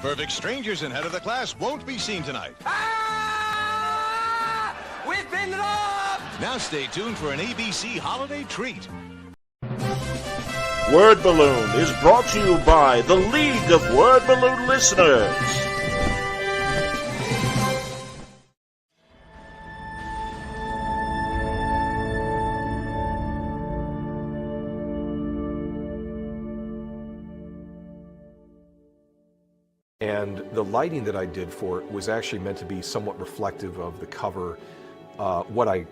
Perfect Strangers and Head of the Class won't be seen tonight. Ah! We've been robbed! Now stay tuned for an ABC holiday treat. Word Balloon is brought to you by the League of Word Balloon Listeners. And the lighting that I did for it was actually meant to be somewhat reflective of the cover, what I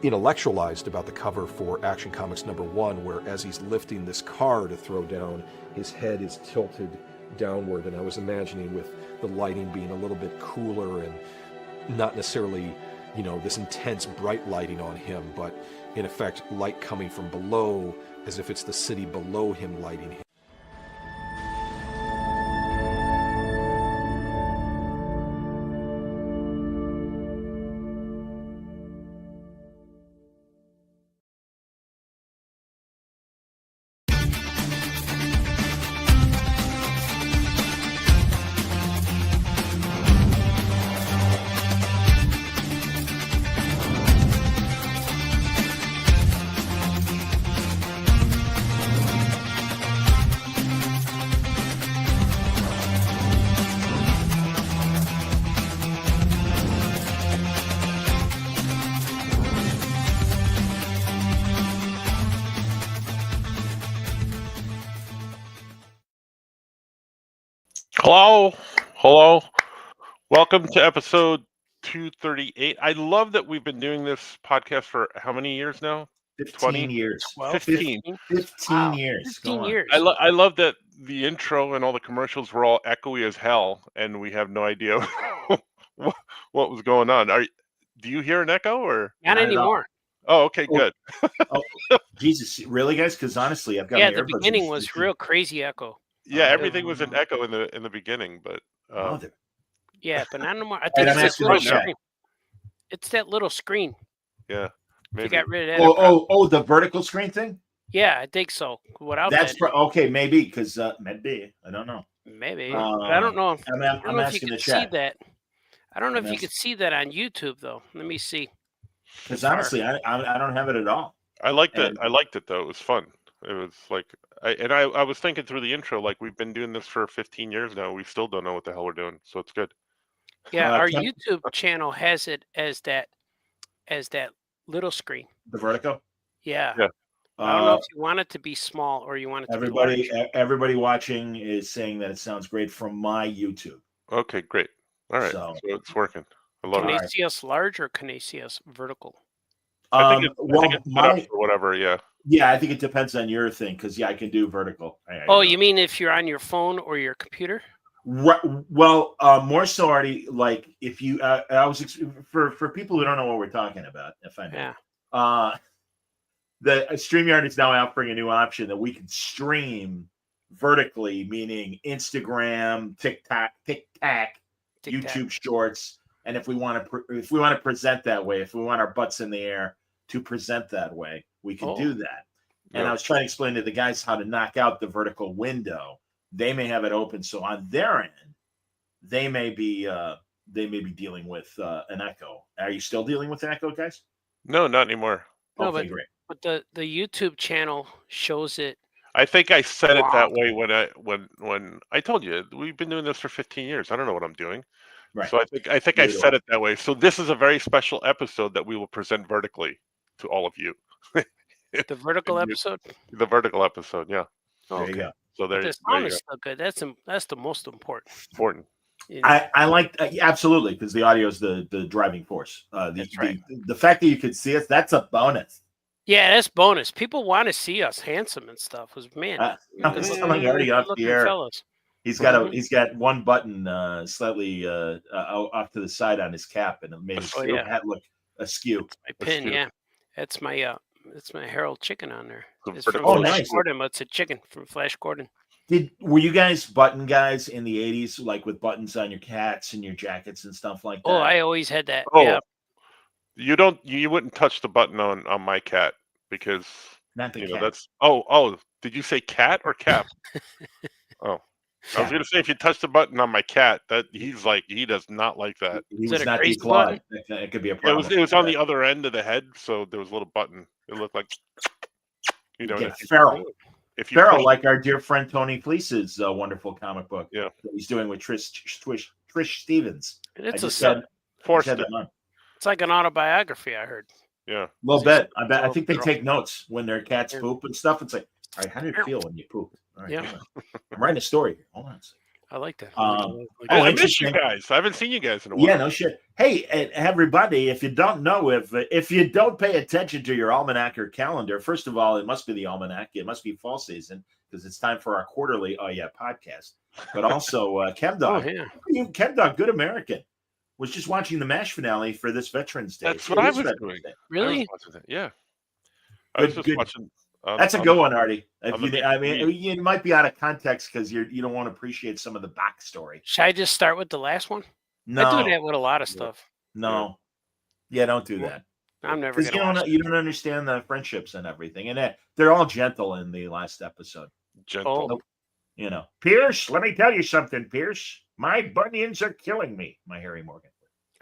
intellectualized about the cover for Action Comics #1, where as he's lifting this car to throw down, his head is tilted downward. And I was imagining with the lighting being a little bit cooler and not necessarily, this intense bright lighting on him, but in effect, light coming from below as if it's the city below him lighting him. Hello. Welcome to episode 238. I love that we've been doing this podcast for how many years now? 15 years. 15. 15 years. 15 years. I love that the intro and all the commercials were all echoey as hell, and we have no idea what was going on. Do you hear an echo or Not anymore. Oh, okay, good. Oh, Jesus, really, guys? Because honestly, I've got Yeah, my the earbuds beginning in. was real crazy echo. Yeah, everything was an echo in the beginning, but Mother. Yeah, but not anymore. I think I'm it's that asking little the chat. screen. It's that little screen. yeah, You maybe. got rid of that. The vertical screen thing? Yeah, I think so. Without That's that, okay, maybe, because maybe. I don't know. maybe. But I don't know. I don't I'm know if you asking the could see chat. that. I don't know I'm if you could see that on YouTube though. Let me see. Because honestly, I don't have it at all. I liked it. And- I liked it though. It was fun. It was like I was thinking through the intro, like we've been doing this for 15 years now. We still don't know what the hell we're doing, so it's good. Yeah, our Ken- YouTube channel has it as that little screen. The vertical? Yeah. Yeah. I don't know if you want it to be small or you want it to be large. Everybody watching is saying that it sounds great from my YouTube. Okay, great. All right, So- so it's working. I love Can it. they see us large or can they see us vertical? I think it's set up for whatever. Yeah. Yeah, I think it depends on your thing because I can do vertical. Oh, you mean if you're on your phone or your computer? Well, more so already like if you I was for people who don't know what we're talking about. If I may, the StreamYard is now offering a new option that we can stream vertically, meaning Instagram, TikTok, YouTube Shorts, and if we want to present that way, if we want our butts in the air to present that way, we can do that. And I was trying to explain to the guys how to knock out the vertical window. They may have it open, so on their end, they may be dealing with an echo. Are you still dealing with an echo, guys? No, not anymore. No, Okay, great. But the YouTube channel shows it. I think I said it that way when I told you we've been doing this for 15 years. I don't know what I'm doing. Right. So I think I said it that way. So this is a very special episode that we will present vertically to all of you. The vertical episode? The vertical episode, yeah. There you go. So But the sound is still good. That's the most important. I like absolutely because the audio is the driving force. The fact that you could see us, that's a bonus. Yeah, that's bonus. People want to see us handsome and stuff. I'm telling you, already off the air. Fellas. He's got one button slightly off to the side on his cap, and it made his hat look askew. My pin, yeah. That's my Harold chicken on there. It's from Flash nice. Gordon. It's a chicken from Flash Gordon. Were you guys button guys in the 80s, like with buttons on your hats and your jackets and stuff like that? Oh, I always had that. Oh, yeah. You wouldn't touch the button on my cat because not the cat. That's did you say cat or cap? Oh, I was gonna say if you touch the button on my cat, that he does not like that. He Is was it a not crazy declawed. It could be a It problem. was on the other end of the head, so there was a little button. It looked like Get feral. if you Feral, push, like our dear friend Tony Fleece's wonderful comic book. Yeah. That he's doing with Trish Stevens. And I it's just said forced said it. that on. it's like an autobiography. I heard. Yeah. A little bit. I So think they girl. take notes when their cats Yeah. poop and stuff. It's like, all right, how did it feel when you pooped? All right, Yeah. hold on. I'm writing a story here. Hold on a second. I like that. Oh, I miss interesting. you guys. I haven't seen you guys in a while. Yeah, no shit. Hey, everybody, if you don't know, if you don't pay attention to your almanac or calendar, first of all, it must be the almanac. It must be fall season because it's time for our quarterly podcast. But also, ChemDog. Oh yeah. ChemDog, Good American, was just watching the MASH finale for this Veterans Day. That's what It I is was Veterans doing. Day. Really? I was watching that. Yeah. I was just Good. watching. That's a good one, Artie. on If the you, I big mean, screen. you might be out of context because you don't want to appreciate some of the backstory. Should I just start with the last one? No, I do that with a lot of stuff. no, yeah, don't do that. I'm never Because gonna watch you don't understand the friendships and everything, and they're all gentle in the last episode. Gentle. Oh. You know, Pierce. Let me tell you something, Pierce. My bunions are killing me. My Harry Morgan.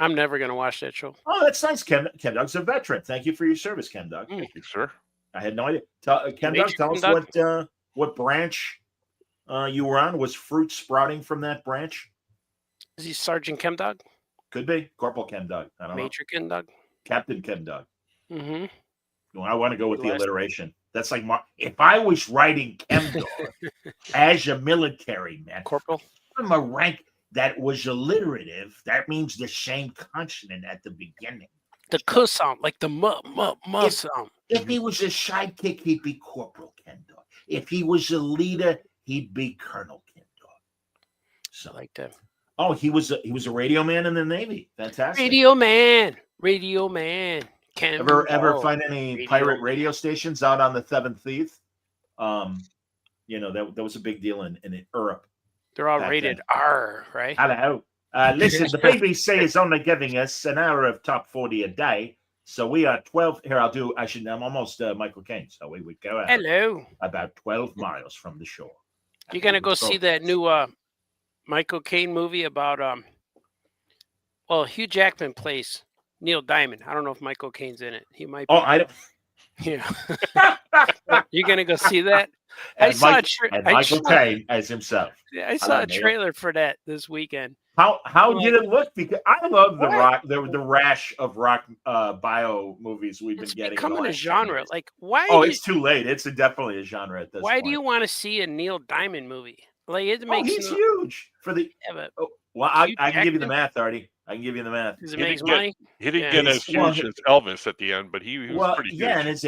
I'm never gonna watch that show. Oh, that's nice. ChemDog's a veteran. Thank you for your service, ChemDog. Mm. Thank you, sir. I had no idea. ChemDog, Major tell us ChemDog? what branch you were on. Was fruit sprouting from that branch? Is he Sergeant Chemdog? Could be Corporal ChemDog. I don't know. Major Chemdog? Captain ChemDog. Mm-hmm. Well, I want to go with the Last- alliteration. That's like if I was writing ChemDog as a military man, Corporal? from a rank that was alliterative, that means the same consonant at the beginning. The K sound, like the m sound. If he was a sidekick, he'd be Corporal ChemDog. If he was a leader, he'd be Colonel ChemDog. So, I like that. oh, he was a radio man in the Navy. Fantastic. Radio Man. Ever find any Radio pirate Man. radio stations out on the Seventh Fleet? You know that was a big deal in Europe. They're all back rated then. R, right? Hello. Listen, the BBC is only giving us an hour of top 40 a day. So we are 12. Here, I'm almost Michael Caine. So we would go out Hello. about 12 miles from the shore. You gonna go see that new Michael Caine movie about well, Hugh Jackman plays Neil Diamond. I don't know if Michael Caine's in it. He might be. Oh, I don't. Yeah. You're gonna go see that? I And saw Michael Caine as himself. I saw a Neil. trailer for that this weekend. How did it look? Because I love the What? rock, the rash of rock bio movies we've It's been getting. in the becoming a last 10 genre. years. Like, why? Oh, do it's too late. It's definitely a genre at this why point. do you want to see a Neil Diamond movie? Like, it Oh, makes he's no. huge for the. Yeah, but Oh, well, I Hugh can give you the Jackman? math, Artie. I can give you the math. does it He make didn't get- money? He didn't Yeah. get as Well, huge as Elvis at the end, but he was Well, pretty huge. yeah, and his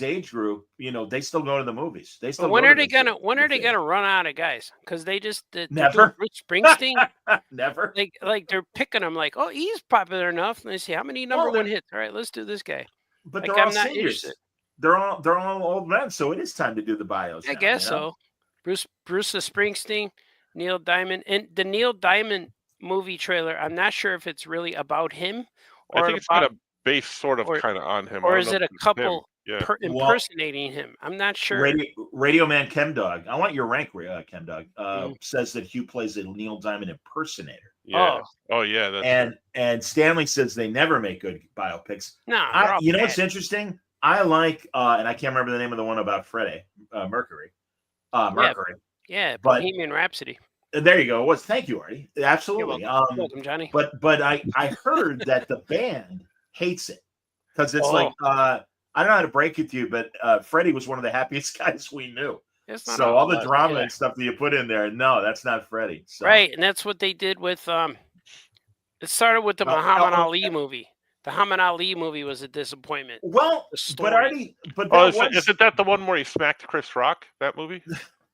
age group, you know, they still go to the movies. They still. But when go are to they the gonna? theater. When are they gonna run out of guys? Because they just they're doing Never. Bruce Springsteen. Never. like they're picking him. Like, oh, he's popular enough. Let me see how many number they're- one hits. All right, let's do this guy. But Like, they're all I'm not seniors. interested. They're all old men, so it is time to do the bios. I now, guess you know? so. Bruce Springsteen, Neil Diamond, and the Neil Diamond movie trailer. I'm not sure if it's really about him I or think it's about, kind of based sort of or- kind of on him. I or don't is know it a if it's him. couple Yeah. Well- impersonating him. I'm not sure. Radio Man ChemDog. I want your rank, ChemDog. Mm. Says that Hugh plays a Neil Diamond impersonator, Yeah. Oh, yeah. That's and Stanley says they never make good biopics. No, they're all You know bad. what's interesting? I like, and I can't remember the name of the one about Freddie Mercury. Mercury. Yeah, but- Bohemian Rhapsody. There you go. It was thank you, Artie. Absolutely. You're welcome, Johnny. But I heard that the band hates it because it's like I don't know how to break it to you, but Freddie was one of the happiest guys we knew. It's not So all the about- drama yeah. and stuff that you put in there, no, that's not Freddie. So. Right, and that's what they did with it started with the Well, Muhammad no, Ali movie. The Muhammad Ali movie was a disappointment. Well, The but story. Artie, but Oh, that was, isn't that the one where he smacked Chris Rock? That movie?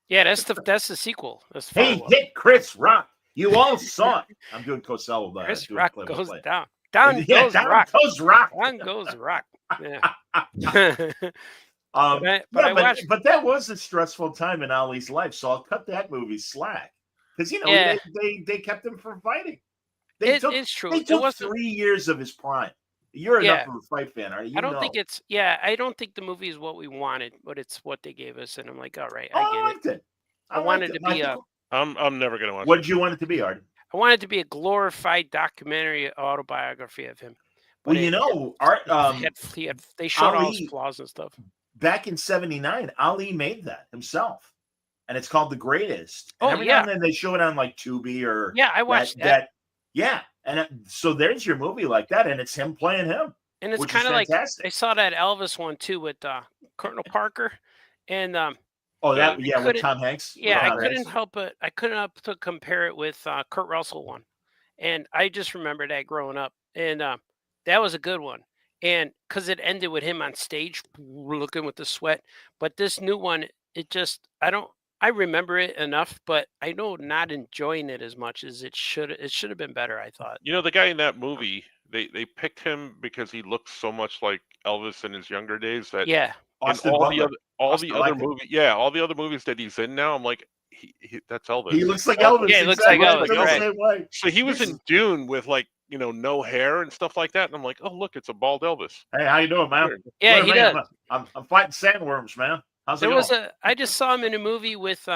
Yeah, that's the sequel. That's the he follow-up. hit Chris Rock. You all saw it. I'm doing Cosell. Chris doing Rock play-by-play. goes down. Down Yeah, goes down Rock. goes Rock. Down goes Rock. Yeah. Um, But but, I watched- but that was a stressful time in Ali's life, so I'll cut that movie slack because you know Yeah. they kept him from fighting. They It's true. They It took wasn't. 3 years of his prime. You're Yeah. enough of a fight fan, are you? I don't know. think it's. Yeah, I don't think the movie is what we wanted, but it's what they gave us, and I'm like, all right, Oh, I I get it. liked it. I wanted liked to it. be I a think I'm never gonna watch What it. did you want it to be, Art? I want it to be a glorified documentary autobiography of him. Well, you know, Art. They showed all his Ali- flaws and stuff. Back in '79, Ali made that himself, and it's called The Greatest. And Oh, every yeah. now and then they show it on like Tubi or Yeah, I watched that. Yeah, and so there's your movie like that, and it's him playing him, And it's which is kind of like fantastic. I saw that Elvis one too with Colonel Parker, and Oh, that I yeah, with couldn't- Tom Hanks. With yeah, I Tom couldn't Hanks. help it. I couldn't help to compare it with Kurt Russell one, and I just remember that growing up, and that was a good one. And because it ended with him on stage looking with the sweat, but this new one, I remember it enough, but I know not enjoying it as much as it should. It should have been better, I thought. You know, the guy in that movie, they picked him because he looks so much like Elvis in his younger days that Yeah, in Austin all the Butler. other all Austin the other Butler. movies, all the other movies that he's in now, I'm like, he that's Elvis. He looks like Elvis. Yeah, he looks like exactly. Elvis, The right. same way. So he was in Dune with like, no hair and stuff like that, and I'm like, oh look, it's a bald Elvis. Hey, how you doing, man? Weird. yeah, Good, he man. does. I'm fighting sandworms, man. How's it There going? was I just saw him in a movie with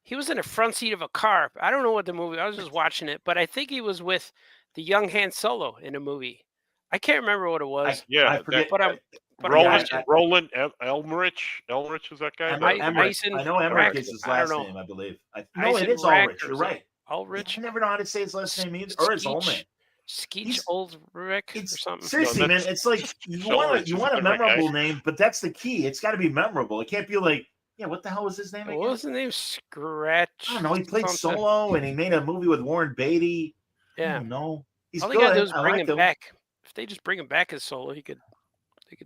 he was in the front seat of a car. I don't know what the movie. I was just watching it, but I think he was with the young Han Solo in a movie. I can't remember what it was. Yeah, I forget. but I'm Roland watching- Roland Elmerich. Elmerich is that guy? Emmerich. I know Emmerich is his I don't last know. name, I believe. No, Eisen it is Rack Ulrich. or You're something. right. Ulrich, I never know how to say his last name either. Or his whole name. Skeech He's- Ulrich or It's something. seriously, No, man. that's- It's like you want Ulrich a is a different memorable guy. name, but that's the key. It's got to be memorable. It can't be like, what the hell was his name What again? was the name? Scratch. I don't know. He played something. Solo, and he made a movie with Warren Beatty. I Yeah. don't know. He's All they good. gotta do is I bring liked him back. If they just bring him back as Solo, they could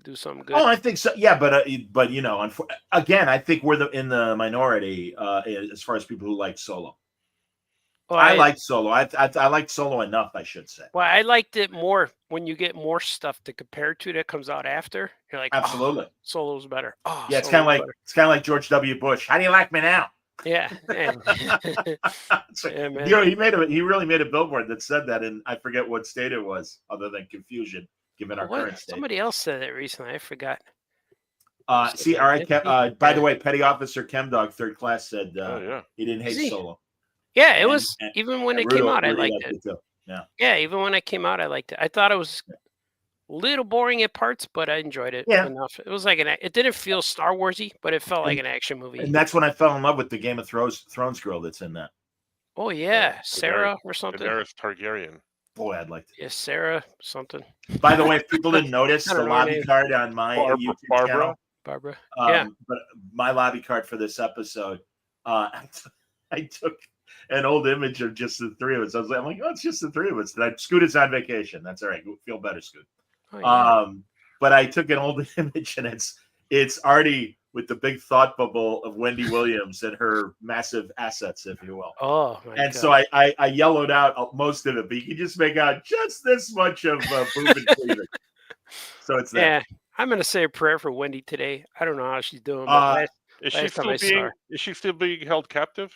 do something good. Oh, I think so. Yeah, but again, I think we're in the minority as far as people who like Solo. Well, I liked Solo. I liked Solo enough, I should say. Well, I liked it more when you get more stuff to compare to that comes out after. You're like, Absolutely. oh, Solo's better. Oh, Yeah, it's Solo's kind of like George W. Bush. How do you like me now? better. Yeah. So, Yeah, man. he really made a billboard that said that, and I forget what state it was, other than confusion, given our current state. Somebody else said it recently. I forgot. See, all right. By the way, Petty Officer Chemdog, third class, said Oh yeah. he didn't hate Is he? Solo. Yeah, it And- was and- even when And it came Rudy- out, I Rudy liked it. too. Yeah, even when it came out, I liked it. I thought it was a little boring at parts, but I enjoyed it Yeah. enough. It was like it didn't feel Star Warsy, but it felt like an action movie. And that's when I fell in love with the Game of Thrones girl that's in that. Oh yeah, Daenerys- Sarah or something. Daenerys Targaryen. Boy, I'd like to. Yeah, Sarah something. By the way, if people didn't notice I the don't know her lobby name. card on my YouTube Barbara. channel, Barbara. Yeah. but my lobby card for this episode, I took an old image of just the three of us. I'm like, oh, it's just the three of us. Scoot is on vacation. That's all right. Feel better, Scoot. Oh, yeah. But I took an old image, and it's Artie with the big thought bubble of Wendy Williams and her massive assets, if you will. Oh my And God. so I yellowed out most of it, but you can just make out just this much of boob and cleavage. So it's there. Yeah, I'm gonna say a prayer for Wendy today. I don't know how she's doing, but Is she Last time still I saw being her. is she still being held captive?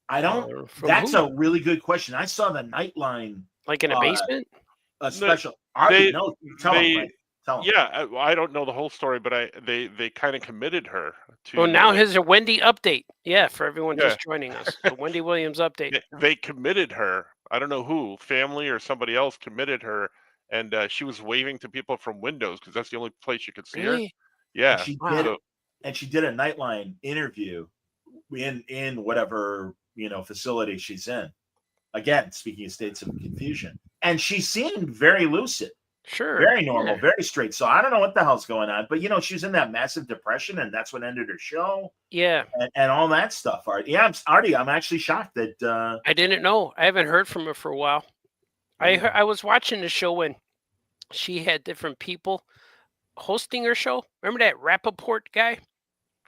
I don't. from That's who? a really good question. I saw the Nightline Like in a basement. special. they- Artie, no, tell they- him. Mike. Tell him. Yeah, I don't know the whole story, but they kind of committed her to. Oh, now here's a Wendy update. Yeah, for everyone Yeah. just joining us, the Wendy Williams update. They committed her. I don't know who, family or somebody else committed her, and she was waving to people from windows because that's the only place you could see her. Really? Yeah. And she Wow. did. So- And she did a Nightline interview in whatever facility she's in. Again, speaking of states of confusion, and she seemed very lucid. Sure. Very normal, Yeah. very straight. So I don't know what the hell's going on, but she was in that massive depression, and that's what ended her show, Yeah, and all that stuff. Artie, I'm actually shocked that. I didn't know. I haven't heard from her for a while. I was watching the show when she had different people hosting her show. Remember that Rappaport guy?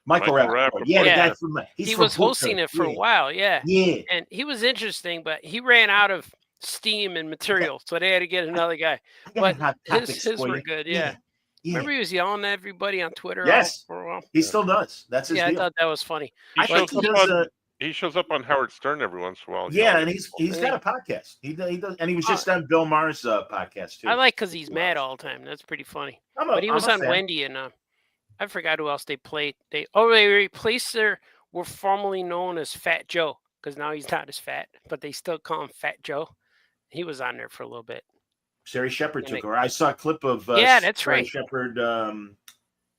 Michael Michael Rappaport. Rappaport. Yeah, the Yeah. guy from he's He from was hosting Booker. it for a Yeah. while. Yeah, Yeah, and he was interesting, but he ran out of steam and material, so they had to get another guy. I got But hot topics his for were you. good. Yeah. Yeah. Remember he was yelling at everybody on Twitter. Yes. For a while. He still does. That's his Yeah, I deal. thought that was funny. He I shows, think he up does. on, he shows up on Howard Stern every once in a while. Yeah, yelling. and he's got a podcast. He does, and he was just on Bill Maher's podcast too. I like because he's mad all the time. That's pretty funny. I'm But he was I'm a on fan. Wendy, and I forgot who else they played. They replaced were formerly known as Fat Joe, because now he's not as fat, but they still call him Fat Joe. He was on there for a little bit. Sari Shepard And took over. I saw a clip of Yeah, that's Sari right. Shepard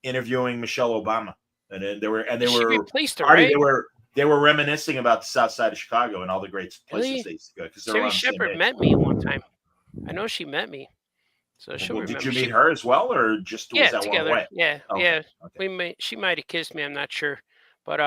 interviewing Michelle Obama, and then they were She replaced her, Artie, right? they were reminiscing about the South Side of Chicago and all the great places Really? they used to go because they're Sari around the same Shepard age. met me one time. I know she met me, so she'll Well, remember. did you meet her as well, or just was that together? one way? Yeah, Okay, yeah. okay. She might have kissed me. I'm not sure, but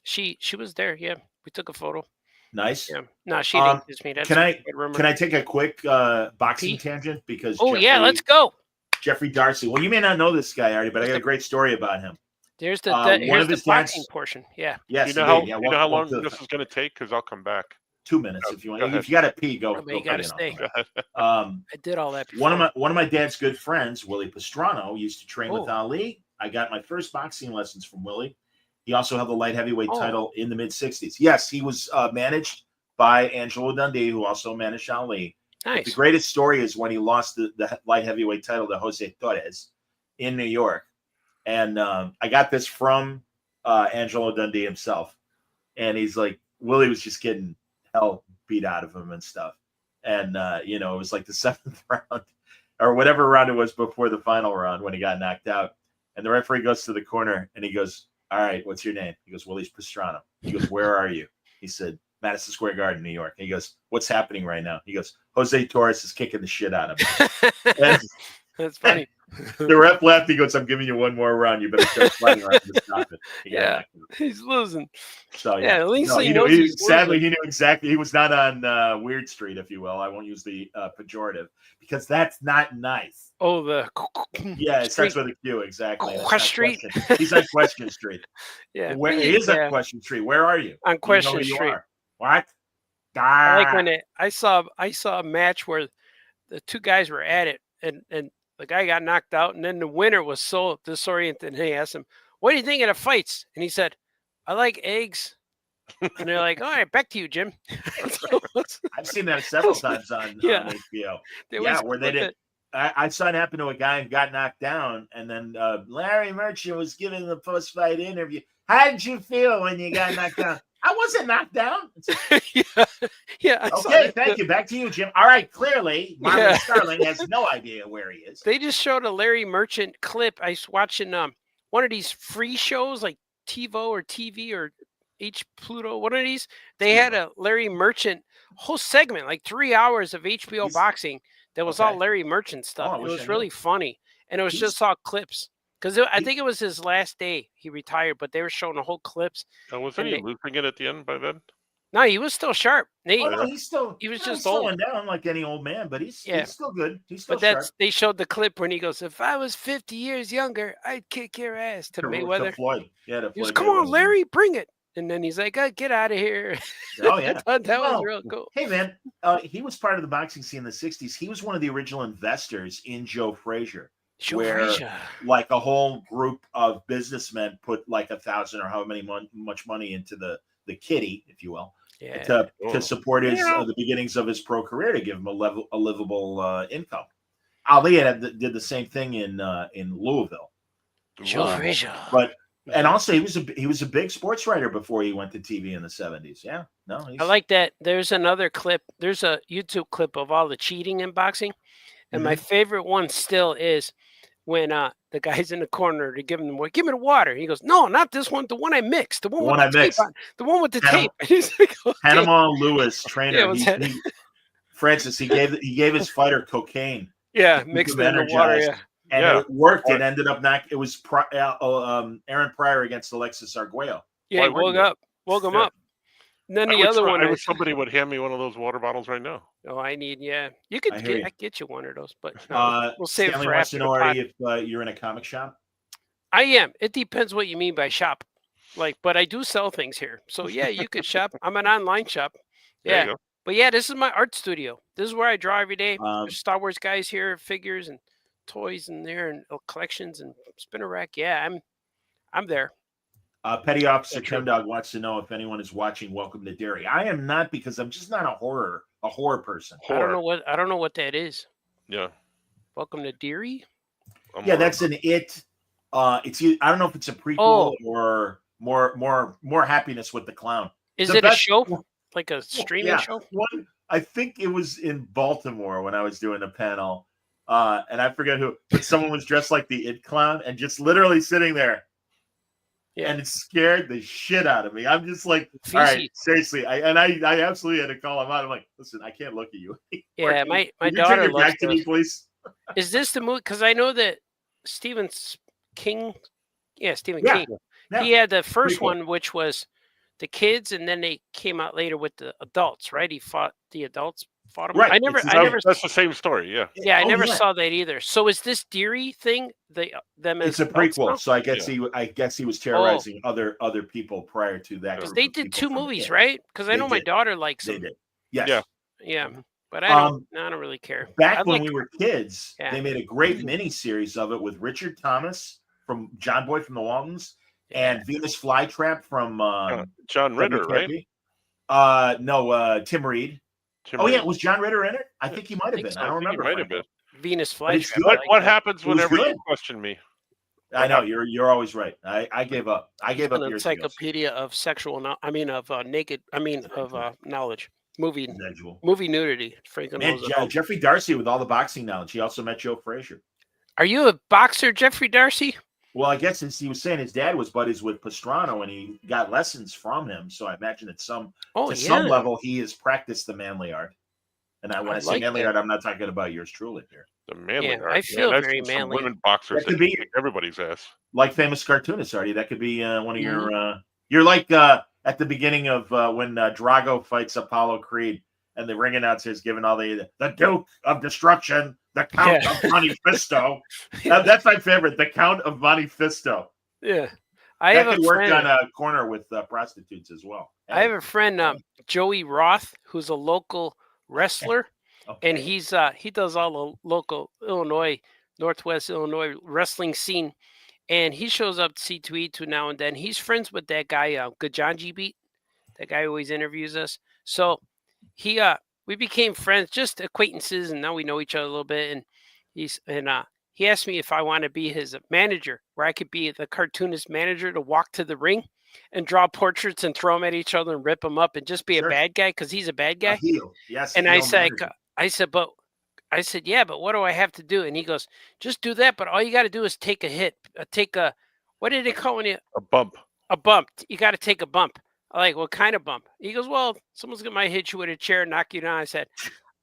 she was there. Yeah, we took a photo. Nice. Yeah, no, she didn't kiss me. That's Can I rumor. can I take a quick boxing Pete? tangent because Oh yeah, let's go. Jeffrey Darcy. Well, you may not know this guy, Artie, but I got a great story about him. There's the one here's of the his boxing dads- portion. Yeah. Yes, You know indeed. how Yeah, you know how long welcome to this is going to take? Because I'll come back. 2 minutes Go- if you want. go ahead. If you got to pee, go. But go you gotta pee, stay. Go ahead. I did all that before. One of my dad's good friends, Willie Pastrano, used to train with Oh. Ali. I got my first boxing lessons from Willie. He also held the light heavyweight Oh. title in the mid '60s. Yes, he was managed by Angelo Dundee, who also managed Ali. But the Nice. greatest story is when he lost the light heavyweight title to Jose Torres in New York. And I got this from Angelo Dundee himself. And he's like, Willie was just getting hell beat out of him and stuff. And, it was like the 7th round or whatever round it was before the final round when he got knocked out. And the referee goes to the corner and he goes, all right, what's your name? He goes, Willie's Pastrano. He goes, where are you? He said, Madison Square Garden, New York. He goes, what's happening right now? He goes, Jose Torres is kicking the shit out of me. And That's funny. the ref laughed. He goes, I'm giving you one more round. You better start fighting around to stop it. He got Yeah. knocked out. He's losing. So Yeah, at least he he knows knew, he's sadly, losing. he knew exactly. He was not on Weird Street, if you will. I won't use the pejorative because that's not nice. Oh, the Yeah, it starts Street. with a Q, exactly. That's Question not Street. Question. He's on Question Street. Yeah. Where we- he is yeah, on Question Street. Where are you? on You know Question who you Street. are. What? I like when I saw a match where the two guys were at it and the guy got knocked out and then the winner was so disoriented and they asked him, what do you think of the fights? And he said, I like eggs. And they're like, all right, back to you, Jim. So I've seen that several times on Yeah. HBO. there Yeah, was where they with did. it- I saw it happen to a guy who got knocked down, and then Larry Merchant was giving the post-fight interview. How did you feel when you got knocked down? I wasn't knocked down. It's like, yeah. I saw okay, that thank too. you. Back to you, Jim. All right, clearly, Marlon Yeah. Sterling has no idea where he is. They just showed a Larry Merchant clip. I was watching one of these free shows like TiVo or TV or H Pluto, one of these. They had a Larry Merchant whole segment, like 3 hours of HBO He's- boxing that was all okay. Larry Merchant stuff. I It wish I was knew. really funny. And it was He's- just all clips. Because I he- think it was his last day. He retired, but they were showing the whole clips. Wasn't And he losing it at the end by then? No, he was still sharp. Oh, no, he's still. He was no, just he's slowing old. down like any old man, but he's still good. He's still But that's sharp. they showed the clip when he goes, "If I was 50 years younger, I'd kick your ass." To To Mayweather. Floyd. Yeah, to He goes, Floyd "Come on, Mayweather. Larry, bring it." And then he's like, "Get out of here." Oh I yeah. thought that was Well, real cool. Hey man, he was part of the boxing scene in the '60s. He was one of the original investors in Joe Frazier. Joe where- Frazier. Like a whole group of businessmen put like 1,000 or however much money into the kitty, if you will, Yeah. to support his the beginnings of his pro career, to give him a livable income. Ali did the same thing in Louisville, Joe Frazier. but and also he was a big sports writer before he went to TV in the '70s. Yeah, no, he's, I like that. There's another clip. There's a YouTube clip of all the cheating in boxing, and my favorite one still is when the guy's in the corner to give him give me the water. He goes, "No, not this one. The one I mixed. The one with the tape on. The one with the tape." And he's like, okay. Panama Lewis trainer. Yeah, what's that? Francis, he gave his fighter cocaine. Yeah, keep mixed him in the water. energized. Yeah. And Yeah. it worked. It ended up not. It was Aaron Pryor against Alexis Arguello. Yeah, Why he wouldn't woke him Yeah. up. And then the other one I wish is, somebody would hand me one of those water bottles right now. oh, I need, yeah. You I could hear you. I get you one of those, but no, we'll save Stanley it for wants after to the know, pod. if you're in a comic shop. I am. It depends what you mean by shop. Like, but I do sell things here. So yeah, you could shop. I'm an online shop. There Yeah. you go. But yeah, this is my art studio. This is where I draw every day. Um, There's Star Wars guys here, figures and toys in there and collections and spinner rack. Yeah, I'm there. Petty Officer Yeah, sure. Tim Dog wants to know if anyone is watching Welcome to Derry. I am not, because I'm just not a horror person. I don't Horror. know what that is. Yeah. Welcome to Deary. I'm Yeah, horror. that's an It. I don't know if it's a prequel Oh. or more happiness with the clown. Is The it a best- show? Like a streaming Yeah. show? One, I think it was in Baltimore when I was doing a panel, and I forget who, but someone was dressed like the It Clown and just literally sitting there. Yeah. And it scared the shit out of me. I'm just like, all Feces. right, seriously. I absolutely had to call him out. I'm like, listen, I can't look at you. Yeah, my Can you daughter turn your loves back to me, those. please. Is this the movie? Because I know that Stephen King, Stephen Yeah, King, yeah. he had the first cool. one, which was the kids, and then they came out later with the adults, right? He fought the adults, fought him. Right, I never, it's- That's the same story. Yeah. yeah, I Oh, never yeah. saw that either. So is this Deary thing them as It's a adults prequel, now? so I guess he was terrorizing other people prior to that. Because group they of did people two from the movies, camp. right? Because I They know my did. daughter likes They them. did. Yes. Yeah. Yeah, but I don't really care. Back I when like- we were kids, Yeah. they made a great mini series of it with Richard Thomas from John Boy from the Waltons and Venus Flytrap from John Ritter, right? No, Tim Reed. Tim Oh yeah, Reed. was John Ritter in it? I think he might have think been. so. I don't I think he remember. might have frankly. Venus But it's Flytrap. good. I like What that. happens It was whenever you good. question me? I know you're always right. I gave up. I gave up An years ago. encyclopedia of sexual, knowledge. Movie nudity. Franklin Man, knows it all. Jeffrey Darcy with all the boxing knowledge. He also met Joe Frazier. Are you a boxer, Jeffrey Darcy? Well, I guess since he was saying his dad was buddies with Pastrano and he got lessons from him, so I imagine at some level he has practiced the manly art. And when I say like manly that. art, I'm not talking about yours truly here. The manly Yeah, art. I feel I've very seen some manly. Women boxers That could that be- kick everybody's ass. Like famous cartoonists, Artie. That could be one of Mm-hmm. your. You're like at the beginning of when Drago fights Apollo Creed, and the ring announcer is giving all the Duke of Destruction, the Count of Monte Fisto. That's my favorite, the Count of Monte Fisto. Yeah. I That have could a work friend. on a corner with prostitutes as well. I have a friend, Joey Roth, who's a local wrestler, and he does all the local Northwest Illinois wrestling scene, and he shows up to C2E2 now and then. He's friends with that guy, Gajanji Beat. That guy always interviews us. So we became friends, just acquaintances, and now we know each other a little bit. And he asked me if I want to be his manager, where I could be the cartoonist manager to walk to the ring and draw portraits and throw them at each other and rip them up and just be a bad guy because he's a bad guy. A heel. Yes. And heel I said, manager. yeah, but what do I have to do? And he goes, just do that. But all you got to do is take a hit, what did they call when you, A bump. a bump? You got to take a bump. I'm like, what kind of bump? He goes, well, someone's going to hit you with a chair, knock you down. I said,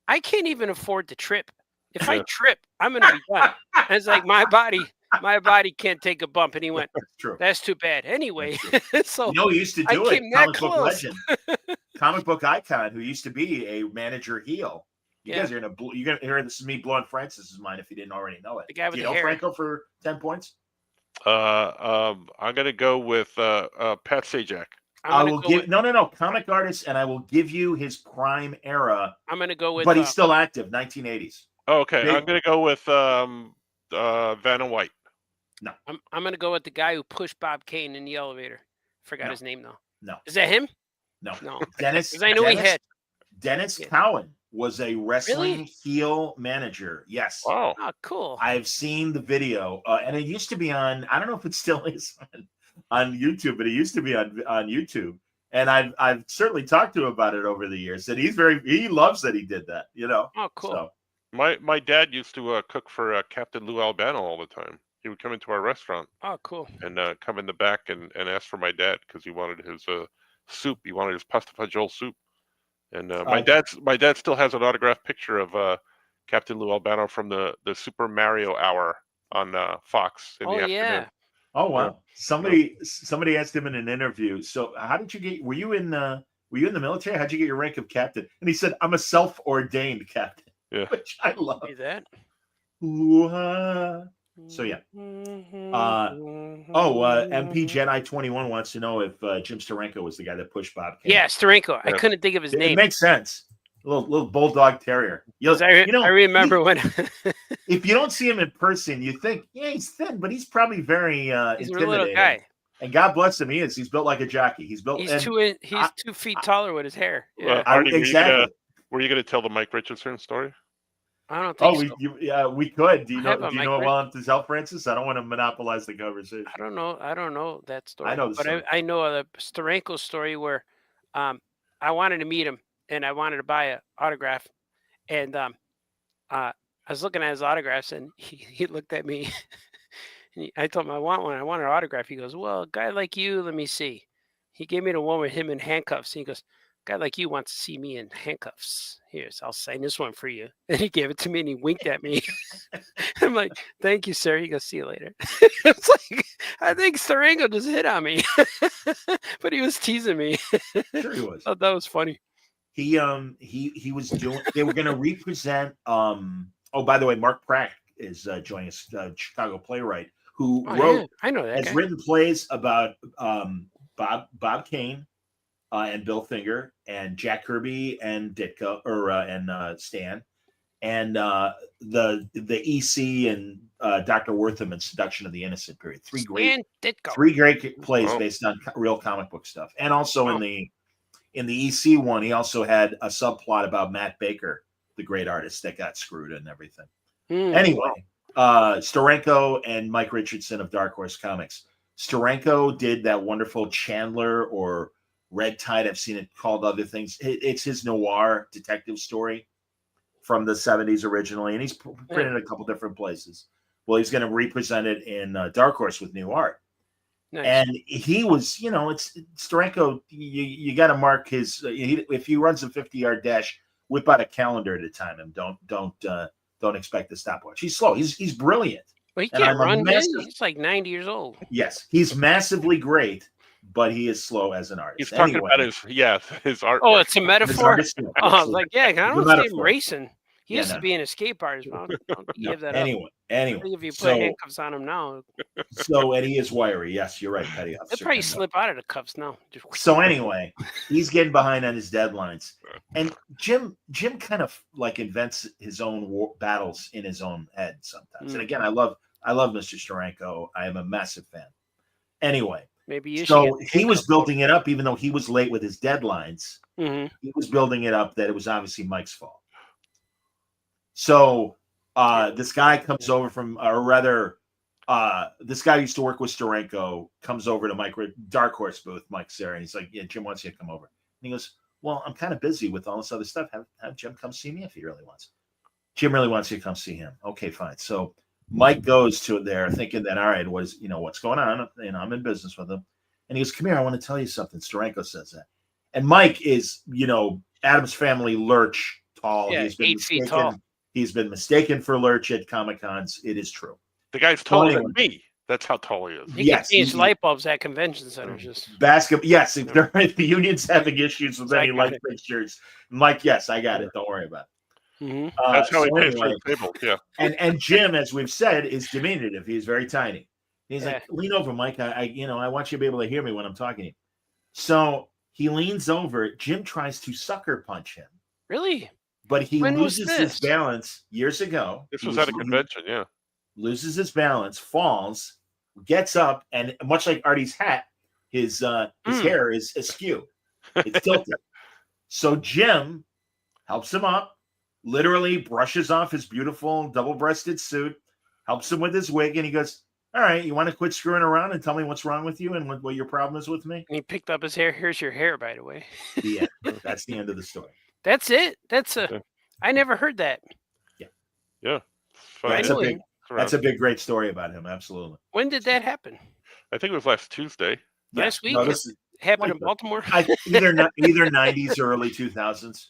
I can't even afford to trip. If I trip, I'm going to be done. And it's like, my body can't take a bump. And he went, That's true. that's too bad. Anyway, so You know, he used to I do it. came that Comic book close. legend, comic book icon, who used to be a manager heel. You Yeah. guys are gonna hear this is me blowing Francis's mind if you didn't already know it. The guy with Do you the know hair. Franco for 10 points? I'm gonna go with Pat Sajak. I will give no comic artist, and I will give you his prime era, I'm going to go with, but he's still active, 1980s. Oh, okay, Big- I'm gonna go with Vanna White. I'm going to go with the guy who pushed Bob Kane in the elevator. Forgot No. his name though. No, Is that him? no, No. Dennis. Because I know he had. Dennis Yeah. Cowan was a wrestling Really? heel manager. Yes. Wow. Oh, cool. I've seen the video, and it used to be on. I don't know if it still is on YouTube, but it used to be on YouTube. And I've certainly talked to him about it over the years. And he loves that he did that. You know. Oh, cool. So, My dad used to cook for Captain Lou Albano all the time. He would come into our restaurant Oh, cool. and come in the back and ask for my dad because he wanted his soup. He wanted his pasta fagioli soup. And my dad still has an autographed picture of Captain Lou Albano from the Super Mario Hour on Fox in the afternoon. Yeah. oh wow! Somebody asked him in an interview. So how did you get? Were you in the military? How'd you get your rank of captain? And he said, "I'm a self-ordained captain." Yeah. Which I love. See that? Ooh-ah. So yeah. MP Jedi 21 wants to know if Jim Steranko was the guy that pushed Bob Kane. Yeah, Steranko. I Yeah. couldn't think of his It name. makes sense. Little bulldog terrier. 'Cause I remember when if you don't see him in person, you think, yeah, he's thin, but he's probably very he's a intimidating. little guy. And God bless him, he is. He's built like a jockey. He's built. He's and 2 feet taller with his hair. Yeah. Artie, exactly. Were you gonna tell the Mike Richardson story? I don't think so. We could. Do you I have know? a Do you Mike know it Rich- well enough to tell Francis? I don't want to monopolize the conversation. I don't know that story. I know the but story. I know the Steranko story where I wanted to meet him and I wanted to buy an autograph, and I was looking at his autographs and he looked at me. And I told him I want one. I want an autograph. He goes, "Well, a guy like you, let me see." He gave me the one with him in handcuffs. And he goes, "A guy like you wants to see me in handcuffs. Here's, I'll sign this one for you." And he gave it to me and he winked at me. I'm like, "Thank you, sir." He goes, "See you later." It's like, I think Steranko just hit on me, but he was teasing me. Sure he was. I thought that was funny. He was doing. They were going to represent. Oh, by the way, Mark Pratt is joining us, Chicago playwright who wrote. Yeah, I know that has guy. written plays about Bob Kane and Bill Finger and Jack Kirby and Ditka and Stan and the EC and Dr. Wortham and Seduction of the Innocent period. Three great plays based on real comic book stuff. And also in the EC one, he also had a subplot about Matt Baker, the great artist that got screwed and everything. Anyway, Steranko and Mike Richardson of Dark Horse Comics. Steranko did that wonderful Chandler or Red Tide. I've seen it called other things. It's his noir detective story from the 70s originally, and he's printed a couple different places. Well, he's going to represent it in Dark Horse with new art. Nice. And he was, it's Steranko. You got to mark his. If he runs a 50-yard dash, whip out a calendar to time him. Don't expect the stopwatch. He's slow. He's brilliant. Well, he can't run. He's like 90 years old. Yes, he's massively great, but he is slow as an artist. He's talking about his art. Oh, it's a metaphor. I don't see him racing. He used to be an escape artist. Don't give that up. Anyway. If you put handcuffs on him now. And he is wiry. Yes, you're right, Petty Officer. He'll probably slip out of the cuffs now. So anyway, he's getting behind on his deadlines. And Jim kind of like invents his own battles in his own head sometimes. And again, I love Mr. Steranko. I am a massive fan. Anyway, he was building it up, even though he was late with his deadlines. Mm-hmm. He was building it up that it was obviously Mike's fault. So this guy comes over from, or rather, this guy used to work with Steranko, comes over to Mike Dark Horse booth, Mike's there, and he's like, "Yeah, Jim wants you to come over." And he goes, "Well, I'm kind of busy with all this other stuff. Have Jim come see me if he really wants." Jim really wants you to come see him. Okay, fine. So Mike goes to there thinking that, all right, what's going on? And I'm in business with him. And he goes, "Come here, I want to tell you something." Steranko says that. And Mike is, Addams Family Lurch tall. Yeah, he's been 8 feet tall. He's been mistaken for Lurch at Comic-Cons. It is true. The guy's taller than me. That's how tall he is. He can change light bulbs at convention centers. Just basketball. Yes, if the union's having issues with any light fixtures, Mike. Yes, I got it. Don't worry about it. Mm-hmm. That's how he pays for the table. Yeah. And Jim, as we've said, is diminutive. He's very tiny. He's like, "Lean over, Mike. I want you to be able to hear me when I'm talking to you." So he leans over. Jim tries to sucker punch him. Really? But he loses his balance years ago. This was at a convention, yeah. Loses his balance, falls, gets up, and much like Artie's hat, his hair is askew. It's tilted. So Jim helps him up, literally brushes off his beautiful double-breasted suit, helps him with his wig, and he goes, "All right, you want to quit screwing around and tell me what's wrong with you and what your problem is with me?" And he picked up his hair. Here's your hair, by the way. The end. That's the end of the story. That's it. I never heard that. Yeah. That's a big, great story about him. Absolutely. When did that happen? I think it was last Tuesday. Last week? It happened in Baltimore? Either 90s or early 2000s.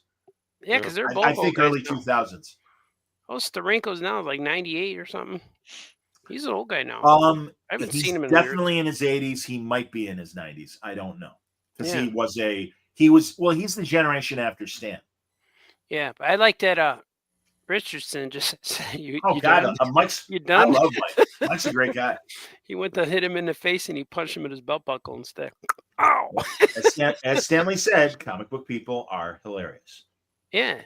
Yeah, because they're both I think early 2000s. Oh, Steranko's now like 98 or something. He's an old guy now. I haven't seen him in definitely in his 80s. He might be in his 90s. I don't know. Because he's the generation after Stan. Yeah, but I like that Richardson just said, you done? You done? I love Mike. Mike's a great guy. He went to hit him in the face and he punched him with his belt buckle instead. Ow! As Stanley said, comic book people are hilarious. Yeah.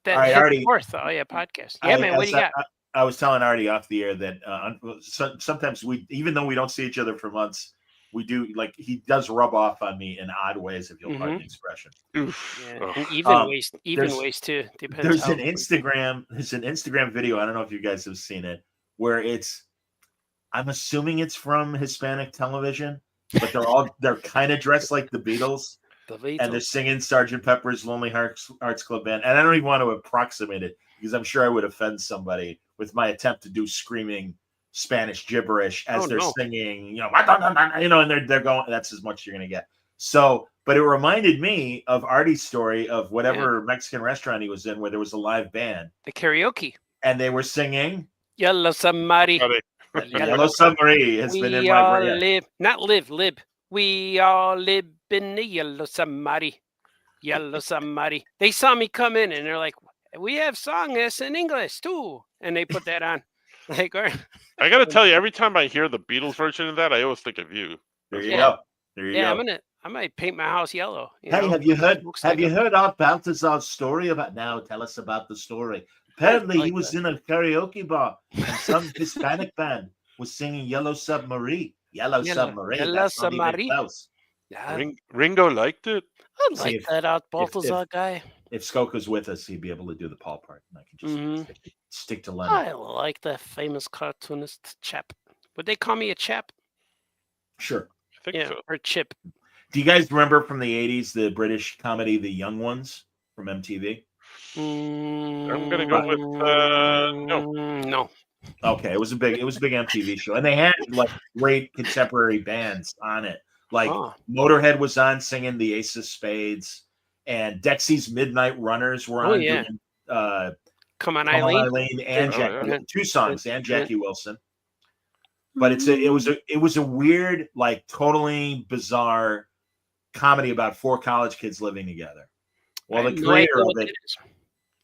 Podcast. Yeah, man, what do you got? I was telling Artie off the air that sometimes even though we don't see each other for months, we do like he does rub off on me in odd ways, if you'll pardon the expression. Oof. Yeah. Ugh. And even there's- ways too. Depends. There's how an Instagram video. I don't know if you guys have seen it, where I'm assuming it's from Hispanic television, but they're kind of dressed like the Beatles, and they're singing Sgt. Pepper's Lonely Hearts Club Band. And I don't even want to approximate it because I'm sure I would offend somebody with my attempt to do screaming Spanish gibberish as they're singing, and they're going. That's as much you're gonna get. So, but it reminded me of Artie's story of whatever Mexican restaurant he was in, where there was a live band, the karaoke. and they were singing Yellow Submarine. Yellow Submarine has been in my brain. Live. We all live in the Yellow Submarine. Yellow Submarine. They saw me come in and they're like, we have songs in English too. And they put that on. Like, I got to tell you, every time I hear the Beatles version of that, I always think of you. There you go. There you go. I might paint my house yellow. Have you heard Art Baltazar's story about? Now tell us about the story. Apparently, he was in a karaoke bar, and some Hispanic band was singing "Yellow Submarine." Yellow Submarine. Yellow Submarine. Yeah. Ringo liked it. I like that Art Baltazar guy. If Skoke was with us, he'd be able to do the Paul part, and I can just stick to Lennon. I like the famous cartoonist chap. Would they call me a chap? Sure. I think so. Or Chip. Do you guys remember from the 80s the British comedy The Young Ones from MTV? I'm gonna go with no. No. Okay, it was a big MTV show, and they had like great contemporary bands on it. Like Motorhead was on singing the Ace of Spades, and Dexy's Midnight Runners were on doing Come On Eileen and Jackie, 2 songs, and Jackie Wilson. But it was a weird, like totally bizarre comedy about 4 college kids living together. Well,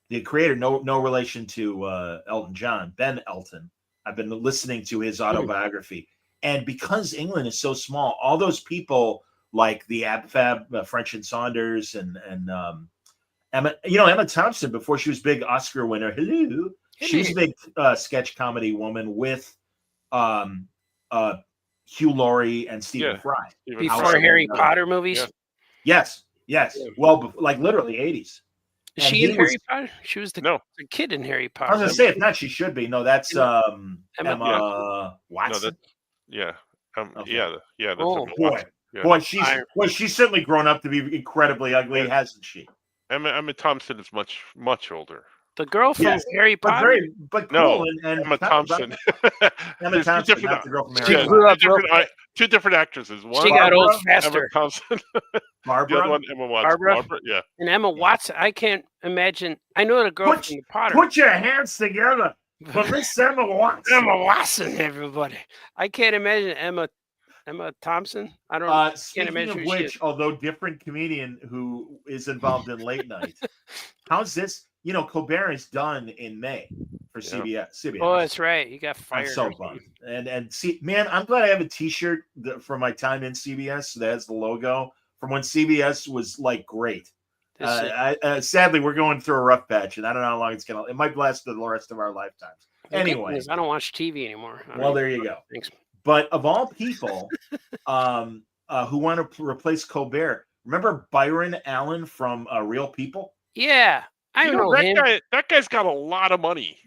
the creator, no relation to Elton John, Ben Elton. I've been listening to his autobiography, and because England is so small, all those people like the Ab Fab, French and Saunders, and Emma Thompson, before she was big Oscar winner. Hello, she's a big sketch comedy woman with Hugh Laurie and Stephen Fry before Harry Potter movies. Yes. Well, like literally 80s. Is she in Harry Potter? She was the kid in Harry Potter. I was gonna say, if not, she should be. No, that's Emma Watson. That's boy, she's certainly grown up to be incredibly ugly, hasn't she? Emma Thompson is much older. The girl from Harry Potter, but cool. And Emma Thompson. Emma Thompson, not the girl from Harry Potter. Two different actresses. One she got old faster. Emma Thompson. Barbara. The other one, Emma Watson. Barbara, yeah. And Emma Watson. I can't imagine. I know the girl from the Potter. Put your hands together for Miss Emma Watson. Emma Watson, everybody. I can't imagine Emma Thompson. I don't. Can't imagine of which, although different comedian who is involved in late night. How's this? Colbert is done in May for CBS. Oh, that's right. You got fired. I'm so bummed. And see, man, I'm glad I have a T-shirt from my time in CBS that has the logo from when CBS was like great. Sadly, we're going through a rough patch, and I don't know how long it's gonna. It might last the rest of our lifetimes. Anyway, I don't watch TV anymore. Well, there you go. Thanks. But of all people, who want to replace Colbert, remember Byron Allen from Real People? Yeah. I know him. That guy's got a lot of money.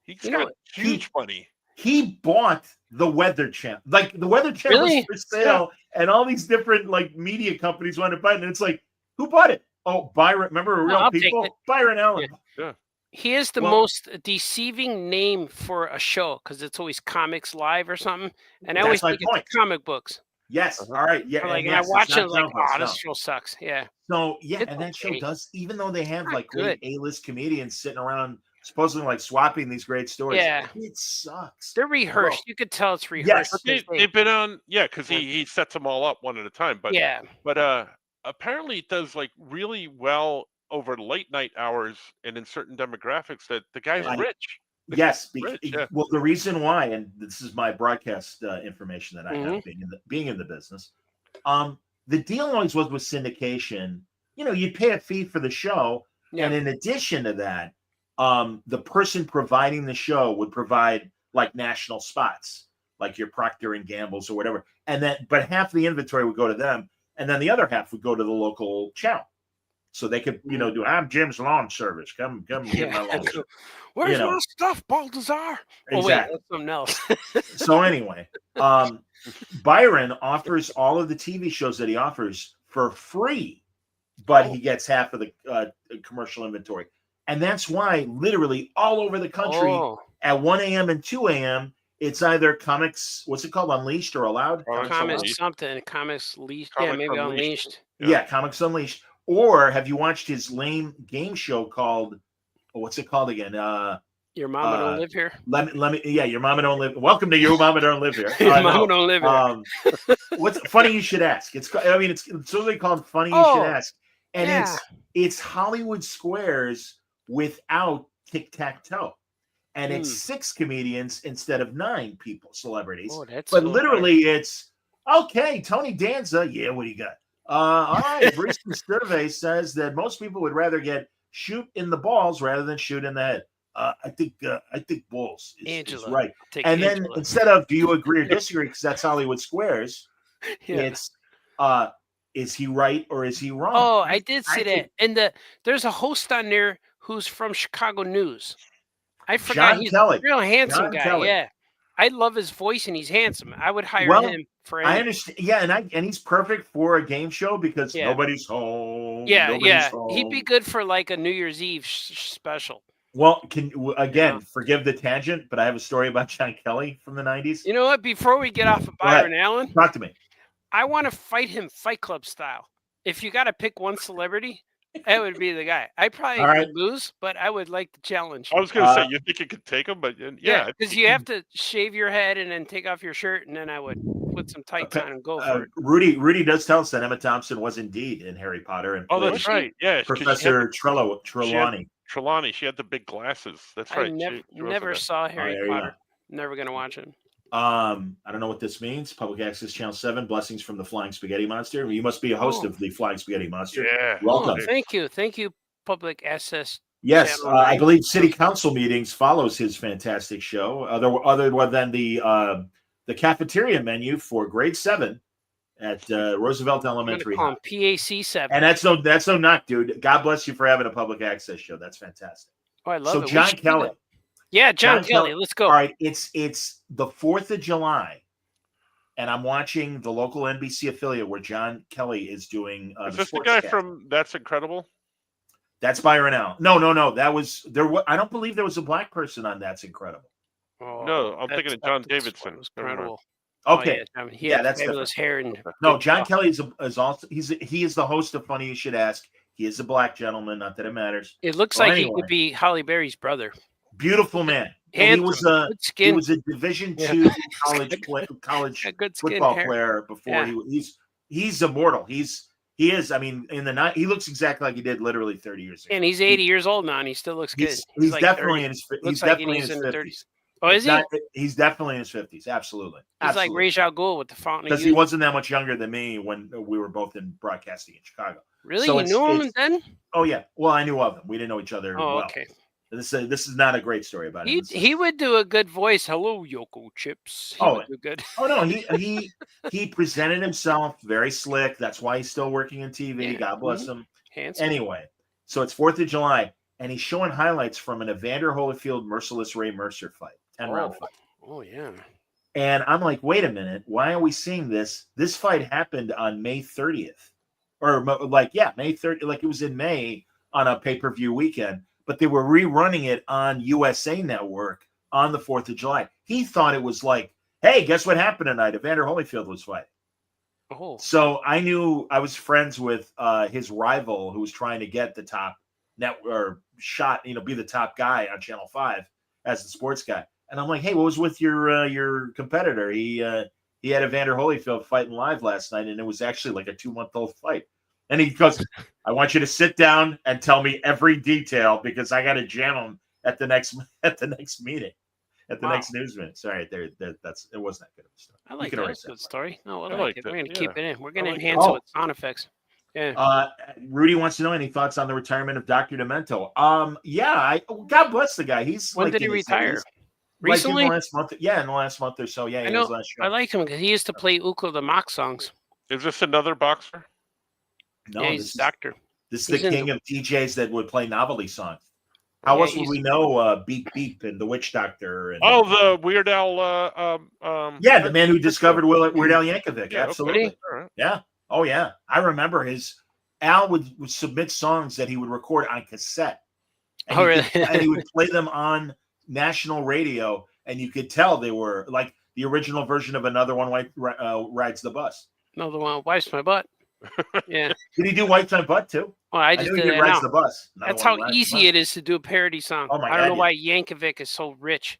He's got huge money. He bought the Weather Channel. Like the Weather Channel was for sale, and all these different like media companies wanted to buy it. And it's like, who bought it? Oh, Byron. Remember Real People? Byron Allen. Yeah. He is the most deceiving name for a show because it's always Comics Live or something, and I always think it's comic books. Yes. All right. Yeah. Like, and I watch it like, this show sucks. Yeah. So and that show does, even though they have like great A-list comedians sitting around supposedly like swapping these great stories. Yeah. It sucks. They're rehearsed. You could tell it's rehearsed. Yes. They've been on, because he sets them all up one at a time. But But apparently it does like really well over late night hours and in certain demographics that the guy's rich. Yes. Well, the reason why, and this is my broadcast information that I have being in the business. The deal always was with syndication, you'd pay a fee for the show. Yeah. And in addition to that, the person providing the show would provide like national spots. like your Procter and Gamble's or whatever. And then, but half the inventory would go to them, and then the other half would go to the local channel. So they could, do, I'm Jim's Lawn Service. Come get my lawn service. Where's my stuff, Baltazar? Exactly. Oh, wait, that's something else. So anyway, Byron offers all of the TV shows that he offers for free, but he gets half of the commercial inventory. And that's why literally all over the country at 1 a.m. and 2 a.m., it's either Comics, what's it called, Unleashed or Allowed? Comics something, Comics Unleashed. Yeah, maybe Unleashed. Yeah, Comics Unleashed. Or have you watched his lame game show called, what's it called again? Your Mama Don't Live Here? Let me, Your Mama Don't Live. Welcome to Your Mama Don't Live Here. Your Mama Don't Live Here. What's funny you should ask. It's literally called Funny You Should Ask. And it's Hollywood Squares without tic-tac-toe. And it's 6 comedians instead of 9 celebrities. Oh, that's but literally it's, okay, Tony Danza, yeah, what do you got? All right, recent survey says that most people would rather get shoot in the balls rather than shoot in the head. I think balls is right. And then instead of do you agree or disagree, because that's Hollywood Squares, it's is he right or is he wrong? Oh, I did see that. And there's a host on there who's from Chicago News. I forgot he's a real handsome guy. Kelly. Yeah. I love his voice and he's handsome. I would hire him for anything. I understand. Yeah, and he's perfect for a game show because nobody's home. Yeah. He'd be good for like a New Year's Eve special. Well, forgive the tangent, but I have a story about John Kelly from the 90s. You know what? Before we get off of Byron Allen, talk to me. I want to fight him Fight Club style. If you got to pick one celebrity, that would be the guy. I probably would lose, but I would like the challenge. I was going to say, you think you could take him, but because you have to shave your head and then take off your shirt, and then I would put some tights on and go for it. Rudy does tell us that Emma Thompson was indeed in Harry Potter, and that's right. Yeah, Professor Trelawney. Trelawney, she had the big glasses. That's right. I never saw Harry Potter. Never gonna watch it. I don't know what this means. Public Access Channel 7, blessings from the Flying Spaghetti Monster. You must be a host of the Flying Spaghetti Monster. Yeah. Welcome. Thank you, Public Access. Yes, I believe City Council meetings follows his fantastic show. Other than the cafeteria menu for grade 7 at Roosevelt Elementary. I'm PAC 7. And that's no knock, dude. God bless you for having a public access show. That's fantastic. Oh, I love it. So John Kelly. Yeah, John Kelly. Let's go. All right, it's the 4th of July, and I'm watching the local NBC affiliate where John Kelly is doing. Is this the guy from That's Incredible? That's Byron Allen. No. That was there. I don't believe there was a black person on That's Incredible. Oh, no, I'm thinking of John Davidson. Incredible. Okay. He had that's fabulous hair and John Kelly is also he is the host of Funny You Should Ask. He is a black gentleman. Not that it matters. It looks like he could be Halle Berry's brother. Beautiful man. He was a Division II college football player before he's immortal. He is. I mean, he looks exactly like he did literally 30 years ago. And he's 80 years old now, and he still looks good. He's like definitely in his 50s. He's definitely in his 50s. Oh, is he? He's definitely in his 50s. Absolutely. He's like Ra's al Ghul with the Fountain of Youth. Because he wasn't that much younger than me when we were both in broadcasting in Chicago. Really? You knew him then? Oh, yeah. Well, I knew of him. We didn't know each other well. Okay. This is not a great story about him. He would do a good voice. Hello, Yoko Chips. He would do good. Oh no, he presented himself very slick. That's why he's still working in TV. Yeah. God bless him. Handsome. Anyway, so it's 4th of July, and he's showing highlights from an Evander Holyfield Merciless Ray Mercer fight, 10-round fight. Oh yeah. And I'm like, wait a minute, why are we seeing this? This fight happened on May 30th, or May 30th. Like it was in May on a pay-per-view weekend. But they were rerunning it on USA Network on the 4th of July. He thought it was like, hey, guess what happened tonight? Evander Holyfield was fighting. Oh. So I knew I was friends with his rival who was trying to get the top be the top guy on Channel 5 as the sports guy. And I'm like, hey, what was with your competitor? He had Evander Holyfield fighting live last night, and it was actually like a 2-month-old fight. And he goes, I want you to sit down and tell me every detail because I got to jam him at the next meeting, next news minute. Sorry, it wasn't that good of a story. I like that. That's a good story. No, I like it. We're going to keep it in. We're going to enhance it with sound effects. Yeah. Rudy wants to know any thoughts on the retirement of Dr. Demento. God bless the guy. When did he retire? Recently, in the last month. Yeah, in the last month or so. Yeah, I his know. last show. I liked him because he used to play Uko the Mock songs. Is this another boxer? No, Yeah, he's a doctor. This is He's the in king of DJs that would play novelty songs. How else would we know Beep Beep and the Witch Doctor? And, Oh, the Weird Al. yeah, the man who discovered Weird Al Yankovic. Yeah, Absolutely. okay. All right. Yeah. Oh, yeah. I remember Al would submit songs that he would record on cassette. And Really? And he would play them on national radio, and you could tell they were like the original version of Another One Rides the Bus. Another one wipes my butt. Yeah. Did he do Wipes My Butt too? Well, I just knew did he it Rides now. the Bus. That's how easy it is to do a parody song. Oh my I don't know God, why Yankovic is so rich.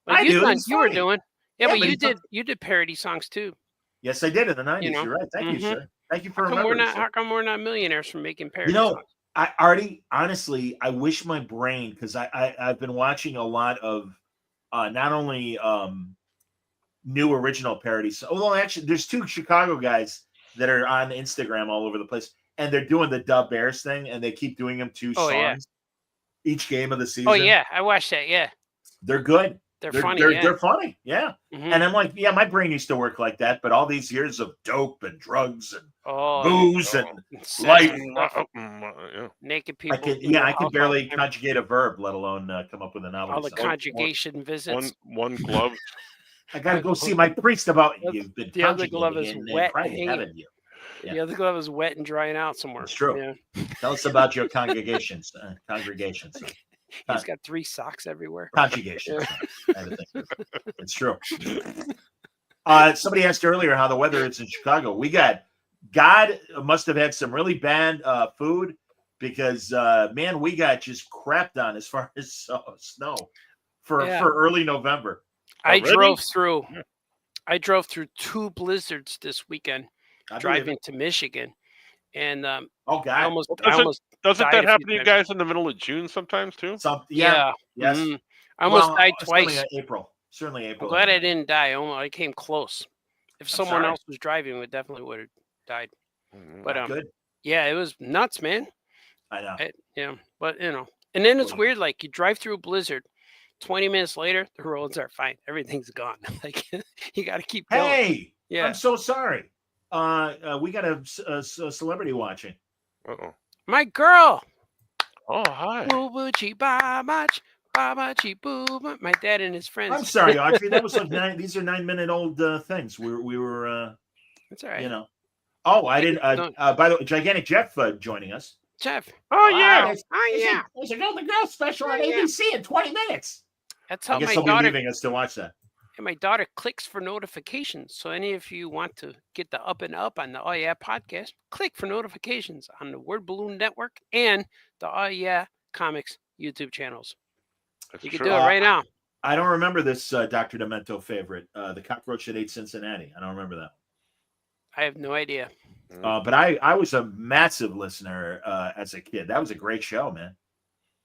I do, he's You were funny. doing. Yeah, Yeah, but but you did parody songs too. Yes, I did in the 90s. You know? You're right. Thank you, Mhm. sir. Thank you for How come remembering. how come we're not millionaires for making parody You know, songs? Artie, honestly, I wish my brain, because I've been watching a lot of not only new original parodies. Although actually, there's two Chicago guys that are on Instagram all over the place, and they're doing the Dub Bears thing, and they keep doing them two songs Yeah. each game of the season. Oh yeah, I watched that. Yeah, They're good. they're funny. They're funny. Yeah. Mhm. And I'm like, yeah, my brain used to work like that, but all these years of dope and drugs and Oh, booze and sex light, and stuff. Yeah. Naked people. I could barely conjugate a verb, let alone come up with a novel. all the conjugation visits. One glove. I gotta go see my priest about you've been The other glove is conjugating wet, private, hanging. haven't you? Yeah. The other glove is wet and drying out somewhere. It's true. Yeah. Tell us about your congregations. Congregations. He's got 3 socks everywhere. Conjugations. It's true. Somebody asked earlier how the weather is in Chicago. God must have had some really bad food because man, we got just crapped on as far as snow for early November. I Already? drove through 2 blizzards this weekend I believe driving it. to Michigan, and Oh God. I almost Doesn't died that a happen few to you times. guys in the middle of June sometimes too? Yeah. Yes. mhm. I almost died certainly twice. April. Certainly I'm April. glad I didn't die. I came close. If someone sorry. else was driving, we definitely would have died. Mhm. But Good. yeah, it was nuts, man. I know. Yeah, but and then it's Well- weird. Like you drive through a blizzard, 20 minutes later, the roads are fine. Everything's gone. Like you got to keep going. Hey, Yeah. I'm so sorry. We got a celebrity watching. Uh-oh. My girl. Oh, hi. Boo boo chi ba mach ba ba chi boo. My dad and his friends. I'm sorry, Audrey. That was like these are 9-minute old things. We were It's all right. you know. Oh, I didn't. No. By the way, Gigantic Jeff joining us. Jeff. Oh, yeah. There's a girl special on Oh, yeah. ABC in 20 minutes. That's I how guess my they'll be daughter leaving us to watch that. and my daughter clicks for notifications. So any of you want to get the up and up on the Oh Yeah podcast, click for notifications on the Word Balloon Network and the Oh Yeah Comics YouTube channels. That's You can true. do it right now. I don't remember this Dr. Demento favorite, the cockroach that ate Cincinnati. I don't remember that. I have no idea. But I was a massive listener as a kid. That was a great show, man.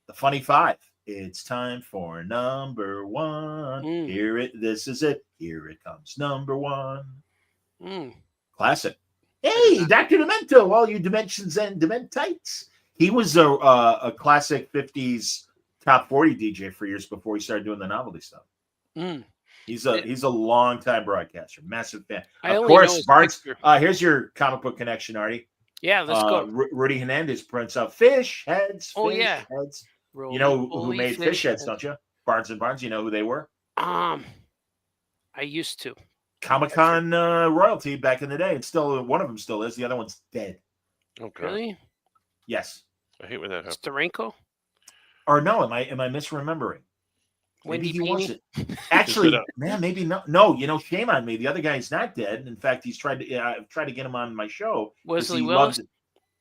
The Funny Five. It's time for number one. This is it. Here it comes, number one. Classic. Hey, Dr. Demento, all you dimensions and dementites. He was a classic 50s top 40 DJ for years before he started doing the novelty stuff. He's a long time broadcaster, massive fan. Of course, Barnes. Here's your comic book connection, Artie. Yeah, let's go. Rudy Hernandez prints out fish heads. Oh, Fish yeah. heads. Roly You know who poly made fish heads, don't you? Barnes and Barnes. You know who they were? I used to. Comic-Con royalty back in the day. It's still one of them still is. The other one's dead. Okay. Really? Yes. I hate when that happens. Starenko? Or no? Am I misremembering? Wendy Maybe he wasn't. Beanie? Actually, man, maybe not. No, shame on me. The other guy's not dead. In fact, he's tried to. I've tried to get him on my show. 'cause Wesley he Willis? loved it.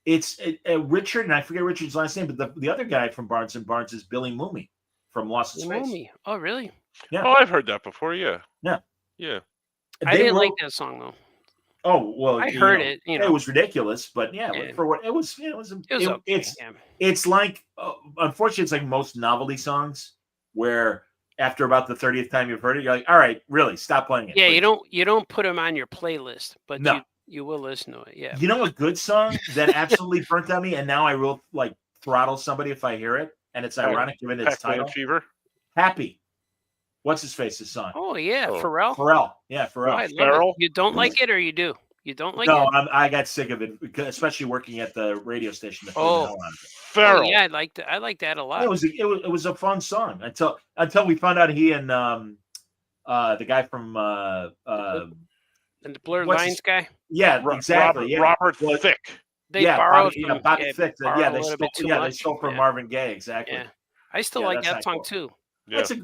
It's Richard, and I forget Richard's last name, but the other guy from Barnes and Barnes is Billy Mooney from Lost in Space. Moomy. Oh, really? Yeah. Oh, I've heard that before. Yeah. Yeah. Yeah. I didn't like wrote- that song though. Oh well, I heard it. You know, it was ridiculous, but yeah, Yeah. for what it was, it was okay. it's yeah. it's like unfortunately, it's like most novelty songs where after about the 30th time you've heard it, you're like, all right, really, stop playing it. Yeah, please." you don't put them on your playlist, but No. you will listen to it. Yeah. You know a good song that absolutely burnt on me, and now I will like throttle somebody if I hear it, and it's ironic given its Pac-Man title. Fever. Happy. what's his face's son? Oh yeah, Oh. Pharrell. Pharrell. Yeah, Oh, Pharrell. I love Pharrell? it. You don't like it, or you do? You don't like No, it? I got sick of it, especially working at the radio station. That played the Oh. hell out of it. Farrell. Oh, yeah, I like that. I like that a lot. It was a fun song until we found out he and the guy from And the Blurred what's Lines his- guy. exactly Robert Well, Thicke. They yeah, borrowed Bobby, from Bobby Thicke. borrowed Yeah, a they little stole. bit too Yeah, they much. stole from Yeah. Marvin Gaye. Exactly. Yeah, I still Yeah, like that's that not song cool. too. Yeah. It's a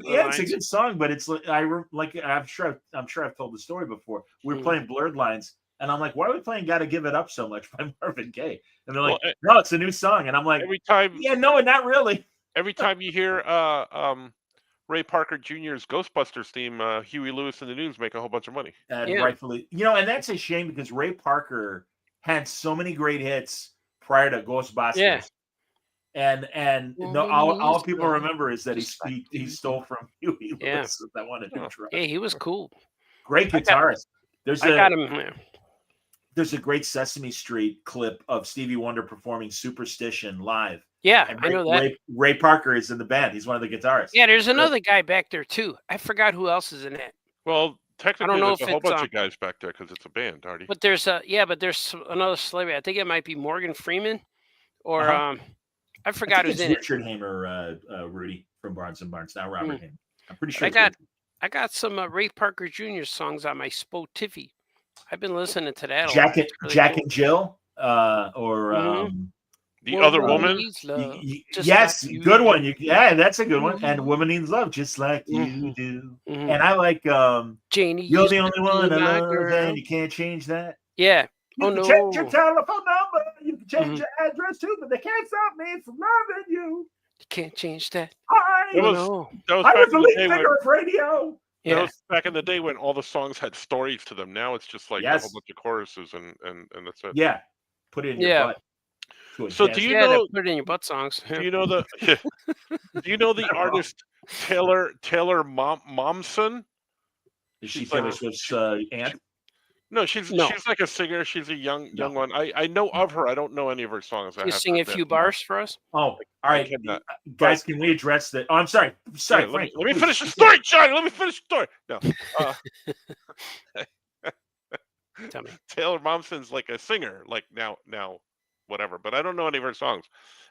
good song, but it's like I'm sure I've told the story before. We were playing Blurred Lines, and I'm like, why are we playing "Gotta Give It Up" so much by Marvin Gaye? And they're like, Well, no, it's a new song, and I'm like, every time yeah, no, not really. every time you hear Ray Parker Jr.'s Ghostbusters theme, Huey Lewis and the News make a whole bunch of money. And Yeah. rightfully, and that's a shame because Ray Parker had so many great hits prior to Ghostbusters. Yeah. And Well, all he's people good. remember is that Just like he stole from Huey Yeah. Lewis with that wanted to Oh. try. Yeah, he was cool. Great I got- guitarist. I got him. Yeah. There's a great Sesame Street clip of Stevie Wonder performing Superstition live. Yeah, And I know that. Ray Parker is in the band. He's one of the guitarists. Yeah, there's another guy back there too. I forgot who else is in it. Well, technically, know there's if a whole it's, bunch of guys back there because it's a band, Artie. But there's another celebrity. I think it might be Morgan Freeman, or Uh-huh. I forgot I think who's it's in it. Richard Hamer, Rudy from Barnes and Barnes. Now Robert Hamer. I'm pretty sure. I it's got Richard. I got some Ray Parker Jr. songs on my Spotify. I've been listening to that. Jack a lot. and It's really Jack cool. and Jill, or Mhm. The other Woman woman, Needs Love, just yes, like you good do. one. Yeah, that's a good one. And Mhm. Woman Needs Love, just like you Mhm. do. Mhm. And I like Janie. You're used the to only be one I my love, girl. and you can't change that. Yeah. You Oh can no. change your telephone number, you can change Mhm. your address too, but they can't stop me from loving you. You can't change that. It Oh was- no. that was I back was in the the day lead when singer of radio. that Yeah. was back in the day when all the songs had stories to them. Now it's just like a Yes. whole bunch of choruses and that's it. Yeah, put it in your Yeah. butt. To a So jazz do you Yeah, they know? put it in your butt songs. Do you know the? Do you know the Not wrong. artist Taylor Momsen? Is she she's like Taylor a- Swift's aunt? No, she's No. like a singer. She's a young one. I know of her. I don't know any of her songs. I You have to sing a admit. few bars for us? Oh, all I right, cannot. guys. Can we address that? Oh, I'm sorry. Sorry, Yeah, Frank. let me please. finish the story, Johnny. Let me finish the story. No, Tell me. Taylor Momsen's like a singer, like now, whatever. But I don't know any of her songs.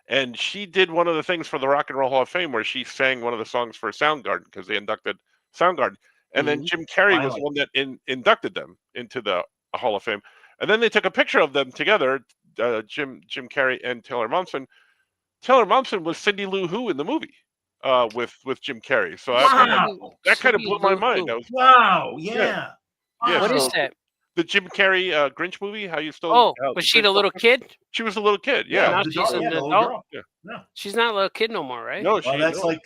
And she did one of the things for the Rock and Roll Hall of Fame where she sang one of the songs for Soundgarden because they inducted Soundgarden. And then Jim Carrey was Finally. the one that inducted them into the Hall of Fame. And then they took a picture of them together, Jim Carrey and Taylor Momsen. Taylor Momsen was Cindy Lou Who in the movie with Jim Carrey. So Wow. that kind of blew my Cindy Lou mind. Who. That was Wow. Yeah. Yeah, What so- is that? the Jim Carrey Grinch movie. How you still? Oh, how was she the little kid? She was a little kid. Yeah, now the she's dog- an yeah, the little adult? girl. She's not a little kid no more, right? No, she. Well, that's no. like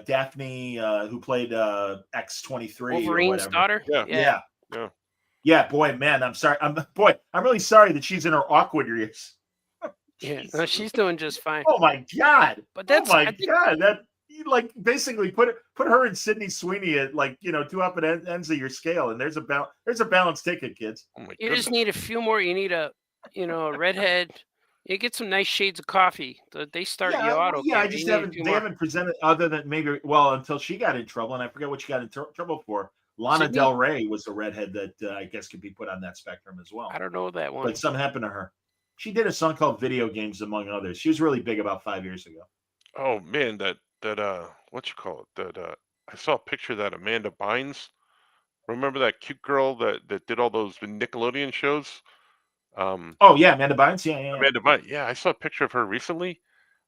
Daphne, who played X-23 or Wolverine's whatever. daughter? Yeah. Yeah. Yeah, boy, man, I'm sorry. I'm really sorry that she's in her awkward years. Yeah. No, she's doing just fine. Oh my god. But that's oh I my think, god. That you like basically put her and Sydney Sweeney at like two up at ends of your scale, and there's a balanced ticket, kids. Oh my you goodness. just need a few more. You need a redhead. You get some nice shades of coffee. They start you out okay. I but just you need a haven't. few They more. haven't presented other than maybe until she got in trouble, and I forget what she got in trouble for. Lana Sydney? Del Rey was the redhead that I guess could be put on that spectrum as well. I don't know that one. But something happened to her. She did a song called "Video Games," among others. She was really big about 5 years ago. Oh man, that what you call it? That I saw a picture of that Amanda Bynes. Remember that cute girl that did all those Nickelodeon shows? Oh yeah, Amanda Bynes. Yeah. Amanda Bynes. Yeah, I saw a picture of her recently.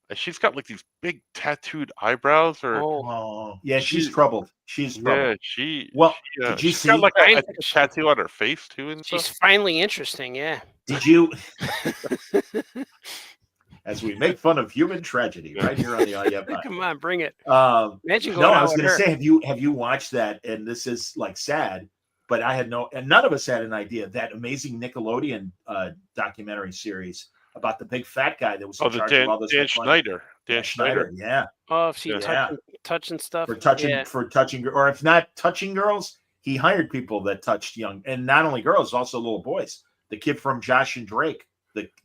And she's got like these big tattooed eyebrows, or Oh, yeah. She's She- troubled. She's troubled. yeah, she. Well, she, did you she's got see- like I- a tattoo on her face too and She's stuff? finally interesting. Yeah. Did you? As we make fun of human tragedy right here on the IF. Come on, bring it. Imagine going No, I out was with going to her. say, have you watched that? And this is like sad, but and none of us had an idea, that amazing Nickelodeon documentary series about the big fat guy that was in Oh, the charge of all Dan, this. Dan Schneider. Dan Schneider. Yeah, Oh, if she Yeah. touching stuff. for touching, Yeah. or if not touching girls, he hired people that touched young, and not only girls, also little boys. The kid from Josh and Drake,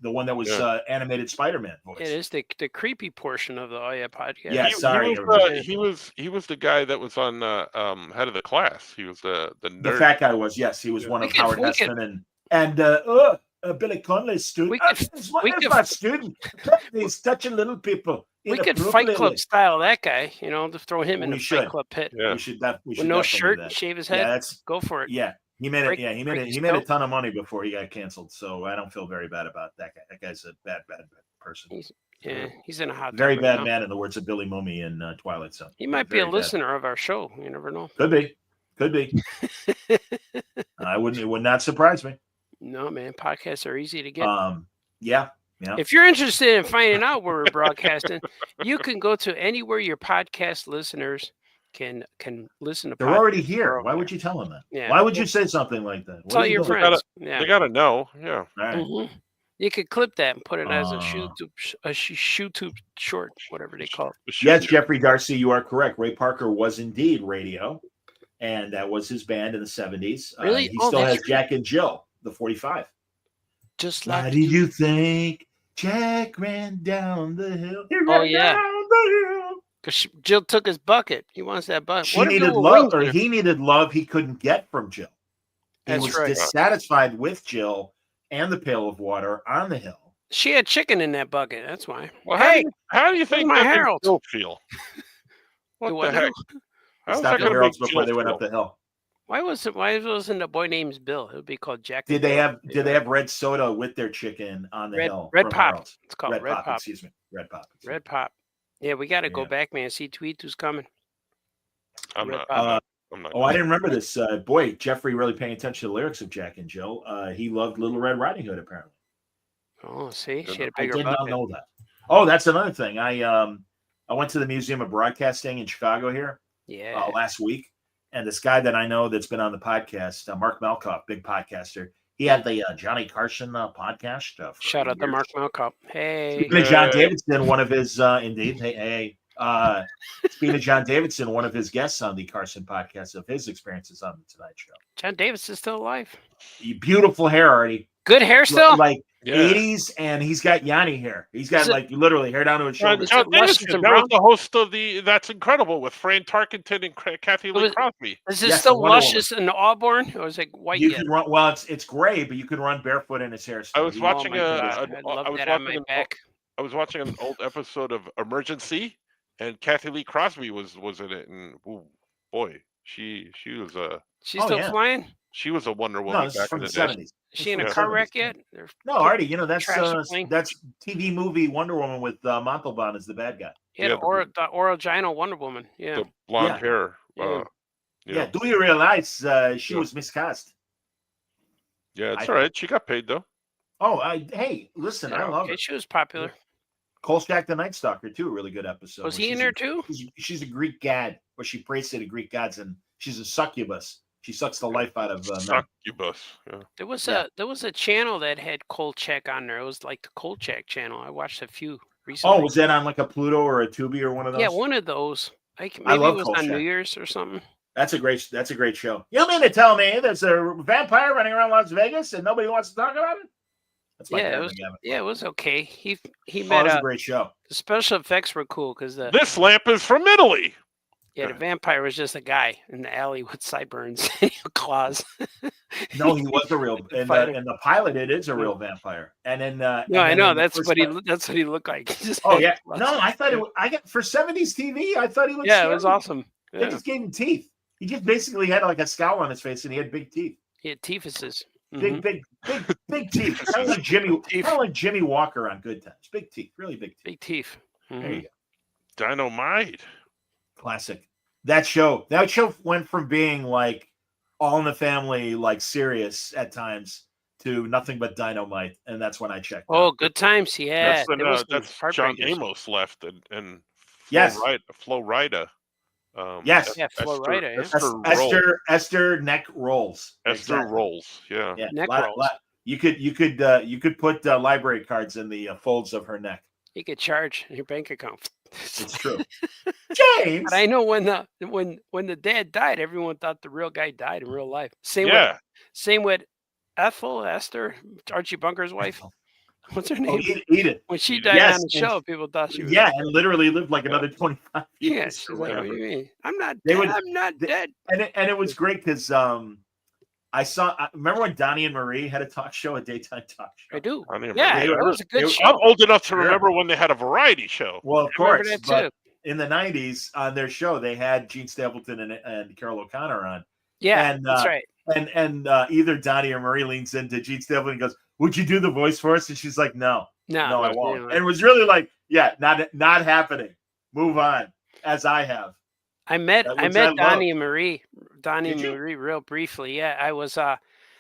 the one that was animated Spider-Man voice. It is the creepy portion of the podcast. Yeah, sorry. He was the guy that was on Head of the Class. He was the nerd. The fat guy was, yes, he was one of Howard Hessman and Billy Connolly's student. It's my student. He's touching little people. We could Fight Club style that guy, to throw him in the Fight Club pit. Yeah. We should with no shirt and shave his head. Yeah, go for it. Yeah, he made it. Yeah, he made a ton of money before he got canceled. So I don't feel very bad about that guy. That guy's a bad person. He's in a hot. Very bad man, in the words of Billy Mooney in Twilight Zone. He might be a listener of our show. You never know. Could be. It would not surprise me. No, man. Podcasts are easy to get. Yeah. If you're interested in finding out where we're broadcasting, you can go to anywhere your podcast listeners can listen to. They're already here. Why would you tell them that? Yeah. Why would you say something like that? Tell your friends. They gotta know. Yeah. Right. Mm-hmm. You could clip that and put it as a YouTube short, whatever they call it. Yes, Jeffrey Darcy, you are correct. Ray Parker was indeed radio, and that was his band in the 70s. Really? He still has Jack and Jill, the 45. Just like. Why did you think Jack ran down the hill? Because Jill took his bucket. He wants that bucket. He needed love he couldn't get from Jill. He was dissatisfied with Jill and the pail of water on the hill. She had chicken in that bucket. That's why. Well, how do you think my Harold feel? What the heck? Stop the Heralds before they went up the hill. Why wasn't a boy named Bill? It would be called Jack. Did they have red soda with their chicken on the hill? Red Pop. Heralds? It's called Red Pop. Excuse me. Red Pop. Red Pop. Yeah, we got to go back, man. See Tweet who's coming. I'm not. I didn't remember this. Boy, Jeffrey really paying attention to the lyrics of Jack and Jill. He loved Little Red Riding Hood, apparently. Oh, see, she had a bigger I did bucket. not know that. Oh, that's another thing. I went to the Museum of Broadcasting in Chicago here. Yeah. Last week, and this guy that I know that's been on the podcast, Mark Malkoff, big podcaster. He had the Johnny Carson podcast. Shout out to Mark Malkoff. Hey. Speaking of John Davidson, one of his indeed. Speaking of John Davidson, one of his guests on the Carson podcast of his experiences on the Tonight Show. John Davidson's still alive. Beautiful hair, Artie. Good hair still. 80s, and he's got Yanni hair. He's got literally hair down to his shoulders. John Davidson, that was the host of That's Incredible with Fran Tarkenton and Kathy Lee Crosby. Is it still luscious in Auburn, or is it white? You can run. Well, it's gray, but you can run barefoot in his hair. I was watching I was watching an old episode of Emergency, and Kathy Lee Crosby was in it, and boy, she was She's still flying. She was a Wonder Woman back in the 70s. Is she in a car wreck yet? No, Artie. That's TV movie Wonder Woman with Montalban as the bad guy. The original Wonder Woman. Yeah, the blonde hair. Do you realize she was miscast? Yeah, it's all right. She got paid though. Oh, hey, listen, I love her. She was popular. Kolchak the Night Stalker too, a really good episode. Was he in there too? She's a Greek god, or she prays to the Greek gods, and she's a succubus. She sucks the life out of succubus. Yeah. There was a channel that had Kolchak on there. It was like the Kolchak channel. I watched a few recently. Oh, was that on like a Pluto or a Tubi or one of those? Yeah, one of those. Maybe I love it was Kolchak. on New Year's or something. That's a great show. You mean to tell me there's a vampire running around Las Vegas and nobody wants to talk about it? That's it was okay. He it met was a great show. The special effects were cool because this lamp is from Italy. Yeah, the vampire was just a guy in the alley with sideburns and claws. No, he was a real. In the pilot, it is a real vampire. And then I know that's what he looked like. Yeah, no, I thought for 70s TV, I thought he looked. Yeah, it was awesome. They just gave him teeth. He just basically had like a scowl on his face, and he had big teeth. He had teethuses. Big teeth. Kind of like Jimmy Walker on Good Times. Big teeth, really big teeth. Big teeth. Mm-hmm. There you go. Dynamite. Classic. That show went from being like All in the Family, like serious at times, to nothing but Dynamite, and that's when I checked. Oh, Good Times, yeah. That's John Amos left, and Flo Rida. Yes, Flo Rida. Esther Neck Rolls. Esther Rolls, yeah. Neck rolls. You could put library cards in the folds of her neck. You could charge your bank account. It's true. James. But I know when the dad died, everyone thought the real guy died in real life. Same with Esther, Archie Bunker's wife. What's her Oh, name? Edith. When she died Yes, on the and- show, people thought she was. Yeah, and literally lived like another 25 years. Yeah, she's or like, what do whatever. you mean? I'm not They dead. would- I'm not dead. And it was great because I remember when Donnie and Marie had a talk show, a daytime talk show. I do. I don't even Yeah, remember it was a good I'm show. I'm old enough to Sure. remember when they had a variety show. Well, of I remember course, that but too. in the 90s on their show, they had Gene Stapleton and Carol O'Connor on. Yeah, and, that's right. And either Donnie or Marie leans into Gene Stapleton and goes, "Would you do the voice for us?" And she's like, "No, No, no, I that's won't." really- And it was really like, "Yeah, not happening. Move on." As I have. I met Which I I met loved. Donnie and Marie. Did you? Marie real briefly. Yeah, I was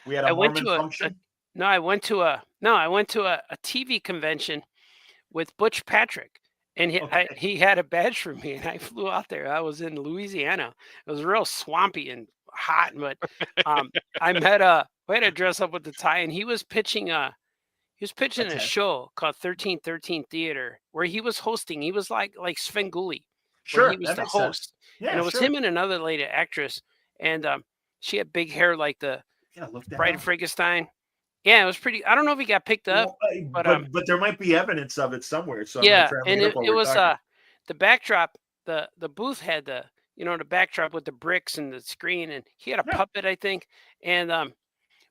We had I a went Mormon to function. I went to a TV convention with Butch Patrick, and Okay. he had a badge for me, and I flew out there. I was in Louisiana. It was real swampy and hot, but I met we had to dress up with the tie, and he was pitching a Okay. show called 1313 Theater where he was hosting. He was like Sven Gulli, Sure, where he was that the makes sense. host, Yeah, and it was sure. him and another lady actress, and she had big hair like the Yeah, look that Bride up. of Frankenstein. Yeah, it was pretty. I don't know if he got picked up. Well, but there might be evidence of it somewhere. So I'm gonna Yeah, try and and look it up what we're was talking. the backdrop. The booth had the the backdrop with the bricks and the screen, and he had a Yeah. puppet, I think. And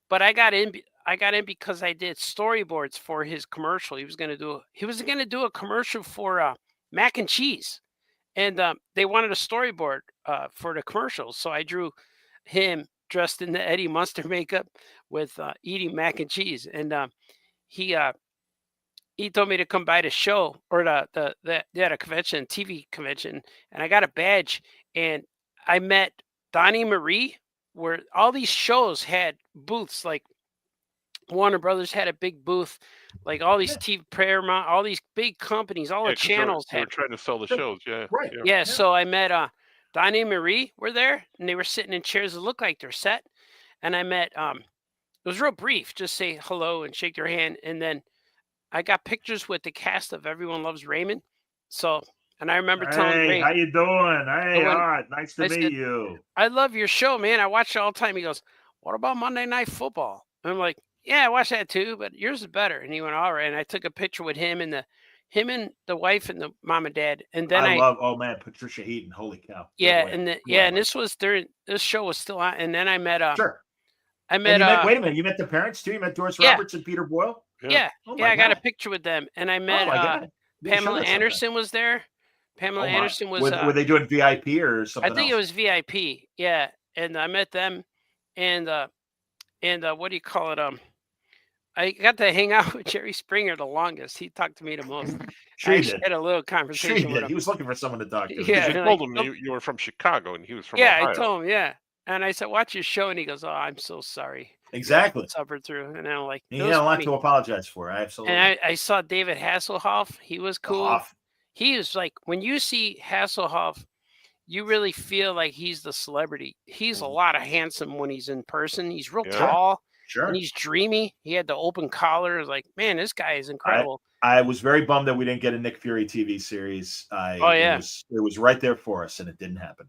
but I got in because I did storyboards for his commercial. He was gonna do a commercial for mac and cheese, and they wanted a storyboard for the commercial. So I drew him dressed in the Eddie Munster makeup with eating mac and cheese, and he told me to come by the show or they had a convention, TV convention, and I got a badge, and I met Donnie Marie, where all these shows had booths. Like Warner Brothers had a big booth, like all these TV Paramount, all these big companies, all Yeah, the 'cause they were- channels they were had. trying to sell the Sure. shows. Yeah, Right. yeah. Yeah, so I met Donnie and Marie were there, and they were sitting in chairs that looked like they're set. And I met it was real brief, just say hello and shake their hand, and then I got pictures with the cast of Everyone Loves Raymond. So, and I remember telling Hey, Ray, how you doing? Hey, went- nice to I meet said- you. I love your show, man. I watch it all the time. He goes, "What about Monday Night Football?" And I'm like, "Yeah, I watch that too, but yours is better." And he went, "All right." And I took a picture with him and the wife and the mom and dad. And then I love. Oh man, Patricia Heaton. Holy cow. yeah, Good and wife. and this was during this show was still on. And then I met Sure. I And met you met, wait a minute. You met the parents too. You met Doris Yeah. Roberts and Peter Boyle. yeah, Oh yeah, my I got a God. picture with them, and I Oh met my God. You show Pamela us sometime. Anderson was there. Pamela Oh, my. Anderson was Were they doing VIP or I something? think it else? was VIP. Yeah, and I met them, and what do you call it? I got to hang out with Jerry Springer the longest. He talked to me the most. Sure I you actually did. had a little Sure conversation you with did. him. He was looking for someone to talk to. Yeah, You and told like, him nope. you were from Chicago and he was from Yeah, Ohio. I told him. Yeah, and I said, "Watch your show," and he goes, "Oh, I'm so sorry." Exactly. Suffered through, and I'm like, He "It had was a lot funny." to apologize for. Absolutely. And I saw David Hasselhoff. He was cool. Off. He is like, when you see Hasselhoff, you really feel like he's the celebrity. He's a lot of handsome when he's in person. He's real Yeah. tall Sure. and he's dreamy. He had the open collar. It was like, man, this guy is incredible. I was very bummed that we didn't get a Nick Fury TV series. Oh, yeah. It was right there for us, and it didn't happen.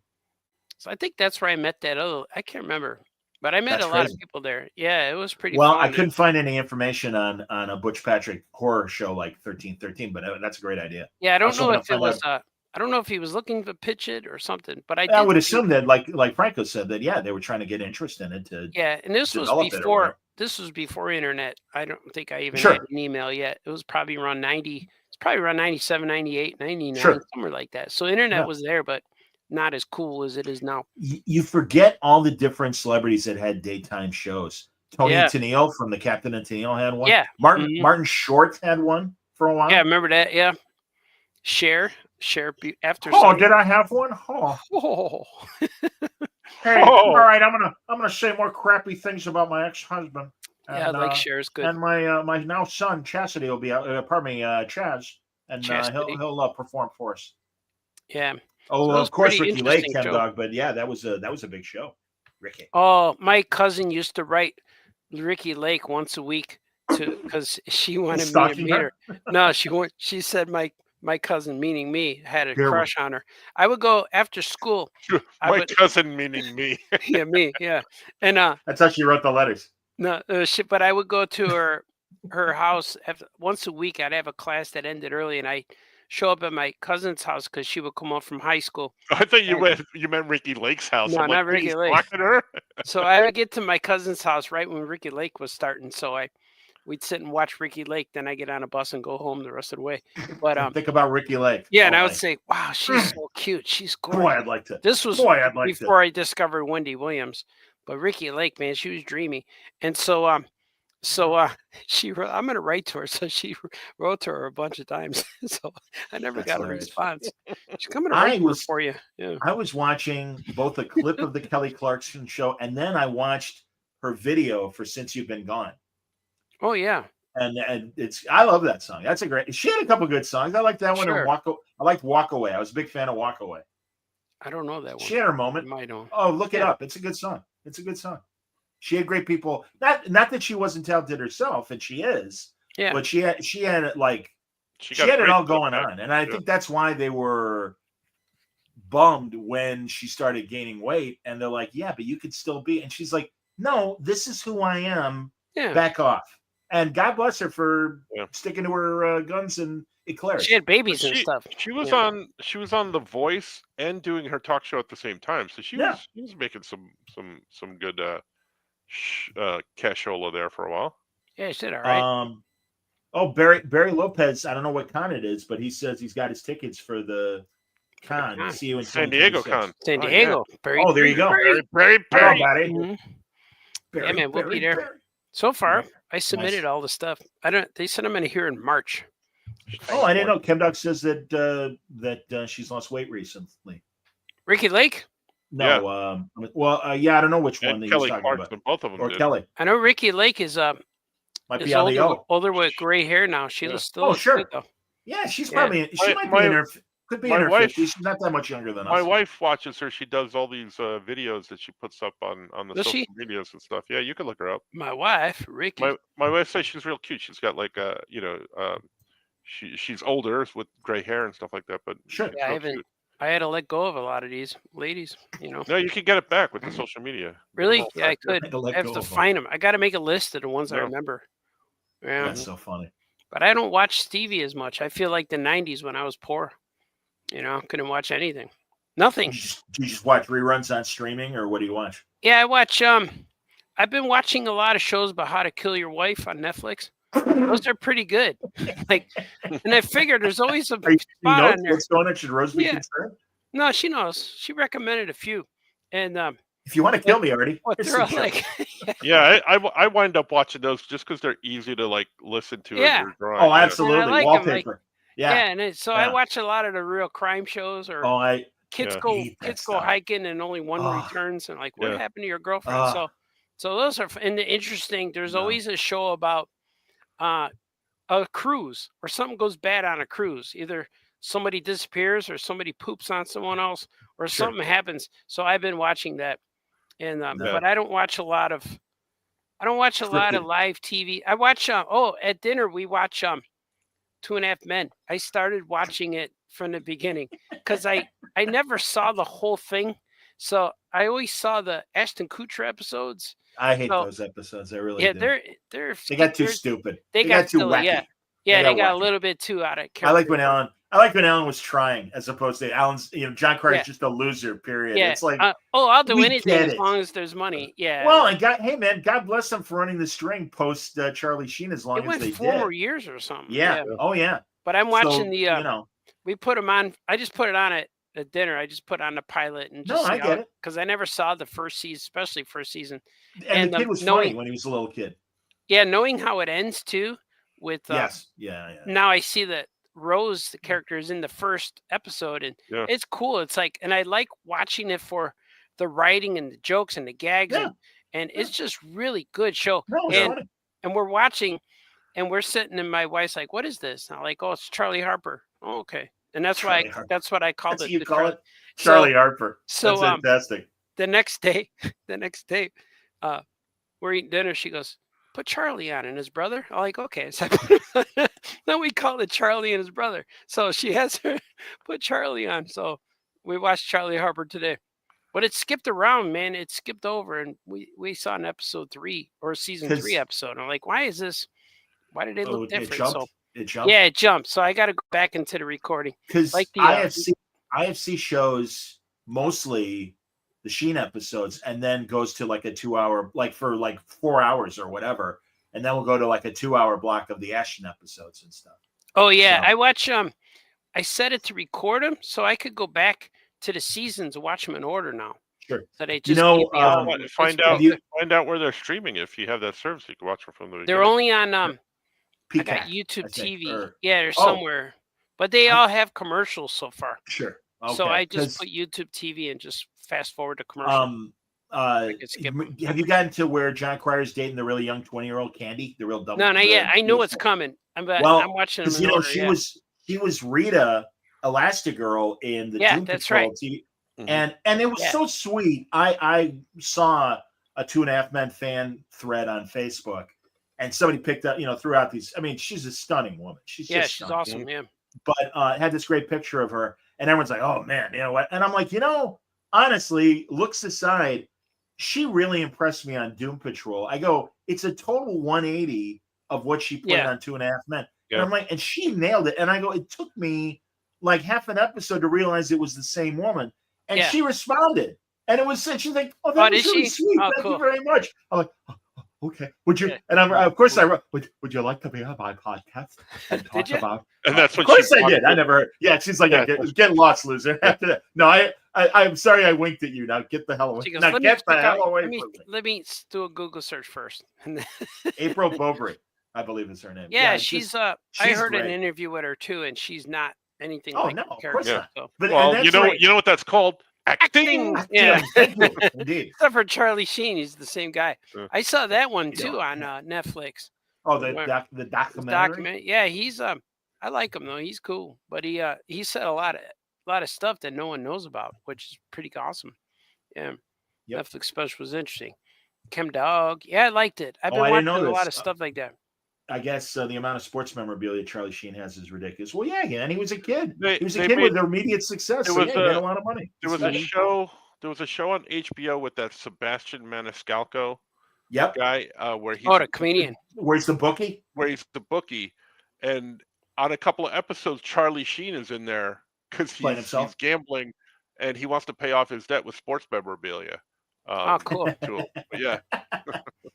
So I think that's where I met that other. I can't remember, but I met That's a lot crazy. of people there. Yeah, it was pretty. Well, fun. I couldn't find any information on a Butch Patrick horror show like 1313, but that's a great idea. Yeah, I don't also know gonna if it find was. I don't know if he was looking to pitch it or something, but I I did would see- assume that, like Franco said, that yeah, they were trying to get interest in it. Yeah, and this was develop it or before. whatever. This was before internet. I don't think I even Sure. had an email yet. It was probably around 90. It's probably around 97, 98, 99, Sure. somewhere like that. So internet Yeah. was there, but not as cool as it is now. You forget all the different celebrities that had daytime shows. Tony Yeah. Tennille from the Captain and Tennille had one. Yeah. Martin Mhm. Martin Short had one for a while. Yeah, remember that? Yeah. Cher after. Oh, Sunny. did I have one? Oh, Oh. hey, Oh. all right. I'm gonna say more crappy things about my ex-husband. Yeah, I like Cher's good. And my now son Chastity will be out. Chaz, and Chastity. he'll perform for us. Yeah. Oh, So it was of course, pretty Ricky Lake, interesting Ken show. Dog. But yeah, that was a big show. Ricky. Oh, my cousin used to write Ricky Lake once a week because she wanted me to Stalking meet her? her. No, she said my cousin, meaning me, had a Good one. crush on her. I would go after school. I My would- cousin, meaning me. Yeah, me, yeah. And That's how she wrote the letters. no, but I would go to her her house once a week. I'd have a class that ended early, and I show up at my cousin's house because she would come up from high school. I thought you meant Ricky Lake's house. No, I'm not like, Ricky he's Lake. blocking her. So I would get to my cousin's house right when Ricky Lake was starting. So we'd sit and watch Ricky Lake. Then I get on a bus and go home the rest of the way. But Think about Ricky Lake. yeah, all and I would night. say, wow, she's so cute. She's gorgeous. Boy, I'd like to. This was Boy, I'd like before I discovered Wendy Williams, but Ricky Lake, man, she was dreamy. And so she wrote, I'm gonna write to her. So she wrote to her a bunch of times. So I never That's got a hilarious. response. She's coming to write to her for you. Yeah. I was watching both a clip of the Kelly Clarkson show, and then I watched her video for Since You've Been Gone. Oh yeah. And I love that song. That's a great. She had a couple good songs. I like that one. Sure. And I liked Walk Away. I was a big fan of Walk Away. I don't know that one. She had her moment. I don't. Oh, look it Yeah. up. It's a good song. It's a good song. She had great people. Not that she wasn't talented herself, and she is. Yeah. But she had it like she got had it great all stuff going back. on, and I Yeah. think that's why they were bummed when she started gaining weight, and they're like, "Yeah, but you could still be." And she's like, "No, this is who I am. Yeah. Back off." And God bless her for Yeah. sticking to her guns and eclairs. She had babies and stuff. She was Yeah. on The Voice and doing her talk show at the same time. So she Yeah. was making some good cashola there for a while. Yeah, she did all right. Barry Lopez. I don't know what con it is, but he says he's got his tickets for the con. con. See you in San Diego 2026. Con. San Oh, Diego. Barry, Oh, there you go. Very Hello, buddy. Mhm. Barry, Yeah, man, we'll be Barry, there. Barry. So far, Yeah. I submitted all the stuff. They said I'm going to hear in March. Oh, I didn't know. Chemdog says that she's lost weight recently. Ricky Lake? No, yeah, I don't know which one And that Kelly he's talking Clarkson, about. both of them Or did. Kelly I know Ricky Lake is might be on the O. older with gray hair now. She Yeah. looks still Oh, looks sure. good, though. Yeah, she's Yeah. probably she might be in her could be in my her wife- 50s. She's not that much younger than us. My wife watches her. She does all these videos that she puts up on the Does social she? medias and stuff. Yeah, you can look her up. My wife, Ricky. My wife says she's real cute. She's got like she's older with gray hair and stuff like that. But Sure. she's Yeah, I real haven't- cute. I had to let go of a lot of these ladies, you know. No, you can get it back with the social media. Really? All Yeah, I back. could. had to let I have go to of 'em. find them. I got to make a list of the ones I Yeah. remember. Yeah. That's so funny. But I don't watch Stevie as much. I feel like the 90s when I was poor. You know, couldn't watch anything. Nothing. Do you just watch reruns on streaming, or what do you watch? Yeah, I watch I've been watching a lot of shows about how to kill your wife on Netflix. Those are pretty good. Like, and I figured there's always a Are you spot know on there. what's going on? Should Rose be Yeah. concerned? No, she knows. She recommended a few. And If you want to kill me, Artie, what here's they're all some like, Yeah, I wind up watching those just because they're easy to like listen to. as Yeah. you're drawing. Oh, Yeah. absolutely. like 'em, Wallpaper. yeah. Yeah. And so Yeah. I watch a lot of the real crime shows or Oh, I kids Yeah. hate that go stuff. hiking and only one Ugh. returns and like what Yeah. happened to your girlfriend. Ugh. So those are and the interesting. There's No. always a show about a cruise or something goes bad on a cruise. Either somebody disappears or somebody poops on someone else or Sure. something happens. So I've been watching that, and No. but I don't watch a lot of Scripted. live TV. I watch at dinner we watch 2.5 Men. I started watching it from the beginning because I never saw the whole thing, so I always saw the Ashton Kutcher episodes. I hate So- those episodes. I really Yeah, do. they They got too stupid. they got too silly, wacky. yeah, they got a wacky. little bit too out of character. I like when Alan was trying, as opposed to Alan's. John Carter's Yeah. just a loser. Period. Yeah, It's like, I'll do we anything get as it. long as there's money. Yeah. well, and hey man, God bless them for running the string post Charlie Sheen as long it as went they 4 did. more years or something. Yeah. Oh yeah. But I'm watching So, we put them on. I just put it on at dinner. I just put on the pilot and No, just I get it. because I never saw the first season, especially first season. And the kid was funny knowing- when he was a little kid. Yeah, knowing how it ends too, with Yes. Yeah. now I see that Rose, the character, is in the first episode, and Yeah. it's cool. It's like, and I like watching it for the writing and the jokes and the gags, Yeah. and it's just really good show. No, it's and funny. and we're watching, and we're sitting, and my wife's like, "What is this?" And I'm like, "Oh, it's Charlie Harper." Oh, okay, and that's Charlie why Harper. that's what I called That's it. what you the call Charlie- it, Charlie So- Harper. so, That's fantastic. the next day, we're eating dinner. She goes, "Put Charlie on and his brother." I'm like, "Okay." So then we call it Charlie and his brother. So she has her put Charlie on. So we watched Charlie Harper today, but it skipped around, man. It skipped over, and we saw an episode 3 or season 3 'Cause- episode. I'm like, "Why is this?" Why did they Oh, look it different? jumped. So It jumped. yeah, it jumped. So I got to go back into the recording. Because Like the, IFC shows mostly the Sheen episodes, and then goes to like a 2-hour, like for like 4 hours or whatever, and then we'll go to like a 2-hour block of the Ashton episodes and stuff. Oh yeah, So- I watch. I set it to record them, so I could go back to the seasons and watch them in order now. Sure. So they You just know, keep me on. Find It's out pretty good. find out where they're streaming if you have that service. You can watch them from the They're beginning. only on I Peacock, got I YouTube think, TV. or- Yeah, they're Oh. somewhere, but they all have commercials so far. Sure. Okay. So I just 'Cause, put YouTube TV and just fast forward to commercials. can skip 'em. have you gotten to where John Cryer's dating the really young 20-year-old Candy, the real double? No, not yet. I know what's beautiful- coming. I'm Well, watching them. Because she was Rita Elastigirl in the Yeah, Doom that's Patrol right. TV, Mhm. and it was Yeah. so sweet. I saw a 2.5 Men fan thread on Facebook, and somebody picked up, threw out these. I mean, she's a stunning woman. She's just she's stunning. awesome. Yeah. But had this great picture of her, and everyone's like, "Oh man, you know what?" And I'm like, honestly, looks aside, she really impressed me on Doom Patrol. I go, it's a total 180 of what she played Yeah. on 2.5 Men. Yeah. And I'm like, and she nailed it. And I go, it took me like half an episode to realize it was the same woman. And Yeah. she responded. And it was such, she's like, oh, Oh, that was did really she? sweet. Oh, Thank cool. you very much. I'm like, oh, okay. Would you? Yeah. And of course I wrote, would you like to be on my podcast and talk you? about? And that's what Of course she I did. I never heard. Yeah, she's like, Yeah. get lost, loser. After that, no, I'm sorry I winked at you. Now get the hell away. She goes, Now let me get the check hell out- away let me, from me. let me do a Google search first. And then- April Bovary, I believe is her name. yeah, it's she's just- I she's heard an great. interview with her too, and she's not anything Oh, like no, the of course character. not. So. But Well, and you that's know right. you know what that's called? Acting. Yeah. Thank you. Indeed. Except for Charlie Sheen, he's the same guy. Sure. I saw that one You too know. on Netflix. Oh, the His documentary. document. Yeah, he's I like him though. He's cool, but he said a lot of stuff that no one knows about, which is pretty awesome. Yeah, Yep. Netflix special was interesting. Chem Dog. Yeah, I liked it. I've Oh, been I didn't watching know a lot of this. stuff like that. I guess the amount of sports memorabilia Charlie Sheen has is ridiculous. Well, yeah, and he was a kid. They- He was a they kid made- with immediate success. there So was yeah, he made a- a lot of money. There was It's a funny. show. There was a show on HBO with that Sebastian Maniscalco Yep. guy, where he's Oh, the comedian. Where's the bookie? where he's the bookie, and on a couple of episodes, Charlie Sheen is in there because Playing himself? he's gambling, and he wants to pay off his debt with sports memorabilia. Oh, cool. to him. But yeah,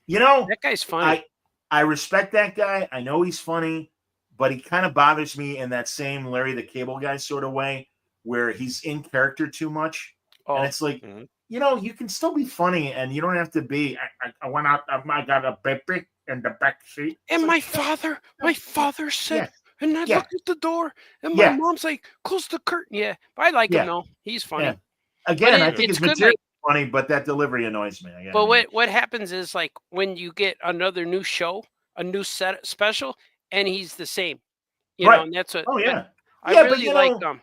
That guy's funny. I respect that guy. I know he's funny, but he kind of bothers me in that same Larry the Cable Guy sort of way, where he's in character too much. Oh, And it's like, Mhm. you can still be funny, and you don't have to be. I went out. I got a baby in the back seat. and It's my like, father said, Yeah. and I Yeah. looked at the door, and my Yeah. mom's like, close the curtain. Yeah, but I like Yeah. him though. He's funny. Yeah. Again, I it- think it's his good, material is funny, but that delivery annoys me. Again, But what happens is like when you get another new show, a new set special, and he's the same, you Right. know, and that's what. Oh but yeah. I Yeah, but really you like know-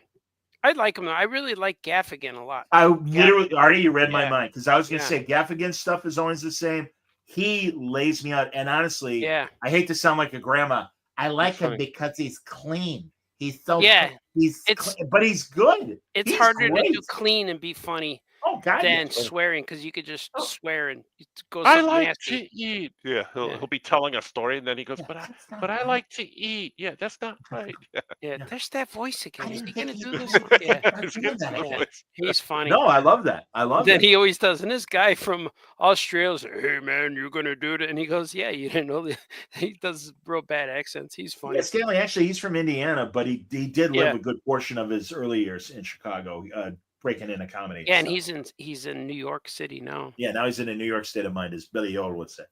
I like him. I really like Gaffigan a lot. I literally, Artie, you read my Yeah. mind because I was going to Yeah. say Gaffigan's stuff is always the same. He lays me out, and honestly, Yeah, I hate to sound like a grandma. I like him funny. because he's clean. He's so Yeah, he's it's- but he's good. it's He's harder to do great. clean and be funny Oh God, than yes. swearing because you could just Oh. swear and it goes I something like nasty. to eat. Yeah, he'll Yeah. he'll be telling a story, and then he goes, Yeah, "But I that's not but I right. like to eat." Yeah, that's not right. Yeah, Yeah, Yeah. there's that voice again. I Is he didn't gonna think do you this? could- one? Yeah, It's doing good that stuff. again. he's funny. No, I love that. I love Then it. he always does, and this guy from Australia says, "Hey man, you're gonna do it," and he goes, "Yeah, you didn't know that." He does real bad accents. He's funny. Yeah, Stanley, actually, he's from Indiana, but he did live Yeah. a good portion of his early years in Chicago, breaking into comedy. Yeah, and stuff. he's in New York City now. Yeah, now he's in a New York state of mind, as Billy Joel would say.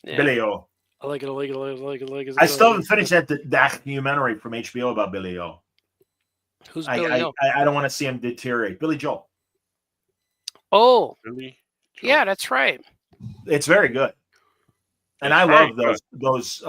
Yeah. Billy Joel. I like it. I like it. I like it. I like it. I still haven't finished that documentary from HBO about Billy Joel. Who's Billy Joel? I don't want to see him deteriorate. Billy Joel. Oh, Really? yeah, that's right. It's very good. And I It's love very those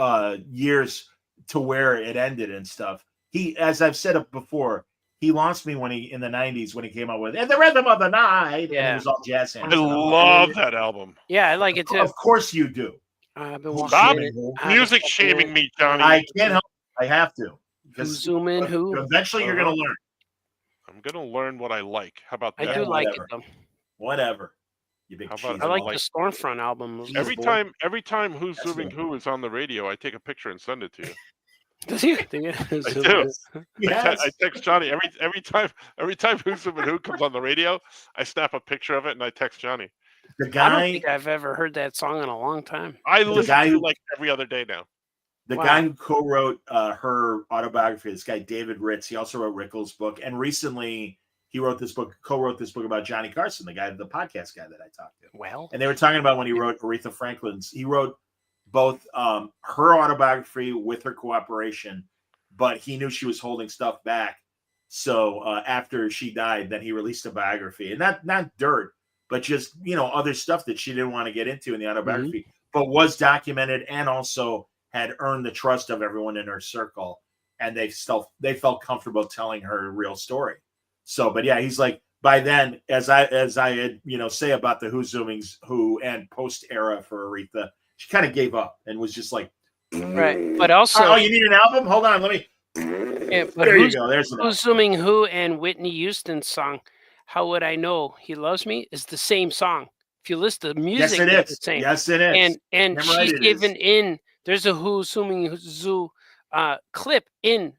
years to where it ended and stuff. He, as I've said it before, he lost me when he in the 90s when he came out with "In the Rhythm of the Night." And Yeah. it was all jazz hands. I love that album. Yeah, I like it too. Of course you do. I've been Who's watching shaming it. who? I've been Music watching shaming it. me, Johnny. I can't help it. I have to. Who Because zoom in? Who? eventually you're going to learn. I'm gonna learn what I like. How about I that? do like it whatever. though. Whatever. You big How about- cheese. I like ball. the Stormfront album. Cheese Every boy. time Who's That's Zooming good. Who is on the radio, I take a picture and send it to you. Does he? I do. Yes. I text Johnny every time Who's Zooming Who comes on the radio. I snap a picture of it and I text Johnny. The I don't guy, think I've ever heard that song in a long time. I listen guy to who- it like every other day now. the Wow. guy who co-wrote her autobiography, this guy David Ritz, he also wrote Rickles' book, and recently he co-wrote this book about Johnny Carson, the podcast guy that I talked to. Well, And they were talking about when he wrote Aretha Franklin's. He wrote both her autobiography with her cooperation, but he knew she was holding stuff back. So after she died, then he released a biography, and not dirt, but just other stuff that she didn't want to get into in the autobiography, but was documented and also had earned the trust of everyone in her circle, and they felt comfortable telling her real story. So, but yeah, he's like, by then, as I had say about the Who's Zoomings Who and post era for Aretha, she kind of gave up and was just like, right. But also, oh, you need an album? Hold on, let me. yeah, but There you Who's go. There's an album. Zooming Who and Whitney Houston's song, How Would I Know He Loves Me, is the same song. If you listen to the music, Yes, it it's is. the same. Yes, it is. And Damn right she's it given is. in. There's a Who's Zooming Zoo clip in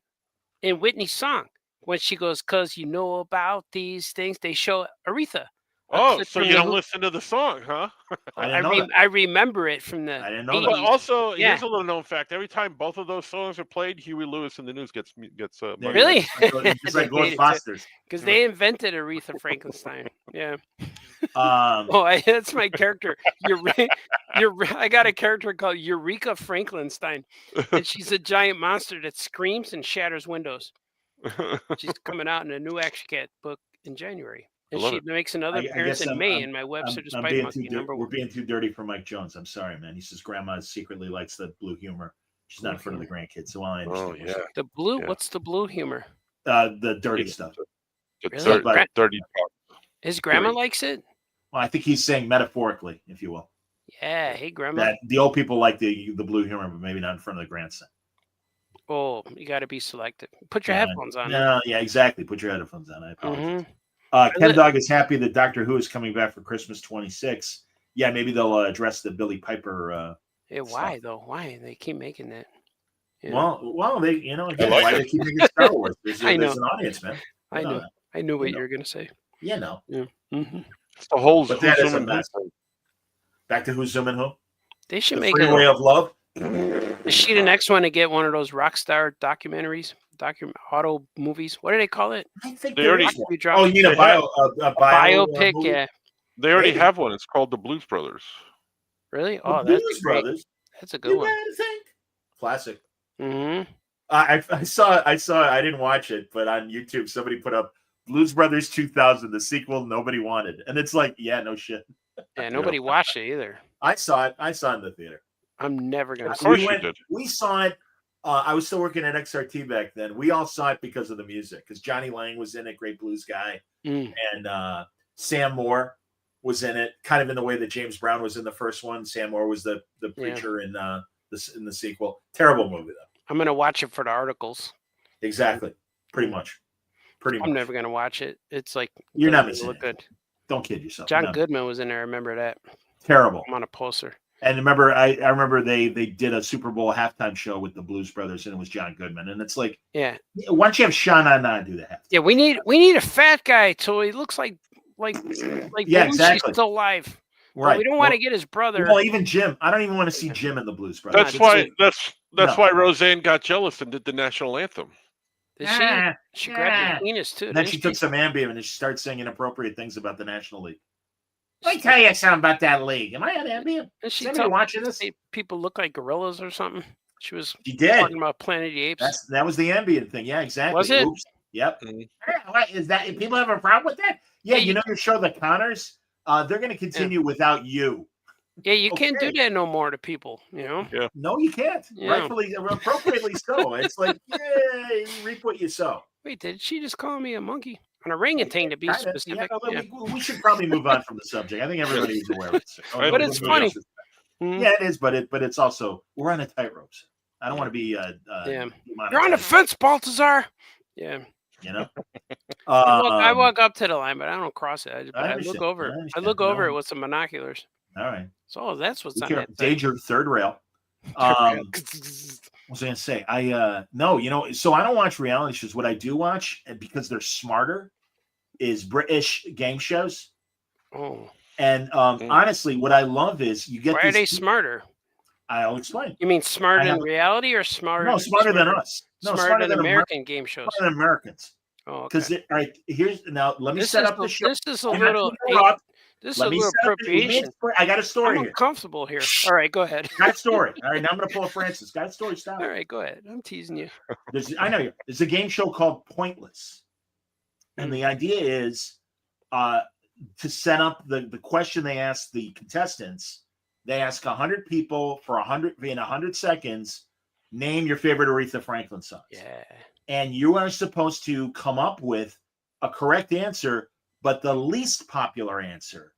Whitney's song when she goes, "'Cause you know about these things." They show Aretha. a Oh, clip so from you the don't Who. listen to the song, huh? I didn't know that. I remember it from the I didn't know 80s. that. But also, Yeah. here's a little known fact: every time both of those songs are played, Huey Lewis in the news gets money. Really? Just like Ghostbusters. Because they invented Aretha Frankenstein. Yeah. Um, Oh, that's my character. I got a character called Eureka Frankenstein, and she's a giant monster that screams and shatters windows. She's coming out in a new Action Cat book in January, and love she it. makes another I appearance guess in I'm- May I'm- in my Webster the I'm Spider being Monkey number we're one. being too dirty for Mike Jones. I'm sorry, man. He says grandma secretly likes the blue humor. She's not in front of the grandkids, so I Oh understand. yeah, The blue. Yeah. What's the blue humor? The dirty Yeah. stuff. the Really? dirty talk. His grandma Dirty. likes it. Well, I think he's saying metaphorically, if you will, Yeah. Hey, grandma. that the old people like the blue humor, but maybe not in front of the grandson. Oh, you got to be selective. Put your Yeah. headphones on. No, yeah, exactly. Put your headphones on. I apologize. Mhm. Ken Dog is happy that Doctor Who is coming back for Christmas 26. Yeah, maybe they'll address the Billy Piper. Yeah, why though? Why they keep making that? Yeah. Well, they again, like why it. they keep making Star Wars? There's I know. an audience, man. I You know. that. I knew what you know. you were gonna say. Yeah, no. Hmm. It's the whole But that is a Zooming Who mess. thing. Back to Who's Zooming Who? They should The make Freeway of Love. Is she the next one to get one of those rock star documentaries, auto movies? What do they call it? I think They there already- is one. We dropped Oh, you mean a biopic? movie? Yeah. They already Maybe. have one. It's called The Blues Brothers. Really? The Oh, that's Blues great. Brothers. That's a good You one. gotta think. Classic. Hmm. I saw. I didn't watch it, but on YouTube somebody put up Blues Brothers 2000, the sequel nobody wanted, and it's like, yeah, no shit. Yeah, nobody watched it either. I saw it. I saw it in the theater. I'm never gonna Of see course it. you went- did. We saw it. I was still working at XRT back then. We all saw it because of the music, because Johnny Lang was in it, great blues guy, Mm. and Sam Moore was in it, kind of in the way that James Brown was in the first one. Sam Moore was the preacher in the sequel. Terrible movie though. I'm gonna watch it for the articles. Exactly. Pretty much. I'm never gonna watch it. It's like You're not doesn't missing look anything. good. Don't kid yourself. John No. Goodman was in there. I remember that. Terrible. I'm on a poster. And remember, I remember they did a Super Bowl halftime show with the Blues Brothers, and it was John Goodman. And it's like, Yeah. why don't you have Sean on do the halftime? Yeah. We need a fat guy so he looks like Yeah, Belushi's exactly. still alive. But Right. we don't want to get his brother. Well, even Jim. I don't even want to see Jim in the Blues Brothers. That's it's why. a- That's No. why Roseanne got jealous and did the national anthem. Did Ah, she grabbed ah. his penis too. And then didn't she took some Ambien and she started saying inappropriate things about the National League. Let me tell you something about that league. Am I on Ambien? And she Is anybody told watching this? people look like gorillas or something. She was She did. talking about Planet of the Apes. That was the Ambien thing. Yeah, exactly. Was it? Oops. Yep. Mhm. What is that? People have a problem with that? Yeah, Yeah, you know your show, The Connors. They're going to continue without you. Yeah, you can't do Okay. that no more to people. You know. No, you can't. Yeah. Rightfully, appropriately so. It's like, yeah, you reap what you sow. Wait, did she just call me a monkey? An orangutan to be Kinda. specific. Yeah, Yeah. we should probably move on from the subject. I think everybody is aware of it. But it's funny. Mhm. Yeah, it is, but it's also we're on a tightrope. I don't want to be Yeah. demonetized. You're on the fence, Baltazar. Yeah. You know, I walk up to the line, but I don't cross it. I understand. look over. I understand. look over No. it with some binoculars. All right. So that's what's Be on careful. that thing. Danger third rail. What was I gonna say? No, so I don't watch reality shows. What I do watch, and because they're smarter, is British game shows. Oh, And honestly, what I love is you get. why are they smarter? I'll explain. You mean smarter in reality or smarter? No, smarter than us. No, smarter than American game shows. Smarter than Americans. Oh, because okay. all right, here's now. Let me set up the show. This is a little. This is a little appropriation. I got a story I'm here. uncomfortable here. All right, go ahead. Got a story. All right, now I'm going to pull a Francis. Got a story. Stop. All right, go ahead. I'm teasing you. I know you. There's a game show called Pointless, and the idea is to set up the question they ask the contestants. They ask 100 people for 100 seconds. Name your favorite Aretha Franklin songs. Yeah. And you are supposed to come up with a correct answer, but the least popular answer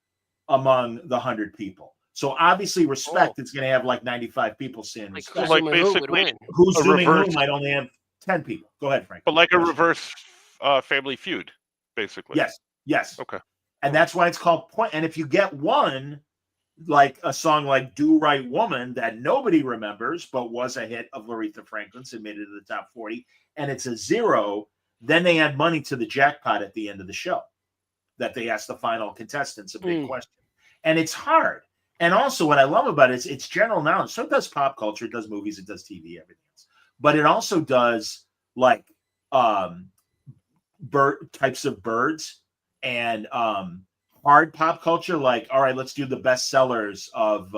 among the 100 people. So obviously, Respect is going to have like 95 people saying Respect. Like basically, Who's Zooming Who might only have 10 people. Go ahead, Frank. But like a reverse Family Feud, basically. Yes. Okay. And that's why it's called Point. And if you get one, like a song like Do Right Woman that nobody remembers, but was a hit of Aretha Franklin's and made it to the top 40, and it's a 0, then they add money to the jackpot at the end of the show that they ask the final contestants a big question. And it's hard. And also what I love about it is it's general knowledge. So it does pop culture, it does movies, it does TV, everything else. But it also does like types of birds and hard pop culture, like, all right, let's do the bestsellers of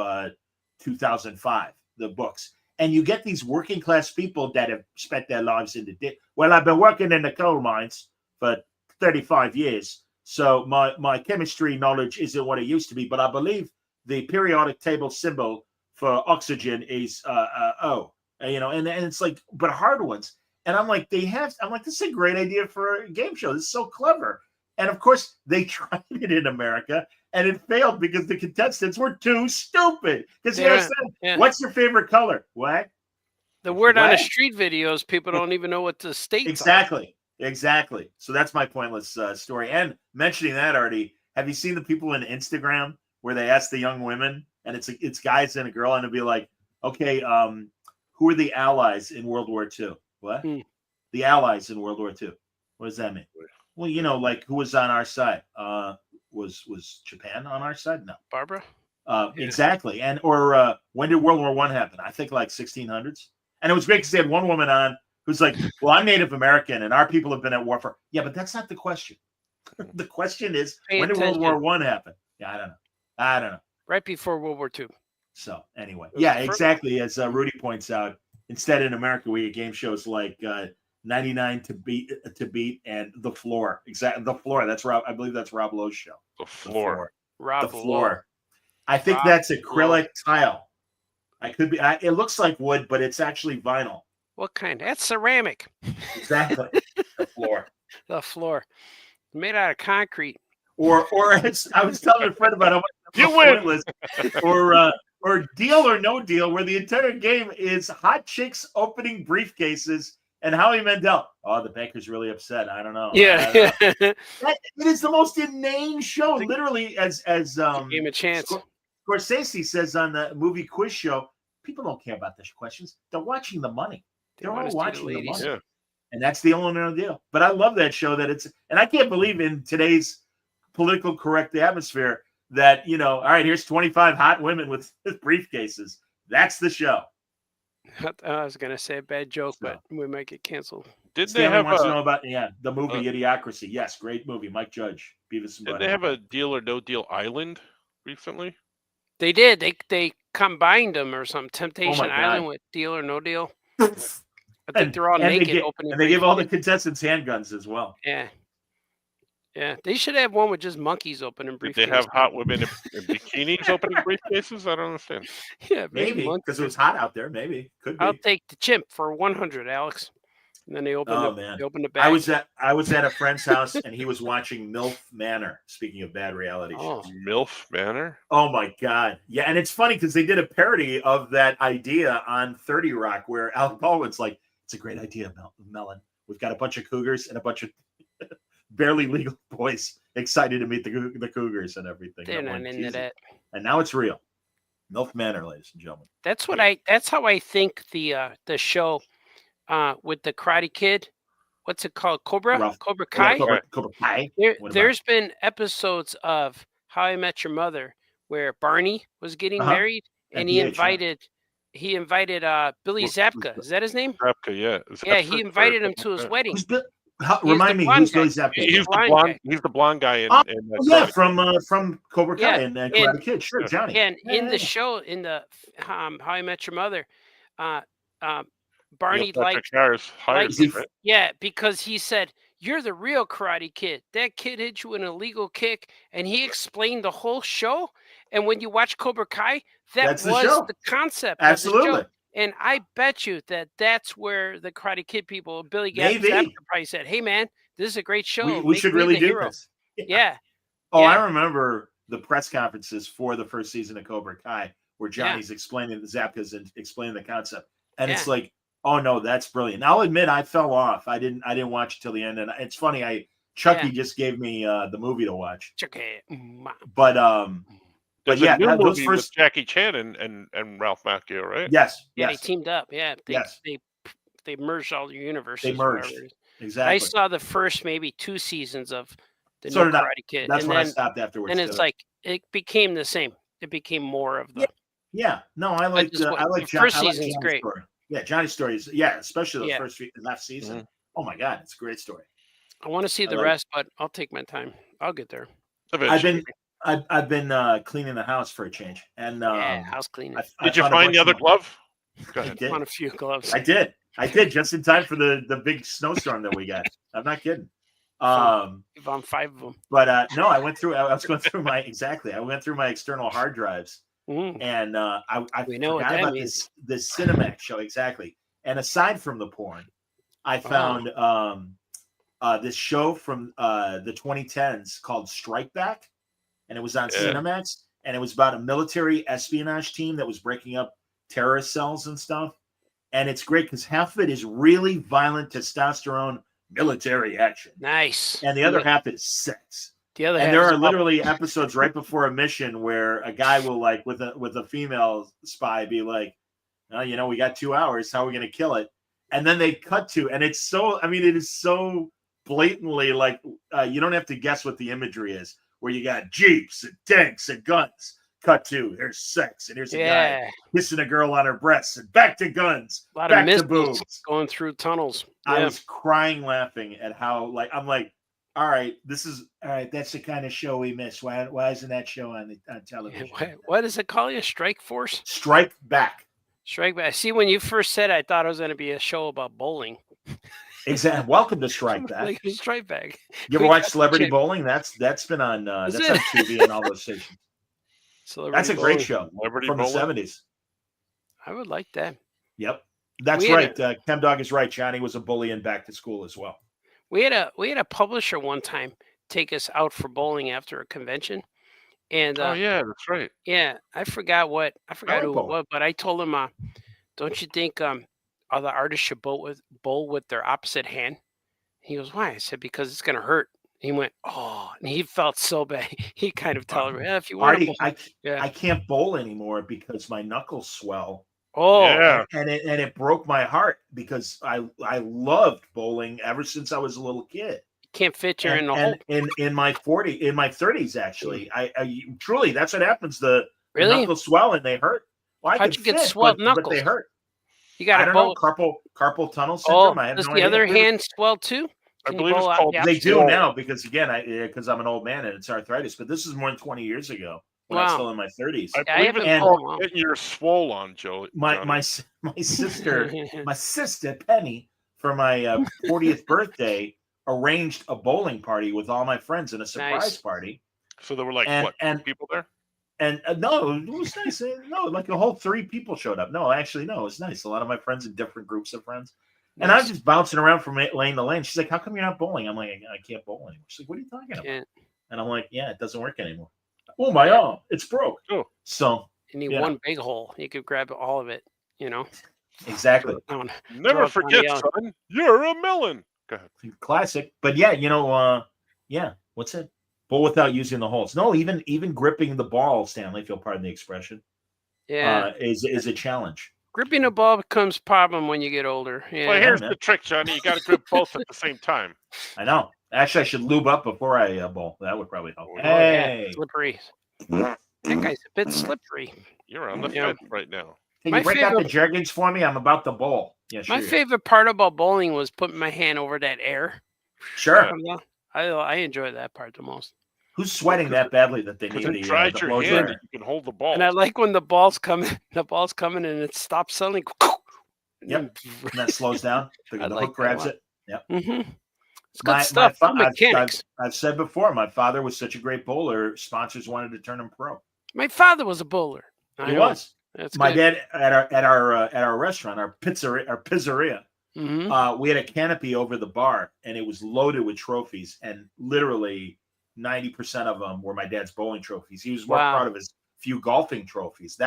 2005, the books. And you get these working class people that have spent their lives in the well, I've been working in the coal mines for 35 years. So my chemistry knowledge isn't what it used to be, but I believe the periodic table symbol for oxygen is O. And it's like, but hard ones. And I'm like, this is a great idea for a game show. This is so clever. And of course, they tried it in America, and it failed because the contestants were too stupid. Because what's your favorite color? What? The word on the street videos, people don't even know what the state. Exactly. So that's my Pointless story. And mentioning that, Artie, have you seen the people in Instagram where they ask the young women, and it's guys and a girl, and it'll be like, okay, who are the Allies in World War II? What? The Allies in World War II. What does that mean? Well, like who was on our side? Was Japan on our side? No. Barbara? Exactly. And or when did World War I happen? I think like 1600s. And it was great because they had one woman on who's like, well, I'm Native American and our people have been at war for. Yeah, but that's not the question. The question is, when did World War I happen? Yeah, I don't know. Right before World War II. So anyway, exactly. As Rudy points out, instead in America, we get game shows like 99 to beat and The Floor. Exactly. The Floor. That's Rob. I believe that's Rob Lowe's show. The Floor. Rob The Floor. Lowe. I think that's acrylic tile. I could be. It looks like wood, but it's actually vinyl. What kind? That's ceramic. Exactly. The Floor. The Floor. Made out of concrete. Or I was telling a friend about you win. Or Deal or No Deal, where the entire game is hot chicks opening briefcases. And Howie Mandel, the banker's really upset. I don't know. Yeah. It is the most inane show. Literally, as game a chance. Scorsese says on the movie quiz show, people don't care about the questions. They're watching the money. They're all watching the money. Yeah. And that's the only deal. But I love that show and I can't believe in today's political correct atmosphere that, all right, here's 25 hot women with briefcases. That's the show. I was going to say a bad joke, but we might get canceled. Did Stanley they have wants to know about the movie Idiocracy? Yes, great movie. Mike Judge, Beavis and Butthead. Did they have a Deal or No Deal Island recently? They did. They combined them or something. Temptation Island with Deal or No Deal. I think they're all naked opening. And they give all the contestants handguns as well. Yeah. They should have one with just monkeys opening briefcases. Did they have hot women in bikinis opening briefcases? I don't understand. Yeah, maybe because it was hot out there. Maybe could be. I'll take the chimp for 100, Alex. And then they opened the bag. I was at a friend's house and he was watching MILF Manor. Speaking of bad reality shows, MILF Manor. Oh my God, yeah, and it's funny because they did a parody of that idea on 30 Rock where Alec Baldwin's like, "It's a great idea, Melon. We've got a bunch of Cougars and a bunch of barely legal boys excited to meet the Cougars and everything. They're not into that. And now it's real. Milf Manor, ladies and gentlemen. That's how I think the show with the Karate Kid, what's it called? Cobra Kai. Cobra Kai. There's been episodes of How I Met Your Mother where Barney was getting married and he invited Billy Zabka. Is that his name? Zabka, yeah. Yeah, he invited him to his wedding. Remind me, who's Billy Zabka? He's the blonde guy in from Cobra Kai and Karate Kid. Sure, Johnny. And in the show, in the How I Met Your Mother, Barney liked because he said, "You're the real Karate Kid. That kid hit you an illegal kick," and he explained the whole show. And when you watch Cobra Kai, that's the concept. Absolutely. Of the show. And I bet you that's where the Karate Kid people, Billy Zabka, probably said, "Hey, man, this is a great show. We should really do this." Yeah. Oh, I remember the press conferences for the first season of Cobra Kai where Johnny's explaining the Zabkas and explaining the concept. And it's like, oh no, that's brilliant. Now, I'll admit I fell off. I didn't watch till the end. And it's funny, Chucky just gave me the movie to watch. Chucky. But those first with Jackie Chan and Ralph Macchio, right? Yes. Yeah, they teamed up. Yeah. They merged all the universes. They merged. Exactly. I saw the first maybe 2 seasons of the new Karate Kid. That's when I stopped afterwards. And it's like it became the same. It became more of the. Yeah. No, I like the first season's great. Story. Yeah, Johnny's story is especially the first last season. Mm-hmm. Oh my God, it's a great story. I want to see the rest, but I'll take my time. I'll get there. I've been cleaning the house for a change, and house cleaning. Did you find the other glove? Go ahead. I found a few gloves. I did just in time for the big snowstorm that we got. I'm not kidding. You found 5 of them. But no, I was going through my external hard drives, and I forgot about this Cinemax show exactly. And aside from the porn, I found this show from the 2010s called Strike Back, and it was on Cinemax, and it was about a military espionage team that was breaking up terrorist cells and stuff. And it's great because half of it is really violent testosterone military action. Nice. And the other half is sex. And there are literally episodes right before a mission where a guy will with a female spy be like, "Oh, we got 2 hours. How are we going to kill it?" And then they cut to, and it's so, it is so blatantly you don't have to guess what the imagery is, where you got jeeps and tanks and guns. Cut to, there's sex, and here's a guy kissing a girl on her breasts, and back to guns, a lot back of missiles to boobs, going through tunnels. I was crying laughing at how I'm like, all right, that's the kind of show we miss. Why isn't that show on television? What does it call you? Strike Force? Strike Back. Strike Back. See, when you first said it, I thought it was going to be a show about bowling. Exactly. Welcome to Strike Back. Strike Back. You ever watch Celebrity Bowling? That's been on on TV and all those stations. That's a great show from the 70s. I would like that. Yep. That's right. Chem Dog is right. Johnny was a bully in Back to School as well. We had a publisher one time take us out for bowling after a convention. And yeah, that's right. Yeah, I forgot who it was, but I told him, don't you think all the artists should bowl with their opposite hand? He goes, why? I said, because it's gonna hurt. He went, oh, and he felt so bad. He kind of tolerated. If you want to, I can't bowl anymore because my knuckles swell. Oh, yeah. And it broke my heart because I loved bowling ever since I was a little kid. Can't fit you in the hole. In my 30s actually. I truly, that's what happens. The knuckles swell and they hurt. Well, how'd you get swelled knuckles? But they hurt. You got I don't know, carpal tunnel syndrome. I have does no the idea. other hand swell too? I believe it's called. They do now because I'm an old man and it's arthritis. But this is more than 20 years ago when I was still in my 30s. I believe it's called getting your swole on, Joe. My sister Penny, for my 40th birthday, arranged a bowling party with all my friends and a surprise party. So there were people there? And no, it was nice. No, like a whole 3 people showed up. No, actually, no, it was nice. A lot of my friends in different groups of friends. And I was just bouncing around from lane to lane. She's like, how come you're not bowling? I'm like, I can't bowl anymore. She's like, what are you talking about? And I'm like, yeah, it doesn't work anymore. Oh, my arm. It's broke. Oh. So you need one big hole. You could grab all of it, Exactly. Never forget, son, you're a melon. Go ahead. Classic. But yeah, what's it? Bowl without using the holes. No, even gripping the ball, Stanley, if you'll pardon the expression, is a challenge. Gripping a ball becomes a problem when you get older. Yeah. Well, here's the trick, Johnny. You got to grip both at the same time. I know. Actually, I should lube up before I bowl. That would probably help. Oh, Hey, yeah. Slippery. That guy's a bit slippery. You're on the fence right now. can you break out the jergens for me? I'm about to bowl. Yeah, sure. My favorite part about bowling was putting my hand over that air. Sure. I enjoy that part the most. Who's sweating that badly that they need Because the it dried the your blow hand, dryer? you can hold the ball. And I like when the ball's coming and it stops suddenly. Yep. And that slows down. The I like hook grabs that it. Yep. Mm-hmm. It's good stuff. Good mechanics. I've said before, my father was such a great bowler. Sponsors wanted to turn him pro. My father was a bowler. He was. That's my good. dad at our restaurant, our pizzeria. Mm-hmm. We had a canopy over the bar, and it was loaded with trophies, and literally 90% of them were my dad's bowling trophies. He was more proud of his few golfing trophies.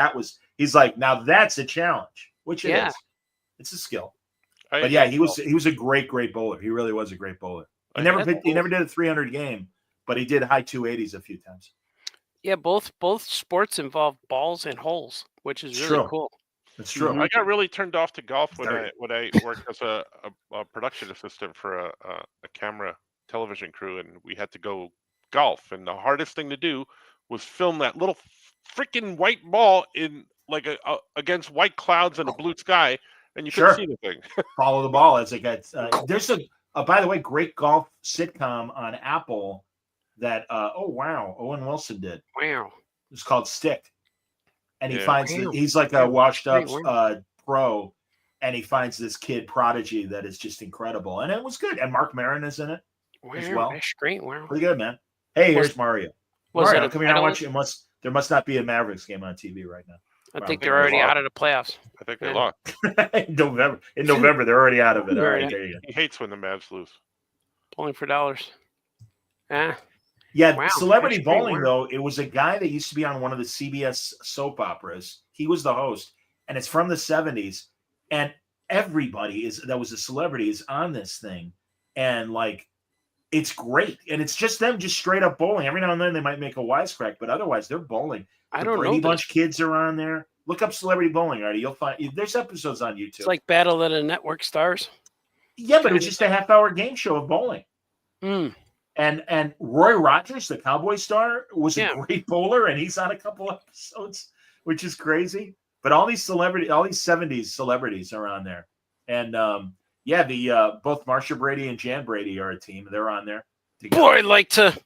He's like, now that's a challenge, which it is. It's a skill. But yeah, he was a great bowler. He really was a great bowler. He never did a 300 game, but he did high 280s a few times. Yeah, both sports involve balls and holes, which is really cool. That's true. I got really turned off to golf when I worked as a production assistant for a camera television crew, and we had to go golf. And the hardest thing to do was film that little freaking white ball in like against white clouds and a blue sky, and you couldn't see the thing. Follow the ball as it gets. There's by the way, great golf sitcom on Apple that Owen Wilson did. Wow. It's called Stick. And he finds he's like a washed up pro, and he finds this kid prodigy that is just incredible. And it was good. And Mark Maron is in it as well. That's great. Wow. Pretty good, man. Hey, here's Mario. Mario, come here and watch. There must not be a Mavericks game on TV right now. I think they're already out of the playoffs. I think they lost. In November, they're already out of it. All right, there you go. He hates when the Mavs lose. Bowling for dollars. Yeah. Yeah, celebrity bowling, though, it was a guy that used to be on one of the CBS soap operas. He was the host, and it's from the 70s. And everybody that was a celebrity is on this thing. And, like, it's great. And it's just them just straight up bowling. Every now and then they might make a wisecrack, but otherwise they're bowling. I don't know. Brady Bunch kids are on there. Look up celebrity bowling, Artie. You'll find there's episodes on YouTube. It's like Battle of the Network Stars. Yeah, but it was just a half-hour game show of bowling. Mm. And Roy Rogers, the Cowboy star, was a great bowler, and he's on a couple episodes, which is crazy. But all these 70s celebrities are on there. And both Marsha Brady and Jan Brady are a team. They're on there together. Boy, I'd like to.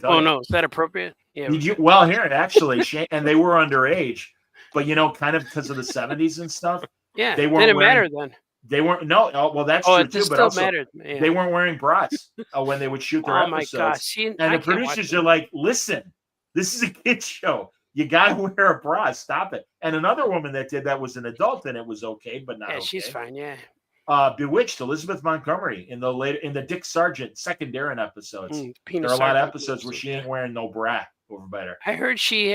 Oh no, is that appropriate? Yeah. Here actually, and they were underage, but kind of because of the 70s and stuff. Yeah, they weren't didn't matter then. They weren't that's true too. But also, mattered. Yeah. They weren't wearing bras when they would shoot their episodes. Oh my gosh! And the producers are like, "Listen, this is a kids show. You gotta wear a bra. Stop it." And another woman that did that was an adult, and it was okay, but not. Yeah, okay. She's fine. Yeah. Bewitched, Elizabeth Montgomery in the Dick Sargent second Darren episodes. There are a lot of episodes where she ain't wearing no bra over by her. I heard she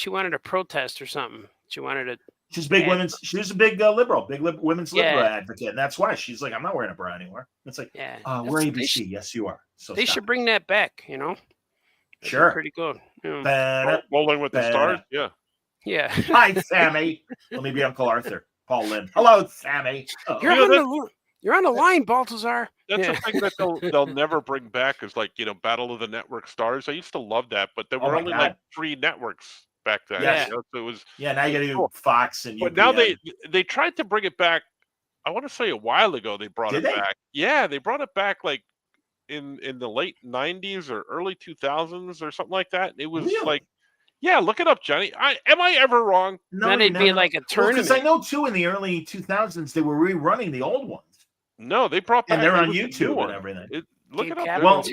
wanted to protest or something. She wanted to. She's big women's. She was a big liberal, women's liberal advocate, and that's why she's like, I'm not wearing a bra anymore. It's like, we're ABC. Yes, you are. So they should bring that back. Sure, pretty good. Bowling with the Stars. Yeah. Yeah. Hi, Sammy. Let me be Uncle Arthur. Paul Lynn. Hello, Sammy. You're on the line, Baltazar. That's a thing that they'll never bring back is like Battle of the Network Stars. I used to love that, but there were only like 3 networks back then. Yeah. So it was. Yeah, now you got to do Fox and. But now they tried to bring it back. I want to say a while ago they brought it back. Yeah, they brought it back like in the late 90s or early 2000s or something like that. It was like. Yeah, look it up, Johnny. Am I ever wrong? No, then it'd be like a tournament. Because I know too, in the early 2000s, they were rerunning the old ones. No, they brought back. And they're on YouTube and everything. Look it up. Well,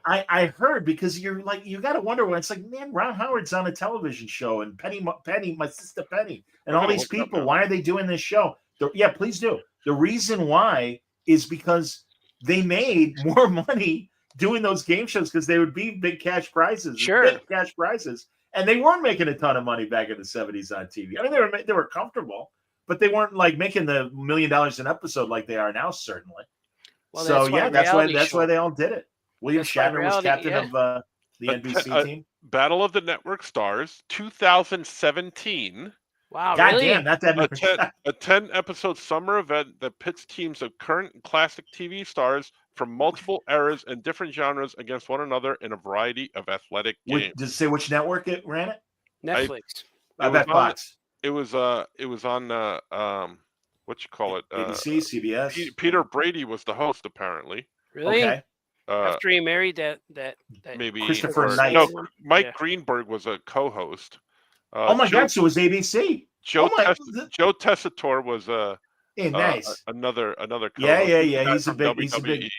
I heard because you're like you got to wonder when it's like, man, Ron Howard's on a television show and Penny, my sister Penny, and all these people. Why are they doing this show? Yeah, please do. The reason why is because they made more money doing those game shows because they would be big cash prizes. Sure, big cash prizes. And they weren't making a ton of money back in the 70s on TV. I mean, they were comfortable, but they weren't like making the $1 million an episode like they are now, certainly. Well, so why that's reality why they all did it. William That's why Shatner was reality- captain yeah. of the NBC team. Battle of the Network Stars, 2017. Wow, God really? damn, not that much. A 10-episode summer event that pits teams of current and classic TV stars from multiple eras and different genres against one another in a variety of athletic games. Does it say which network it ran it? Netflix. I It bet was on- Fox. It was on what you call it? ABC, CBS. Peter Brady was the host, apparently. Really? Okay. After he married that Maybe Christopher or- Knight. No, Mike Yeah. Greenberg was a co-host. Oh my God! So it was ABC. Joe Oh my- Joe Tessitore was Hey, nice. another co-host. Yeah. Guy He's a from big. WWE.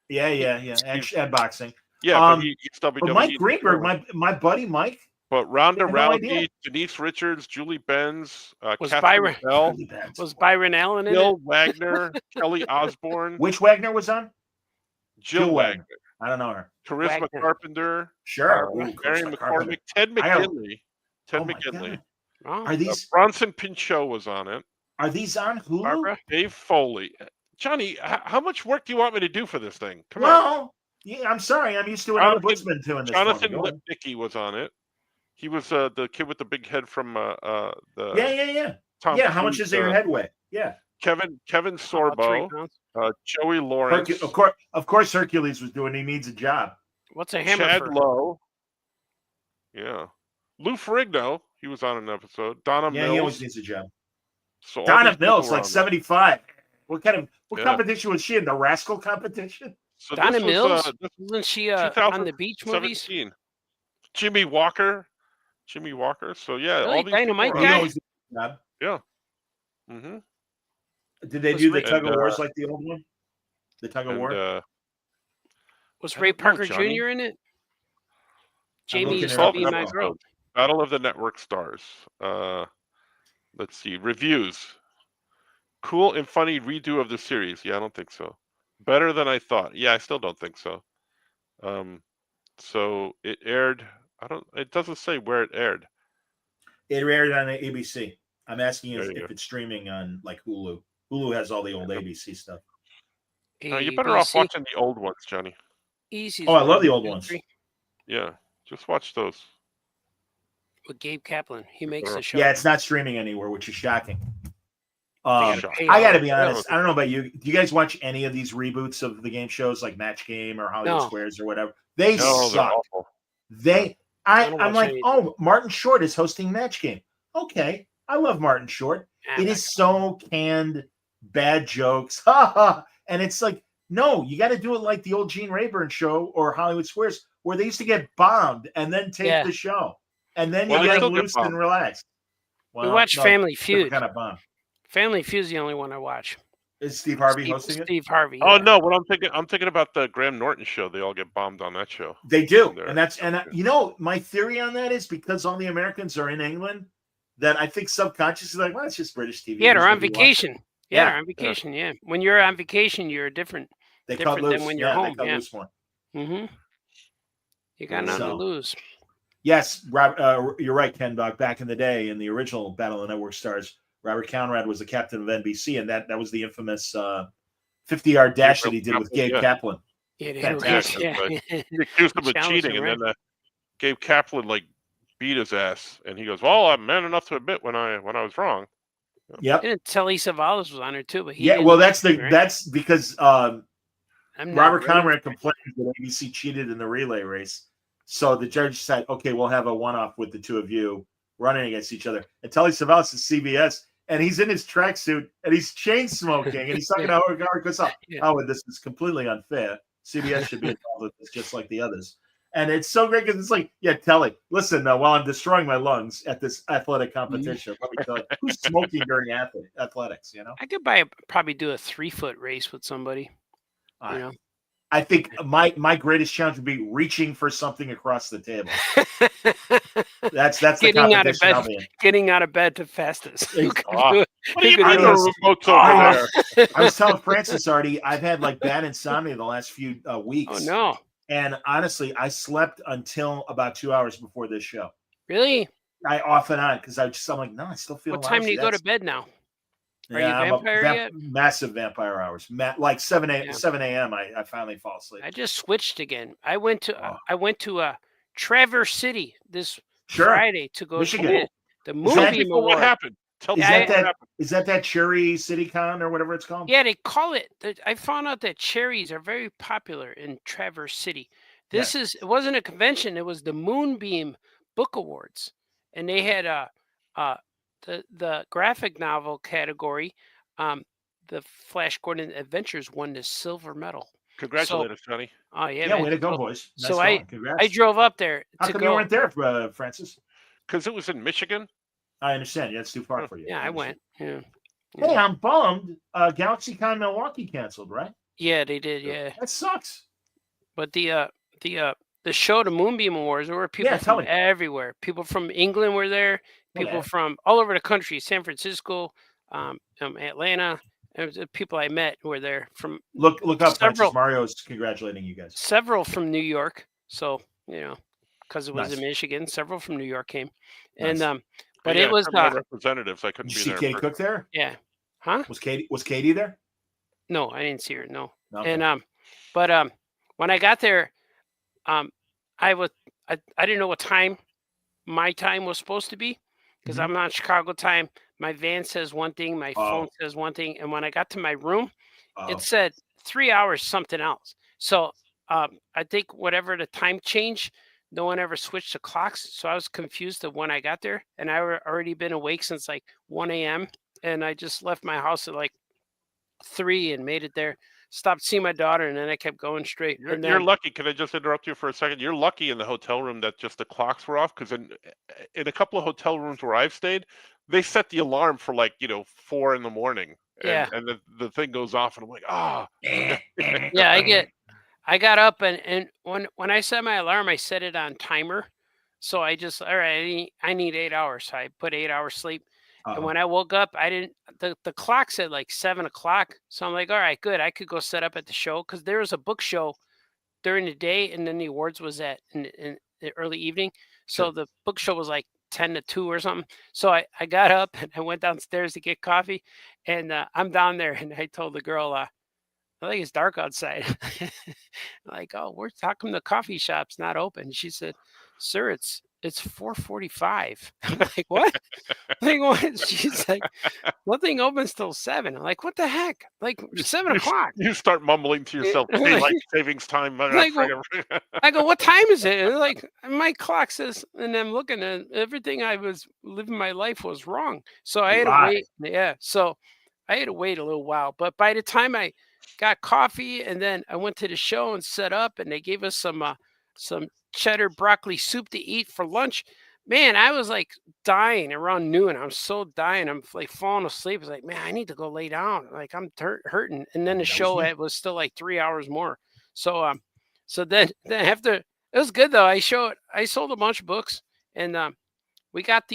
Yeah. At boxing. Yeah, but he's WWE. But Mike Greenberg, my buddy Mike. But Ronda I had no Rousey, idea. Denise Richards, Julie Benz, Was Catherine Bell, was Byron Allen in Bill it? Wagner, Kelly Osbourne, Which Wagner was on? Jill Wagner, I don't know her. Charisma Wagner. Carpenter, Sure. Ooh, Mary Charisma Carpenter. McCormick, Ted I got- McGinley. Ted Oh my McGinley. God. Oh, Are these Bronson Pinchot was on it. on Hulu? Barbara? Dave Foley. Johnny, how much work do you want me to do for this thing? Come on. Well, yeah, I'm sorry. I'm used to an Jonathan- ombudsman doing this. Jonathan for me. Go on. Lipnicki was on it. He was the kid with the big head from the Yeah. Tom Yeah. How much Cruise, is your head weigh? Yeah. Kevin about 3 Sorbo, pounds. Joey Lawrence, Of course, Hercules was doing. He needs a job. What's a hammer Chad for? Lowe. Yeah. Lou Ferrigno, he was on an episode. Donna Yeah, he always Mills. needs a job. So all Donna these people Mills, were like on there. 75. What Yeah. competition was she in? The Rascal competition? So Donna this was, Mills? this Wasn't she on the beach movies? 2017. Jimmy Walker. So yeah, Really? all these Dynamite people He were on guy? always did a job. there. Mm-hmm. Did they Was do the Rick- tug of And, wars like the old one? The tug of And war? Was I Ray don't know, Parker Johnny. Jr. in it? I'm Jamie looking used it to up be now. my girl. Battle of the Network Stars. Let's see. Reviews. Cool and funny redo of the series. Yeah, I don't think so. Better than I thought. Yeah, I still don't think so. So it aired. It doesn't say where it aired. It aired on the ABC. I'm asking you There if you go. it's streaming on like Hulu. Hulu has all the old ABC stuff. No, you're better off ABC. watching the old ones, Johnny. Easy. Oh, I love the old ones. Yeah, just watch those. With Gabe Kaplan, he makes the show. Yeah, it's not streaming anywhere, which is shocking. Shock. I got to be Yeah. honest. I don't know about you. Do you guys watch any of these reboots of the game shows like Match Game or Hollywood No. Squares or whatever? They No, they're suck. awful. I don't I'm watch like, any. oh, Martin Short is hosting Match Game. Okay, I love Martin Short. Ah, It that- is so canned, bad jokes, ha ha. And it's like, no, you got to do it like the old Gene Rayburn show or Hollywood Squares, where they used to get bombed and then tape Yeah. the show, and then Well, you they get still get loose and bombed. relaxed. We watched Family Feud. Kind of bomb. Family Feud's the only one I watch. Is Steve Harvey hosting it? Steve Harvey. Oh yeah. no, what I'm thinking about the Graham Norton show. They all get bombed on that show. They do, There. and you know, my theory on that is because all the Americans are in England, that I think subconsciously like, well, it's just British TV. Yeah, they're Who's on gonna be watching? vacation. Yeah, Yeah. they're on vacation. Yeah. When you're on vacation, you're different. They cut different than loose. when you're Yeah, home, they cut yeah. loose more. Mm-hmm. You got nothing to So- lose. Yes, you're right, Ken Buck. Back in the day, in the original Battle of the Network Stars, Robert Conrad was the captain of NBC, and that was the infamous 50-yard dash that he did with Gabe Yeah. Kaplan. Yeah, they- Fantastic, yeah. He accused him of Challenge cheating, him, and then Gabe Kaplan like beat his ass, and he goes, "Well, I'm man enough to admit when I was wrong." Yep. And Telly Savalas was on her too, but he Yeah. didn't Well, cheat, right? that's because I'm not Robert really- Conrad complained that ABC cheated in the relay race. So the judge said, okay, we'll have a one-off with the two of you running against each other. And Telly Savalas is CBS, and he's in his tracksuit, and he's chain smoking, and he's talking to Howard Cosell. Yeah. Howard, this is completely unfair. CBS should be involved with this just like the others. And it's so great because it's like, yeah, Telly, listen, while I'm destroying my lungs at this athletic competition, let me tell you, who's smoking during athletics, you know? I could probably do a 3-foot race with somebody. You know? I think my greatest challenge would be reaching for something across the table. That's the Getting out of competition I'll bed, be in. getting out of bed the fastest. Who could Ah. do it? What do you could mean do the this? remote's Oh, over there? I was telling Francis already, I've had like bad insomnia the last few weeks. Oh no! And honestly, I slept until about 2 hours before this show. Really? I off and on because I'm like, no, I still feel What time do lousy. you go to That's bed now? Are you I'm vampire yet? Massive vampire hours. Like 7 Yeah. 7 a.m. I finally fall asleep. I just switched again. I went to Oh. Traverse City this Sure. Friday to go Michigan. to the Is that- Moonbeam Well, what Award. happened? Tell me Is what that happened. is that Cherry City Con or whatever it's called? Yeah, they call it. I found out that cherries are very popular in Traverse City. Yes. It wasn't a convention. It was the Moonbeam Book Awards, and they had the graphic novel category. The Flash Gordon Adventures won the silver medal. Congratulate us, Johnny. Oh yeah, Yeah, man. way to go, boys. So Nice I going. Congrats. I drove up there How to come go. you weren't there, Francis? Because it was in Michigan. I understand. Yeah, it's too far for you. Yeah, I went. Yeah. Hey, I'm bummed. GalaxyCon Milwaukee canceled, right? Yeah, they did. Yeah, That sucks. but the show, the Moonbeam Awards, there were people Yeah, tell from me. everywhere. People from England were there. People Yeah. from all over the country, San Francisco, Atlanta. There was people I met who were there from Look up several- Francis. Mario's congratulating you guys. several from New York. So because it was Nice. in Michigan, several from New York came, Nice. and but Yeah, it was some of the representatives. I couldn't Did be you see there. Katie in Cook there? yeah, huh? Was Katie there? No, I didn't see her. No. Okay. And but when I got there, I didn't know what time my time was supposed to be because Mhm. I'm not Chicago time. My van says one thing, my phone says one thing, and when I got to my room, it said 3 hours something else. So I think whatever the time change, no one ever switched the clocks, so I was confused of when I got there, and I already been awake since like 1 a.m. and I just left my house at like 3 and made it there. Stopped seeing my daughter, and then I kept going straight. You're, and you're then, lucky. Can I just interrupt you for a second? You're lucky in the hotel room that just the clocks were off, because in a couple of hotel rooms where I've stayed, they set the alarm for 4 in the morning, and, Yeah. and the thing goes off, and I'm like, ah. yeah, I got up and when I set my alarm, I set it on timer. So I just, all right, I need 8 hours. So I put 8 hours sleep. And when I woke up, I didn't, the clock said like 7 o'clock. So I'm like, all right, good. I could go set up at the show because there was a book show during the day and then the awards was in the early evening. So the book show was like 10 to 2 or something. So I got up and I went downstairs to get coffee, and I'm down there and I told the girl, I think it's dark outside. Like, oh, how come the coffee shop's not open? She said, sir, it's 4:45. I'm like, what? I'm like, what? She's like, nothing opens till 7. I'm like, what the heck? Like 7 o'clock. You start mumbling to yourself, Like- daylight savings time. Like, I go, what time is it? And like, my clock says, and I'm looking at everything I was living my life was wrong. So I had to wait. Yeah. So I had to wait a little while. But by the time I got coffee and then I went to the show and set up, and they gave us some cheddar broccoli soup to eat for lunch. Man, I was like dying around noon. I'm so dying. I'm like falling asleep. I was like, man, I need to go lay down. Like I'm hurting. And then the show was still like 3 hours more. So then after, it was good though. I sold a bunch of books, and we got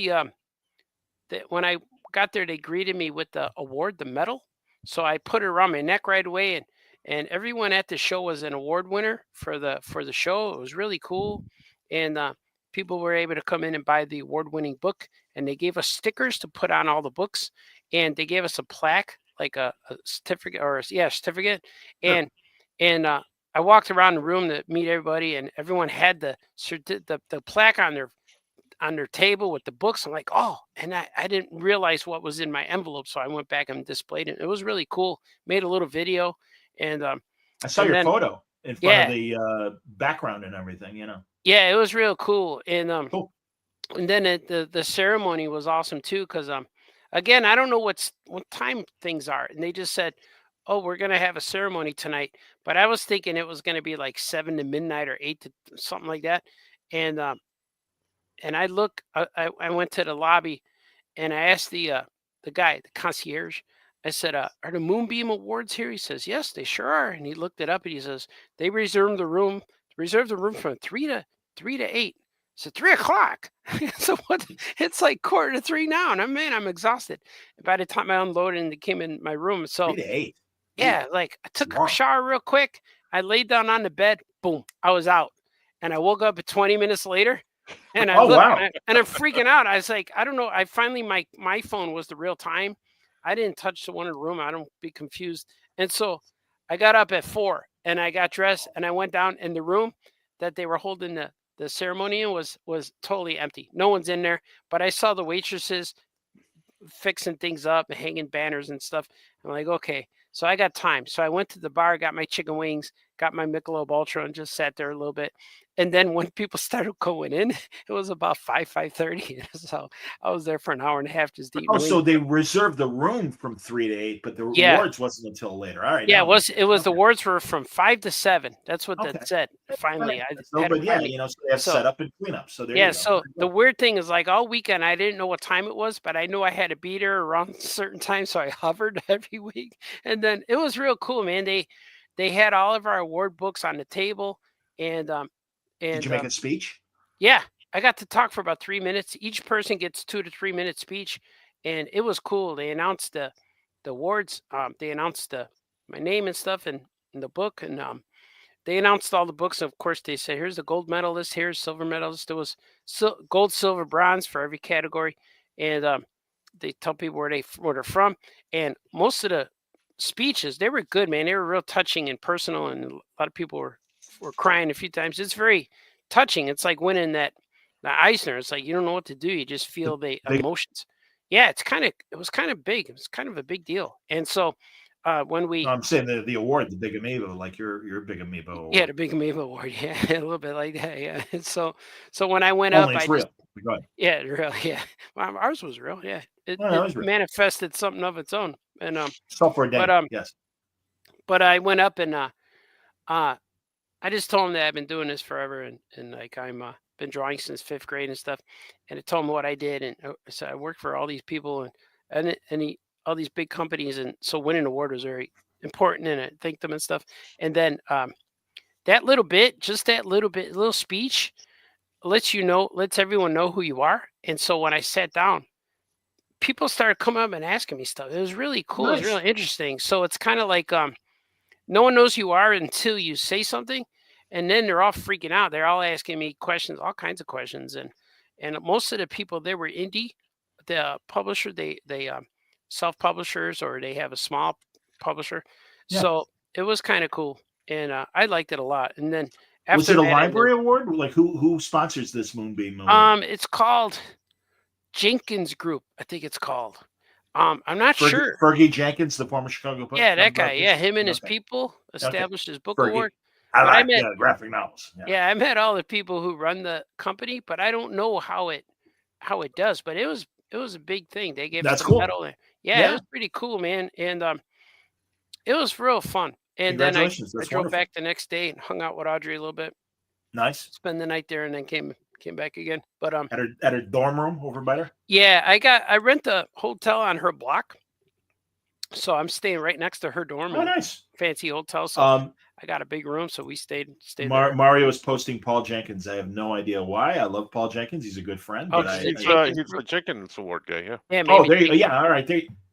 when I got there, they greeted me with the award, the medal. So I put it around my neck right away, and everyone at the show was an award winner for the show. It was really cool, and people were able to come in and buy the award-winning book, and they gave us stickers to put on all the books, and they gave us a plaque, like a certificate, certificate, and I walked around the room to meet everybody, and everyone had the plaque on their table with the books. I'm like, oh, and I didn't realize what was in my envelope, so I went back and displayed it. It was really cool. Made a little video, and I saw your photo in front of the background and everything. Yeah, it was real cool. And Cool. and then the ceremony was awesome too, because again, I don't know what time things are, and they just said, oh, we're gonna have a ceremony tonight, but I was thinking it was gonna be like 7 to midnight or 8 to something like that, and I went to the lobby, and I asked the guy, the concierge, I said, are the Moonbeam Awards here? He says, yes, they sure are. And he looked it up, and he says, they reserved the room from 3 to 8. So 3 o'clock. So what? It's like 2:45 now, and I'm exhausted. By the time I unloaded and they came in my room, so 3 to 8. yeah, like I took Wow. a shower real quick. I laid down on the bed. Boom, I was out, and I woke up 20 minutes later. And I looked, wow. and I'm freaking out. I was like, I don't know. I finally my phone was the real time, I didn't touch the one in the room. I don't be confused. And so I got up at 4 and I got dressed and I went down in the room that they were holding the ceremony in was totally empty. No one's in there, but I saw the waitresses fixing things up and hanging banners and stuff. I'm like, okay, so I got time. So I went to the bar, got my chicken wings, got my Michelob Ultra, and just sat there a little bit. And then when people started going in, it was about 5:30. So I was there for an hour and a half just eating. Oh, so they reserved the room from 3 to 8, but the awards wasn't until later. All right. Yeah, it was the awards were from 5 to 7. That's what that said. Finally, so they have setup and cleanup. So there you go. So the weird thing is, like, all weekend I didn't know what time it was, but I knew I had to be there around a certain time, so I hovered every week. And then it was real cool, man. They had all of our award books on the table, and did you make a speech? Yeah, I got to talk for about 3 minutes. Each person gets 2 to 3 minute speech, and it was cool. They announced the awards. They announced my name and stuff in the book, and they announced all the books. Of course, they said, "Here's the gold medalist. Here's silver medalist." There was gold, silver, bronze for every category, and they tell people where they're from. And most of the speeches, they were good, man. They were real touching and personal, and a lot of people were crying a few times. It's very touching. It's like winning the Eisner. It's like you don't know what to do. You just feel the emotions. Yeah, it was kind of big. It was kind of a big deal. And so when we, I'm saying the award, the Big Amiibo, like your Big Amiibo award. Yeah, the Big Amiibo award. Yeah, a little bit like that. Yeah. And so when I went up, it's real. Go ahead. Yeah, real. Yeah, well, ours was real. Yeah, it manifested something of its own. And software day. Yes. But I went up and I just told him that I've been doing this forever, and like I'm been drawing since 5th grade and stuff. And I told him what I did, and I said I work for all these people and all these big companies, and so winning an award was very important, and I thanked them and stuff. And then that little speech lets everyone know who you are. And so when I sat down, people started coming up and asking me stuff. It was really cool. Nice. It was really interesting. So it's kind of like no one knows who you are until you say something, and then they're all freaking out. They're all asking me questions, all kinds of questions, and most of the people there were indie. The publisher, they self-publishers, or they have a small publisher. Yeah. So it was kind of cool, and I liked it a lot. And then after was it a library award? Like who sponsors this Moonbeam award? It's called Jenkins Group, I think it's called. I'm not sure. Fergie Jenkins, the former Chicago Post. Yeah, that guy. Yeah, him and his people established his book award. I met graphic novels. Yeah, I met all the people who run the company, but I don't know how it does. But it was a big thing. They gave us a medal. Yeah, it was pretty cool, man. And it was real fun. And then I drove back the next day and hung out with Audrey a little bit. Nice. Spend the night there, and then came back again. But at her dorm room over by her? Yeah, I rent a hotel on her block. So I'm staying right next to her dorm. Oh, nice. Fancy hotel. So I got a big room, so we stayed there. Mario is posting Paul Jenkins. I have no idea why. I love Paul Jenkins. He's a good friend. He's the Jenkins Award guy, yeah. Yeah, maybe. Oh, there you go. Yeah, all right.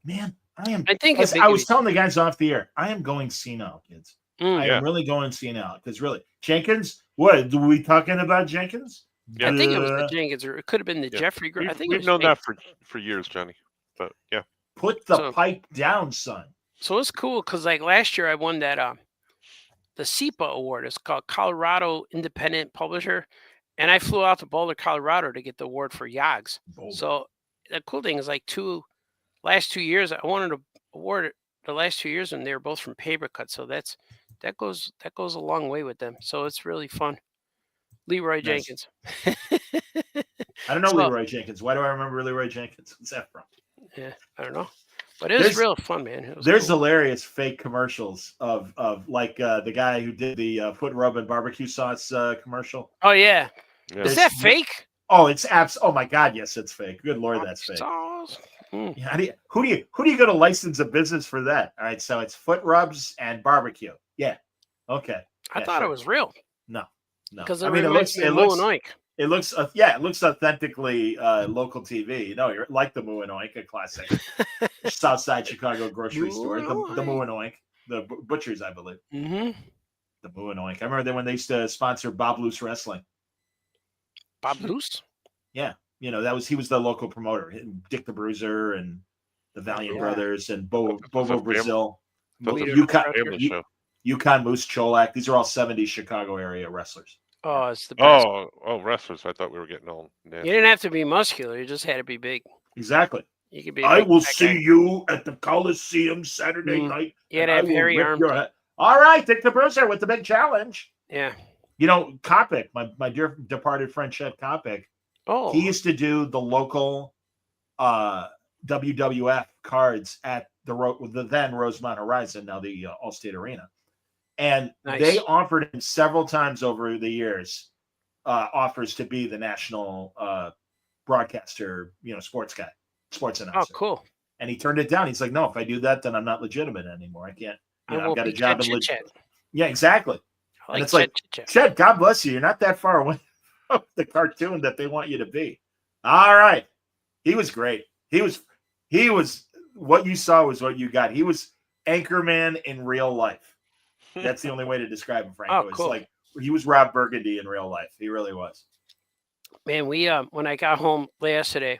Man, I was telling the guys off the air, I am going senile, kids. I am really going senile. Because really, Jenkins, what? Are we talking about Jenkins? Yeah, I think it was the Jenkins, or it could have been the Jeffrey Group. I think we've known that for years, Johnny. But yeah. Put the pipe down, son. So it's cool because like last year I won that the SIPA award. It's called Colorado Independent Publisher, and I flew out to Boulder, Colorado to get the award for Yogs. So the cool thing is like last 2 years I wanted to award the last 2 years, and they were both from Papercut. So that goes a long way with them. So it's really fun. Leroy Jenkins. I don't know Leroy Jenkins. Why do I remember Leroy Jenkins? What's that from? Yeah, I don't know. But it was real fun, man. There's hilarious fake commercials of like the guy who did the foot rub and barbecue sauce commercial. Oh yeah. Is that fake? Oh, it's oh my God, yes, it's fake. Good Lord, that's fake. Yeah, who do you go to license a business for that? All right, so it's foot rubs and barbecue. Yeah. Okay. I thought it was real. No. Because it looks it looks authentically local TV. You know, you're like the Moo and Oink, a classic Southside Chicago grocery store. The Moo and Oink, the butchers, I believe. Mm-hmm. The Moo and Oink. I remember when they used to sponsor Bob Loose Wrestling. Bob Loose? Yeah, he was the local promoter. Dick the Bruiser and the Valiant Yeah. Brothers and That's Bobo a fam- Brazil, That's a Leader family show. Yukon Moose Cholak. These are all 70s Chicago area wrestlers. Oh, it's the best. Oh, wrestlers. I thought we were getting all nasty. You didn't have to be muscular. You just had to be big. Exactly. You could be. a I big will fat see guy. you at the Coliseum Saturday Mm. night. You had to and I have will hairy rip arms. your head. All right, Dick the Bruiser with the big challenge. Yeah. You know, Kopic, my dear departed friend Chet Kopic, Oh. he used to do the local WWF cards at the then Rosemont Horizon, now the Allstate Arena. And Nice. they offered him several times over the years offers to be the national broadcaster, sports guy, sports Oh, announcer. cool. And he turned it down. He's like, no, if I do that, then I'm not legitimate anymore. I can't. I I've won't got a be job Chet in Chit Chat. Yeah, exactly. I And like it's like, Chet Chit Chat. Chet, God bless you. You're not that far away from the cartoon that they want you to be. All right. He was great. He was what you saw was what you got. He was Anchorman in real life. That's the only way to describe him, Frank. Oh, It was cool. like he was Rob Burgundy in real life. He really was. Man, we when I got home yesterday,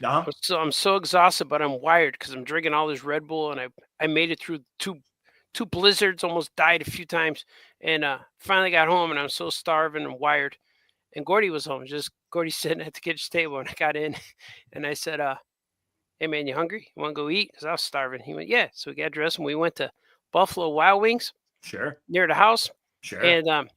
Uh-huh. I'm so exhausted, but I'm wired because I'm drinking all this Red Bull, and I made it through two blizzards, almost died a few times, and finally got home, and I'm so starving and wired. And Gordy was home, just Gordy sitting at the kitchen table, and I got in, and I said, "Hey man, you hungry? You want to go eat?" Because I was starving. He went, "Yeah." So we got dressed, and we went to Buffalo Wild Wings Sure. near the house, Sure. and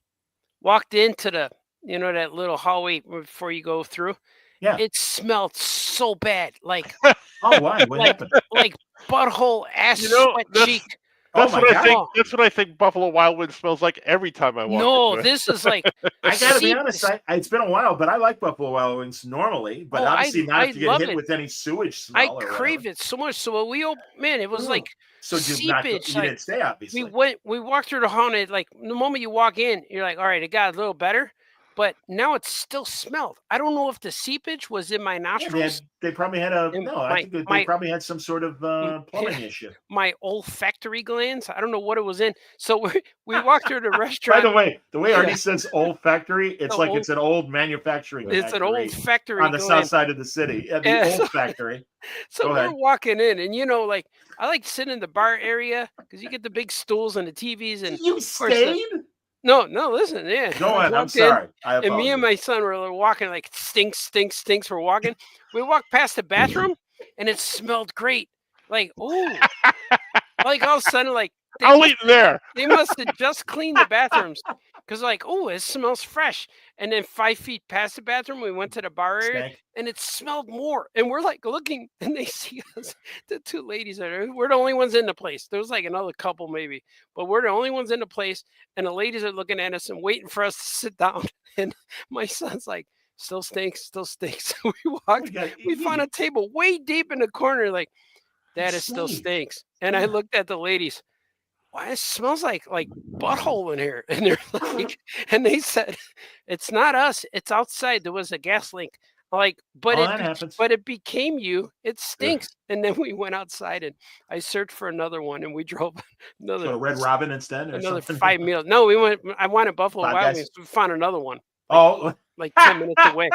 walked into the that little hallway before you go through. Yeah. It smelled so bad, like Oh, why? What like happened? like butthole, ass, that's- sweat cheek. That's Oh my what I God. think. That's what I think Buffalo Wild Wings smells like every time I walk. No, into it. this is like I gotta be seep- honest. It's been a while, but I like Buffalo Wild Wings normally. But Oh, obviously not I if you get love hit it. with any sewage I smell. or crave whatever. it so much. So man, it was Ooh. like So you seepage, like, didn't stay, obviously. we walked through the hall, and like the moment you walk in, you're like, all right, it got a little better, but now it still smelled. I don't know if the seepage was in my Yeah, nostrils, they probably had a And I think that they probably had some sort of plumbing issue. my olfactory glands. I don't know what it was in. So we walked through the By restaurant. the way Artie Yeah. says olfactory, it's The like old- it's an old manufacturing It's an factory olfactory on the south gland. side of the city. The Yeah. old factory. So Go we're ahead. walking in, and like I like sitting in the bar area because you get the big stools and the TVs, and You course the- stayed? no, listen, yeah. Go I ahead. I'm walked in, sorry. I And me and apologize. my son were walking like stinks. We're walking. We walked past the bathroom, and it smelled great. Like, ooh, like all of a sudden, like I'll eat there. they must have just cleaned the bathrooms because, like, oh, it smells fresh. And then 5 feet past the bathroom, we went to the bar area, Stank. and it smelled more. And we're like looking, and they see us. The two ladies are. We're the only ones in the place. There was like another couple maybe, but we're the only ones in the place. And the ladies are looking at us and waiting for us to sit down. And my son's like, "Still stinks, still stinks." We walked. We found a table way deep in the corner. Like, "That is still Stink. stinks." And I looked at the ladies. "Why it smells like butthole in here?" And they're like, and they said, "It's not us. It's outside. There was a gas leak." Like, but that happens. but it became you. It stinks. And then we went outside, and I searched for another one, and we drove another So Red Robin instead, or another something? 5 meals. No, we went. I wanted Buffalo Five Wild Guys? Wings. We found another one Oh, like 10 minutes away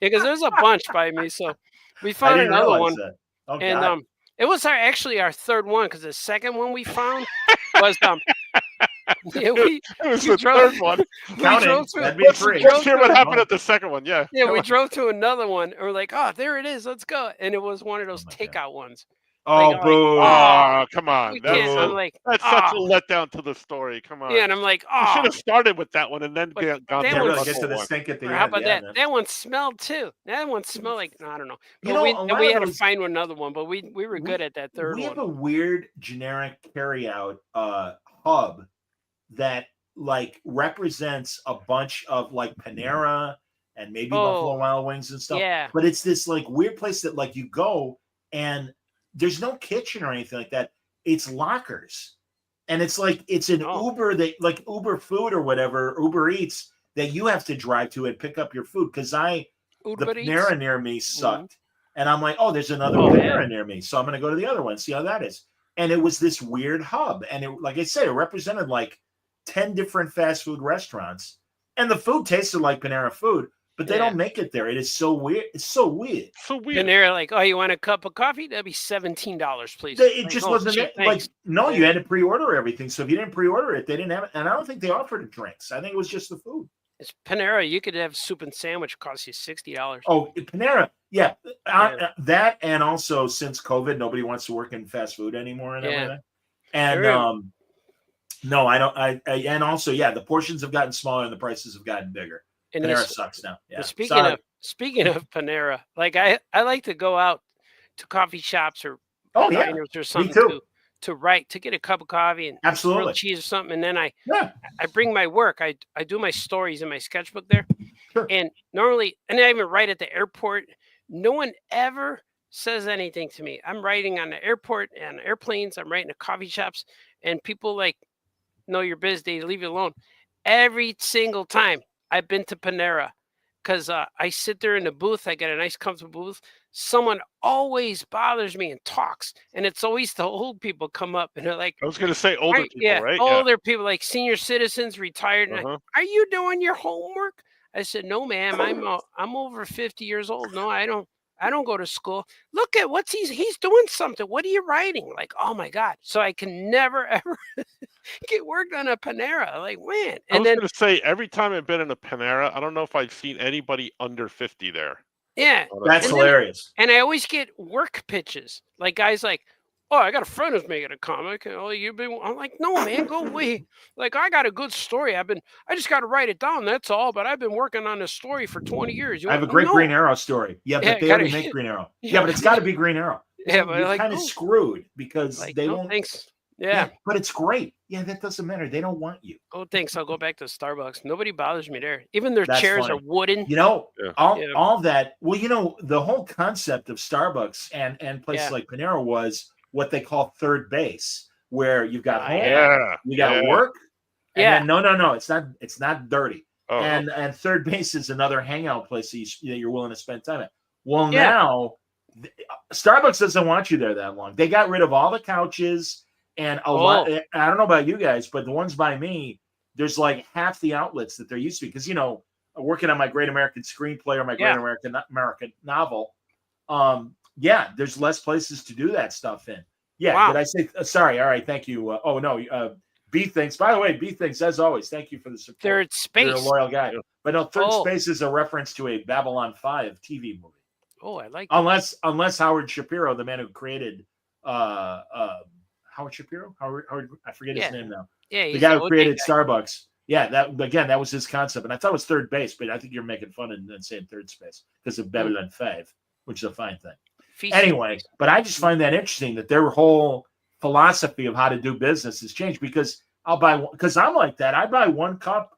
because there's a bunch by me. So we I found didn't another realize one. that. Oh, And God. it was actually our third one because the second one we found was yeah, It was we the drove- third one. Counting. drove through- That'd be three. drove Let's hear what happened at the second one. Yeah. yeah, we drove to another one and we're like, "Oh, there it is, let's go." And it was one of those my God. takeout ones. Oh, like, boo. Oh, come on. We That's, can't. I'm a, like, that's such a "Oh." letdown to the story. Come on. Yeah, and I'm like, You should "Oh." have started with that one and then But gone that to Yeah, was- the really get to other the one. stink at the Or end. how about yeah, that? man. That one smelled too. That one smelled like I don't know. You But know, we, a then lot we of had to those- find another one, but we were good at that third we one. have a weird generic carryout hub that like represents a bunch of like Panera and maybe Buffalo Wild Wings and stuff. Yeah. But it's this like weird place that like you go and there's no kitchen or anything like that. It's lockers. And it's like it's an Oh. Uber that like Uber food or whatever, Uber Eats that you have to drive to and pick up your food. Cause the Uber Eats? Panera near me sucked. And I'm like, oh, there's another Oh, Panera yeah. near me. So I'm going to go to the other one, see how that is. And it was this weird hub. And it, like I said, it represented like 10 different fast food restaurants. And the food tasted like Panera food, but they don't make it there. It is so weird. It's so weird. So weird. And they're like, "Oh, you want a cup of coffee? That'd be $17, please." It Like, just "Oh, wasn't gee, like thanks." no. You had to pre-order everything. So if you didn't pre-order it, they didn't have it. And I don't think they offered drinks. I think it was just the food. It's Panera. You could have soup and sandwich cost you $60. Oh, Panera. Yeah, that and also since COVID, nobody wants to work in fast food anymore and everything. And no, I don't. I and also the portions have gotten smaller and the prices have gotten bigger. And Panera sucks now. Yeah. Speaking of Panera, like I like to go out to coffee shops or diners or something to get a cup of coffee and grilled cheese or something, and then I bring my work. I do my stories in my sketchbook there, and normally, and I even write at the airport. No one ever says anything to me. I'm writing on the airport and airplanes. I'm writing at coffee shops, and people like know your biz. They leave you alone. Every single time I've been to Panera, because I sit there in the booth. I get a nice, comfortable booth. Someone always bothers me and talks, and it's always the old people come up and they're like, I was going to say older people, right? Older people, like senior citizens, retired. And are you doing your homework? I said, no, ma'am. I'm over 50 years old. No, I don't go to school. Look at he's doing something. What are you writing? Like, oh my God. So I can never ever get work on a Panera. Like, man. And I was going to say, every time I've been in a Panera, I don't know if I've seen anybody under 50 there. Yeah. That's hilarious. And I always get work pitches. Like guys like, oh, I got a friend who's making a comic. Oh, I'm like, no, man, go away. Like, I got a good story. I just got to write it down. That's all. But I've been working on this story for 20 years. I have a great Green Arrow story. Yeah, but they already make Green Arrow. Yeah, but it's got to be Green Arrow. Yeah, but you're kind of screwed because they won't. Thanks. Yeah, but it's great. Yeah, that doesn't matter. They don't want you. Oh, thanks. I'll go back to Starbucks. Nobody bothers me there. Even their chairs are wooden. You know, all that. Well, you know, the whole concept of Starbucks and places like Panera was what they call third base, where you've got home, you got work, and then, no, it's not dirty. And third base is another hangout place that you're willing to spend time at. Well, now Starbucks doesn't want you there that long. They got rid of all the couches and a lot. I don't know about you guys, but the ones by me, there's like half the outlets that there used to be. Because working on my Great American Screenplay or my Great American Novel. There's less places to do that stuff in. Yeah, wow. Did I say sorry? All right, thank you. B Thinks. By the way, B Thinks, as always, thank you for the support. Third Space. You're a loyal guy. But no, Third Space is a reference to a Babylon 5 TV movie. Oh, I like that. Unless Howard Shapiro, the man who created Howard Shapiro? Howard I forget his name now. Yeah, the guy who created Starbucks. Yeah, that was his concept. And I thought it was Third Base, but I think you're making fun and then saying Third Space because of Babylon 5, which is a fine thing. Anyway, but I just find that interesting that their whole philosophy of how to do business has changed because I'm like that. I buy one cup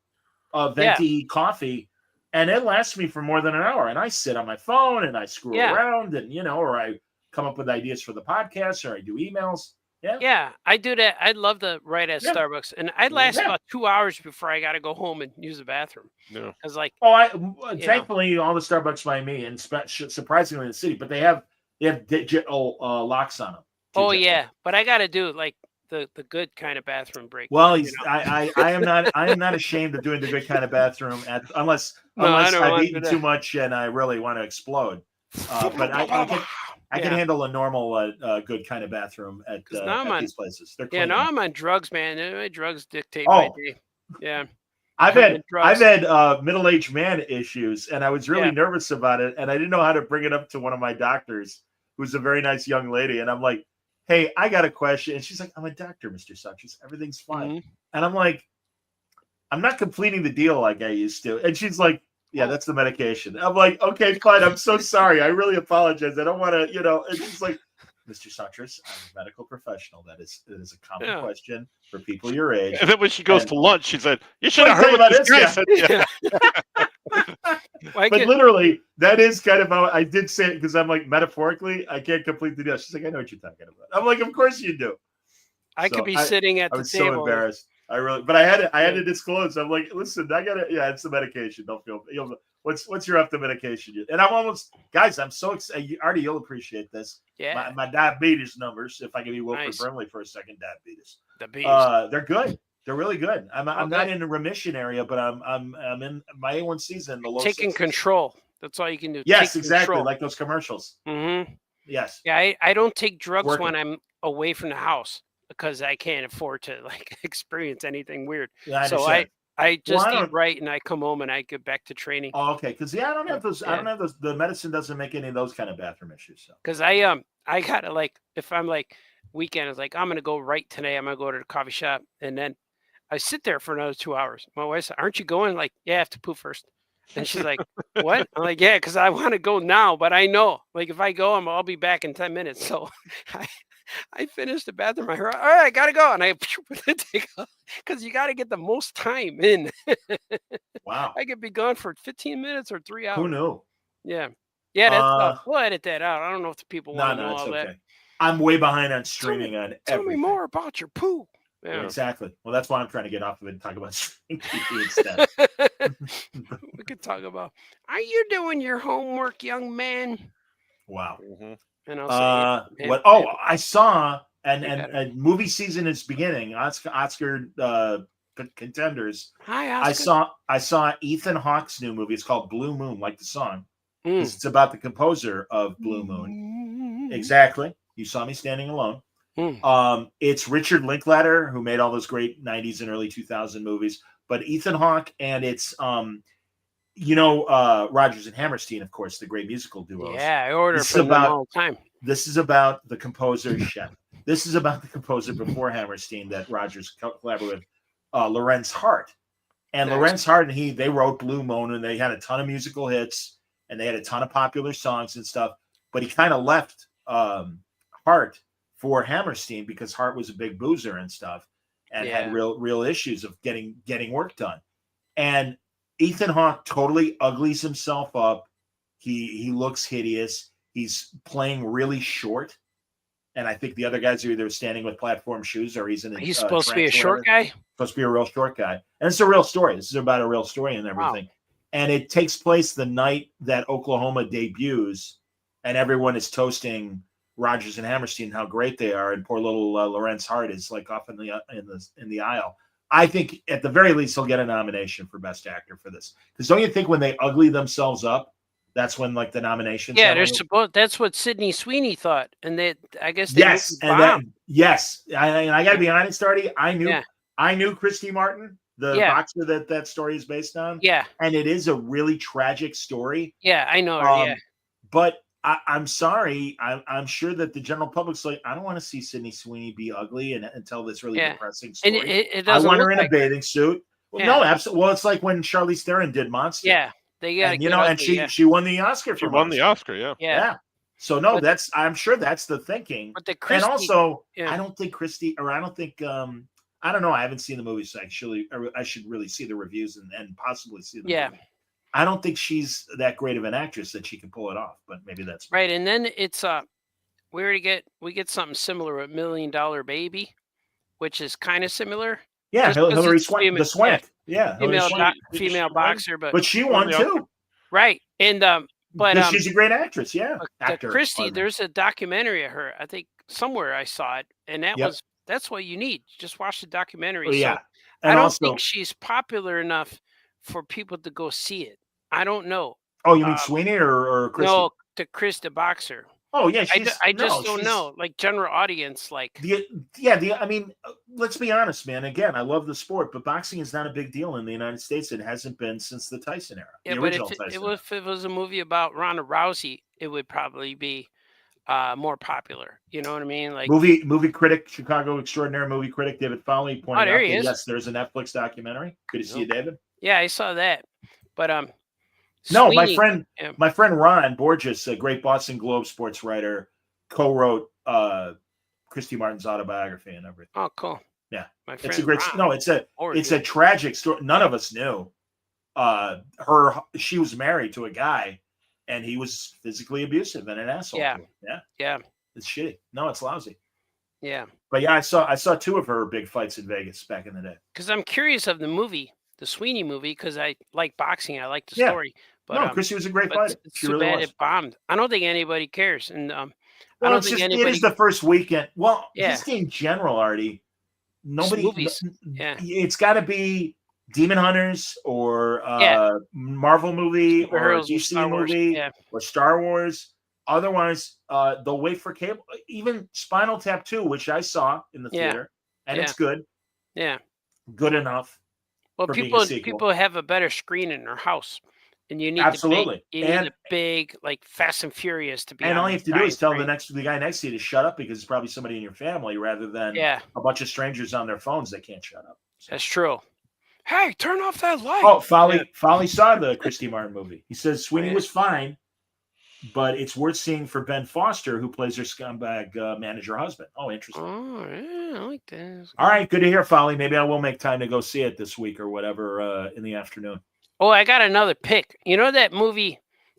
of venti coffee and it lasts me for more than an hour. And I sit on my phone and I screw around and, or I come up with ideas for the podcast or I do emails. Yeah, I do that. I'd love to write at Starbucks and I'd last about 2 hours before I got to go home and use the bathroom. Yeah. Because thankfully all the Starbucks by me and surprisingly in the city, but they have digital locks on them. Oh yeah, but I got to do like the good kind of bathroom break. Well, I am not ashamed of doing the good kind of bathroom unless I've eaten too much and I really want to explode. But I can handle a normal good kind of bathroom at these places. They're clean. Now I'm on drugs, man. My drugs dictate my day. Yeah. I've had middle-aged man issues, and I was really nervous about it, and I didn't know how to bring it up to one of my doctors, who's a very nice young lady, and I'm like, "Hey, I got a question," and she's like, "I'm a doctor, Mr. Suchess. Everything's fine," and I'm like, "I'm not completing the deal like I used to," and she's like, "Yeah, that's the medication." I'm like, "Okay, fine. I'm so sorry. I really apologize. I don't want to, And she's like, Mr. Suchess, I'm a medical professional. That is a common question for people your age. And then when she goes to lunch, she said, "You should have heard what this guy said." But literally, that is kind of how I did say it because I'm like, metaphorically, I can't complete the deal. She's like, "I know what you're talking about." I'm like, "Of course you do." I could be sitting at the table. I was so embarrassed. But I had to disclose. I'm like, "Listen, I got to. Yeah, it's the medication. Don't feel. What's your up to medication?" And I'm almost, guys. I'm so excited. Artie, you'll appreciate this. Yeah. My diabetes numbers. If I can be Wilford Brimley for a second, diabetes. They're good. They're really good. I'm not Okay. in the remission area, but I'm in my A1C's in the low Taking 60s. control. That's all you can do. Yes, Take exactly, control. like those commercials. Mm-hmm. Yes. Yeah, I don't take drugs Working. when I'm away from the house because I can't afford to like experience anything weird. Yeah, I So understand. I just I eat don't- right and I come home and I get back to training. Oh, okay. Because I don't have those. I Yeah. don't have those. The medicine doesn't make any of those kind of bathroom issues. So Because I gotta like if I'm like weekend, it's like I'm gonna go right today. I'm gonna go to the coffee shop and then I sit there for another 2 hours. My wife said, "Aren't you going?" Like, yeah, I have to poop first. And she's like, "What?" I'm like, "Yeah, because I want to go now, but I know like if I go, I'll be back in 10 minutes." So I finished the bathroom. I heard, "All right, I gotta go," and I take off because you gotta get the most time in. wow. I could be gone for 15 minutes or 3 hours. Who knew? Yeah, yeah. That's we'll edit that out. I don't know if the people want to know it's all okay. that. I'm way behind on streaming on Tell me everything. more about your poo. Yeah. Exactly. Well, that's why I'm trying to get off of it and talk about streaming TV instead. We could talk about. Are you doing your homework, young man? Wow. Mhm. And I'll say, What? Oh, I saw, You got and movie season is beginning. Oscar contenders. Hi, Oscar. I saw Ethan Hawke's new movie. It's called Blue Moon, like the song. Mm. It's about the composer of Blue Moon. Exactly. You saw me standing alone. Mm. It's Richard Linklater, who made all those great 90s and early 2000 movies, but Ethan Hawke, and it's Rodgers and Hammerstein, of course, the great musical duos. Yeah, I order This is from them about- all the time. This is about the composer chef. This is about the composer before Hammerstein that Rodgers collaborated with, Lorenz Hart. And Nice. Lorenz Hart and they wrote Blue Moon, and they had a ton of musical hits, and they had a ton of popular songs and stuff. But he kind of left Hart for Hammerstein because Hart was a big boozer and stuff, and had real issues of getting work done. And Ethan Hawke totally uglies himself up. He looks hideous. He's playing really short, and I think the other guys are either standing with platform shoes or he's in. He's supposed to be a short guy. Supposed to be a real short guy, and it's a real story. This is about a real story and everything. Wow. And it takes place the night that Oklahoma debuts, and everyone is toasting Rodgers and Hammerstein how great they are, and poor little Lorenz Hart is like off in the aisle. I think at the very least he'll get a nomination for Best Actor for this, because don't you think when they ugly themselves up, that's when like the nominations? Yeah, they're supposed. That's what Sydney Sweeney thought, and I guess they yes, moved and Bob. then yes, I got to be honest, Artie. I knew Christy Martin, the boxer that story is based on. Yeah, and it is a really tragic story. Yeah, I know her. But I'm sorry. I'm sure that the general public's like, I don't want to see Sydney Sweeney be ugly and tell this really depressing story. And it I doesn't want her look in a like bathing suit. Well, no, absolutely. Well, it's like when Charlize Theron did Monster. Yeah, they got and, and she won the Oscar for She won the Oscar. Yeah. So no, I'm sure that's the thinking. But the Christy, and also, I don't think Christy, or I don't think I don't know. I haven't seen the movie, so I should really see the reviews and possibly see the movie. I don't think she's that great of an actress that she can pull it off, but maybe that's right. And then it's we get something similar with $1 Million Baby, which is kind of similar. Yeah, Hillary Swank, the Swank. Yeah, female boxer, but she won too. Right, and but she's a great actress. Yeah, actor. Christy, there's a documentary of her. I think somewhere I saw it, and that's what you need. Just watch the documentary. Well, yeah, so I don't think she's popular enough for people to go see it. I don't know. Oh, you mean Sweeney or Christy? No, to Chris the boxer. Oh yeah, I just don't know. Like general audience, like I mean, let's be honest, man. Again, I love the sport, but boxing is not a big deal in the United States. It hasn't been since the Tyson era. Yeah, the but original if it was a movie about Ronda Rousey, it would probably be more popular. You know what I mean? Like movie critic, Chicago extraordinary movie critic David Foley pointed out that yes, there's a Netflix documentary. Good to see you, David. Yeah, I saw that, but no, Sweeney, my friend Ron Borges, a great Boston Globe sports writer, co-wrote Christy Martin's autobiography and everything. Oh, cool. Yeah, my friend it's a great. Ron, no, it's a tragic story. None of us knew. She was married to a guy, and he was physically abusive and an asshole. Yeah. It's shitty. No, it's lousy. Yeah. But yeah, I saw two of her big fights in Vegas back in the day. Because I'm curious of the movie, the Sweeney movie, because I like boxing. I like the story. But, no, Christy was a great fighter. It's too bad it bombed. I don't think anybody cares, and it is the first weekend. Well, just in general, Artie, nobody. movies. Yeah. It's got to be Demon Hunters or Yeah. Marvel movie or Superheroes or DC Star Wars, movie yeah. or Star Wars. Otherwise, they'll wait for cable. Even Spinal Tap 2, which I saw in the Yeah. theater, and Yeah. it's good. Yeah. Good enough. Well, for being a sequel. people have a better screen in their house, and you need Absolutely. you need a big like Fast and Furious to be. And on all you have to do giant is tell screen. the guy next to you to shut up because it's probably somebody in your family rather than Yeah, a bunch of strangers on their phones that can't shut up. So. that's true. Hey, turn off that light. Oh, Folly saw the Christy Martin movie. He says Sweeney Yeah. was fine, but it's worth seeing for Ben Foster, who plays her scumbag manager husband. Oh, interesting. Oh, yeah, I like this. All right, good to hear, Folly. Maybe I will make time to go see it this week or whatever in the afternoon. Oh, I got another pick. You know that movie?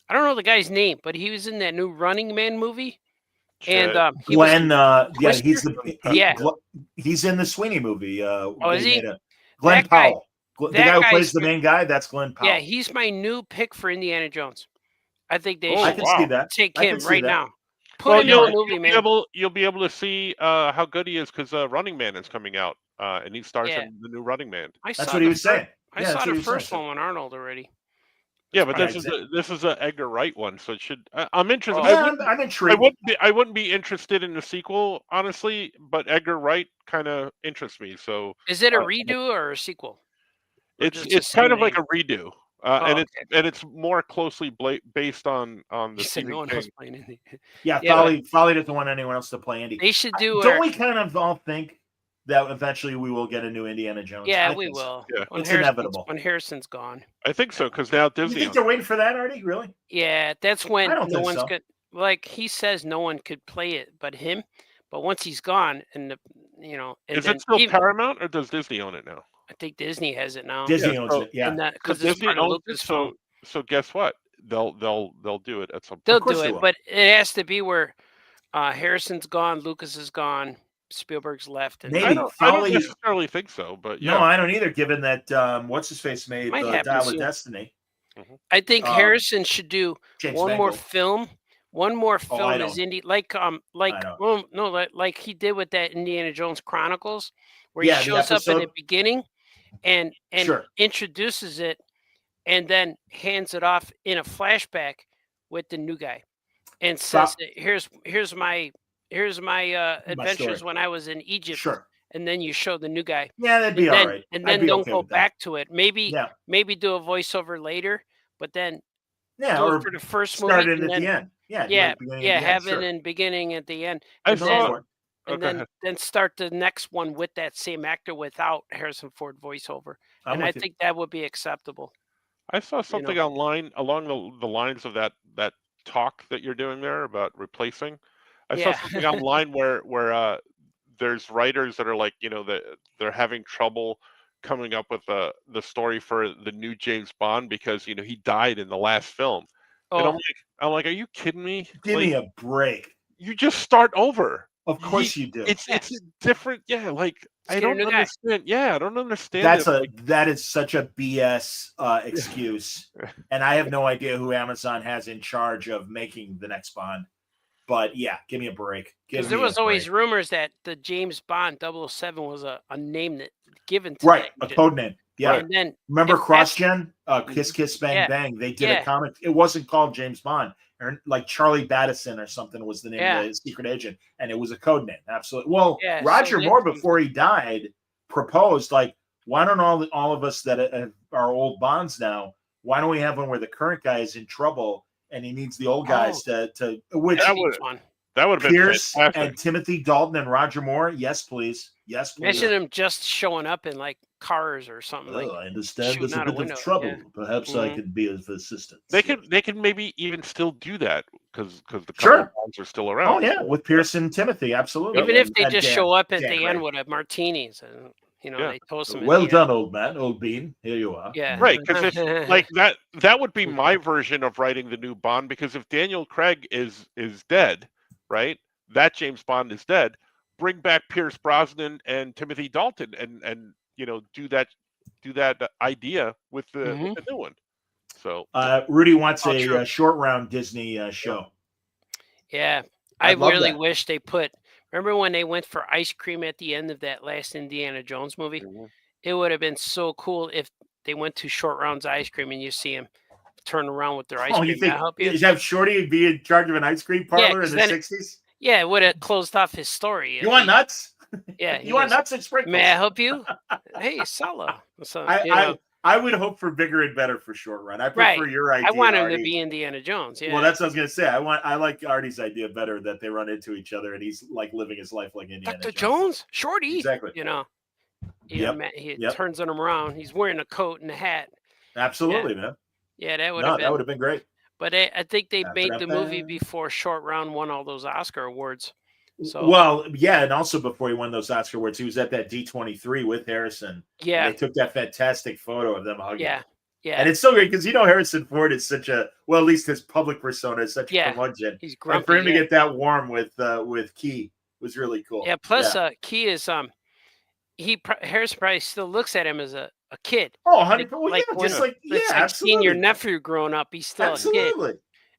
I don't know the guy's name, but he was in that new Running Man movie. And he Glenn, Twister? he's in the Sweeney movie. is he? Glenn That guy- Powell. The that guy who guy's plays the good. main guy, that's Glenn Powell. Yeah, he's my new pick for Indiana Jones. I think they Oh, I should can see that. take I him can see right that. now. Put Well, him in the movie, man. you'll be able to see how good he is because Running Man is coming out, and he stars Yeah. in the new Running Man. I That's saw what he the was saying. I Yeah, saw that's what the he was first saying. one with Arnold already. Yeah, but Right, this is an Edgar Wright one, so it should. I'm interested. Oh, Yeah, I'm intrigued. I wouldn't be interested in the sequel, honestly, but Edgar Wright kind of interests me. So Is it a redo or a sequel? Or it's just the it's kind same of like name? a redo, Oh, and okay. it's more closely based on the You said Stephen no one King. else playing in it. Yeah, Yeah, Folly doesn't want anyone else to play Indy. They should do. Don't we kind of all think that eventually we will get a new Indiana Jones? Yeah, I we think so. will. Yeah. When It's Harrison's- inevitable. When Harrison's gone. I think so because now You Disney. think they're waiting for that, Artie? Really? Yeah, that's when I don't no think one's so. good. Like he says, no one could play it but him. But once he's gone, and and Is then it still even- Paramount or does Disney own it now? I think Disney has it now. Disney Yeah, owns so- it. Yeah. And that because So it's Disney part of owns it, Lucasfilm. so guess what? They'll do it at some point. They'll course do they it, will. but it has to be where Harrison's gone, Lucas is gone, Spielberg's left, and Maybe. I don't Folly- necessarily think so, but yeah. No, I don't either. Given that what's his face made Might the happen Dial of soon. Destiny. I think um, Harrison should do James one more Mangold. film. One more Oh, I film is don't. indie like he did with that Indiana Jones Chronicles, where Yeah, he the shows up in the episode. beginning and Sure. introduces it, and then hands it off in a flashback with the new guy, and says, "Here's my adventures story. when I was in Egypt." Sure. And then you show the new guy, Yeah, that'd be and then, all right. and I'd then be don't okay go with that. back to it. Maybe Yeah. do a voiceover later, but then Yeah. do Or it for the first start movie, it and at then the end. Yeah. do yeah, it beginning yeah, and the end, have sure. it in beginning at the end, I and Go then saw. for it. Oh, and go then ahead. then start the next one with that same actor without Harrison Ford voiceover, I'm and I with you. think that would be acceptable. I saw something online along the lines of that talk that you're doing there about replacing. I saw Yeah. something online where there's writers that are like, that they're having trouble coming up with the story for the new James Bond because he died in the last film. And Oh, I'm like, are you kidding me? Give Like, me a break. you just start over. Of course you do. It's different. Yeah, like I get a don't new guy. understand. Yeah, I don't understand. That is such a BS excuse, and I have no idea who Amazon has in charge of making the next Bond. But yeah, give me a break. because there was always rumors that the James Bond 007 was a name that given to right that a agent. code name. Yeah, And then remember if CrossGen? Kiss Kiss Bang Yeah. Bang. They did Yeah. a comic. It wasn't called James Bond, or like Charlie Battison or something was the name Yeah. of the secret agent, and it was a code name. Absolutely. Well, Yeah, so Roger they- Moore, before he died, proposed like, why don't all of us that are old Bonds now? Why don't we have one where the current guy is in trouble and he needs the old guys to which That Each would- one. That would have been Pierce fantastic. and Timothy Dalton and Roger Moore. Yes, please. Yes, please. Imagine him just showing up in like cars or something. Like, I understand shooting there's a out a bit window, of trouble. yeah. Perhaps I Mhm. could be of assistance. They could maybe even still do that because the Sure. couple bonds are still around. Oh yeah, with Pierce and Timothy, absolutely. even if And- they and just Dan- show up at Dan the Gray. end with a martinis, and Yeah. they toast them. Well done, old man, old bean. Here you are. Yeah. Right, because if like that would be my version of writing the new Bond. Because if Daniel Craig is dead, right, that James Bond is dead. Bring back Pierce Brosnan and Timothy Dalton, and do that idea with the new one. So Rudy wants Oh, a true. short round Disney show. Yeah, I I'd love really that. wish they put Remember when they went for ice cream at the end of that last Indiana Jones movie? Mhm. It would have been so cool if they went to Short Round's ice cream and you see them turn around with their ice Oh, cream. you think That help you? is have Shorty be in charge of an ice cream parlor 'cause in the then 60s? Yeah, it would have closed off his story. You want nuts? Yeah, he You want goes, nuts and sprinkles? May I help you? Hey, Sala. So, I would hope for bigger and better for Short Run. I Right. prefer your idea. I want him Artie. to be Indiana Jones. Yeah. Well, that's what I was gonna say. I like Artie's idea better that they run into each other and he's like living his life like Indiana Dr. Jones, Shorty. Exactly. You know, he, Yep, he yep. turns him around. He's wearing a coat and a hat. Absolutely, man. Yeah, that would No, have that been. would have been great. But I think they made the movie Ba-da-ba. before Short Round won all those Oscar awards. So Well, yeah, and also before he won those Oscar awards, he was at that D23 with Harrison. yeah, And they took that fantastic photo of them hugging. yeah, yeah. And it's so great because Harrison Ford is such a at least his public persona is such a Yeah, curmudgeon. He's And grumpy. for him to yeah. get that warm with Key was really cool. Yeah. Plus, Key is Harrison probably still looks at him as a kid. Oh, 100%. Well, like yeah, when- just like It's yeah, like absolutely. seeing your nephew growing up. He's still a kid. Absolutely.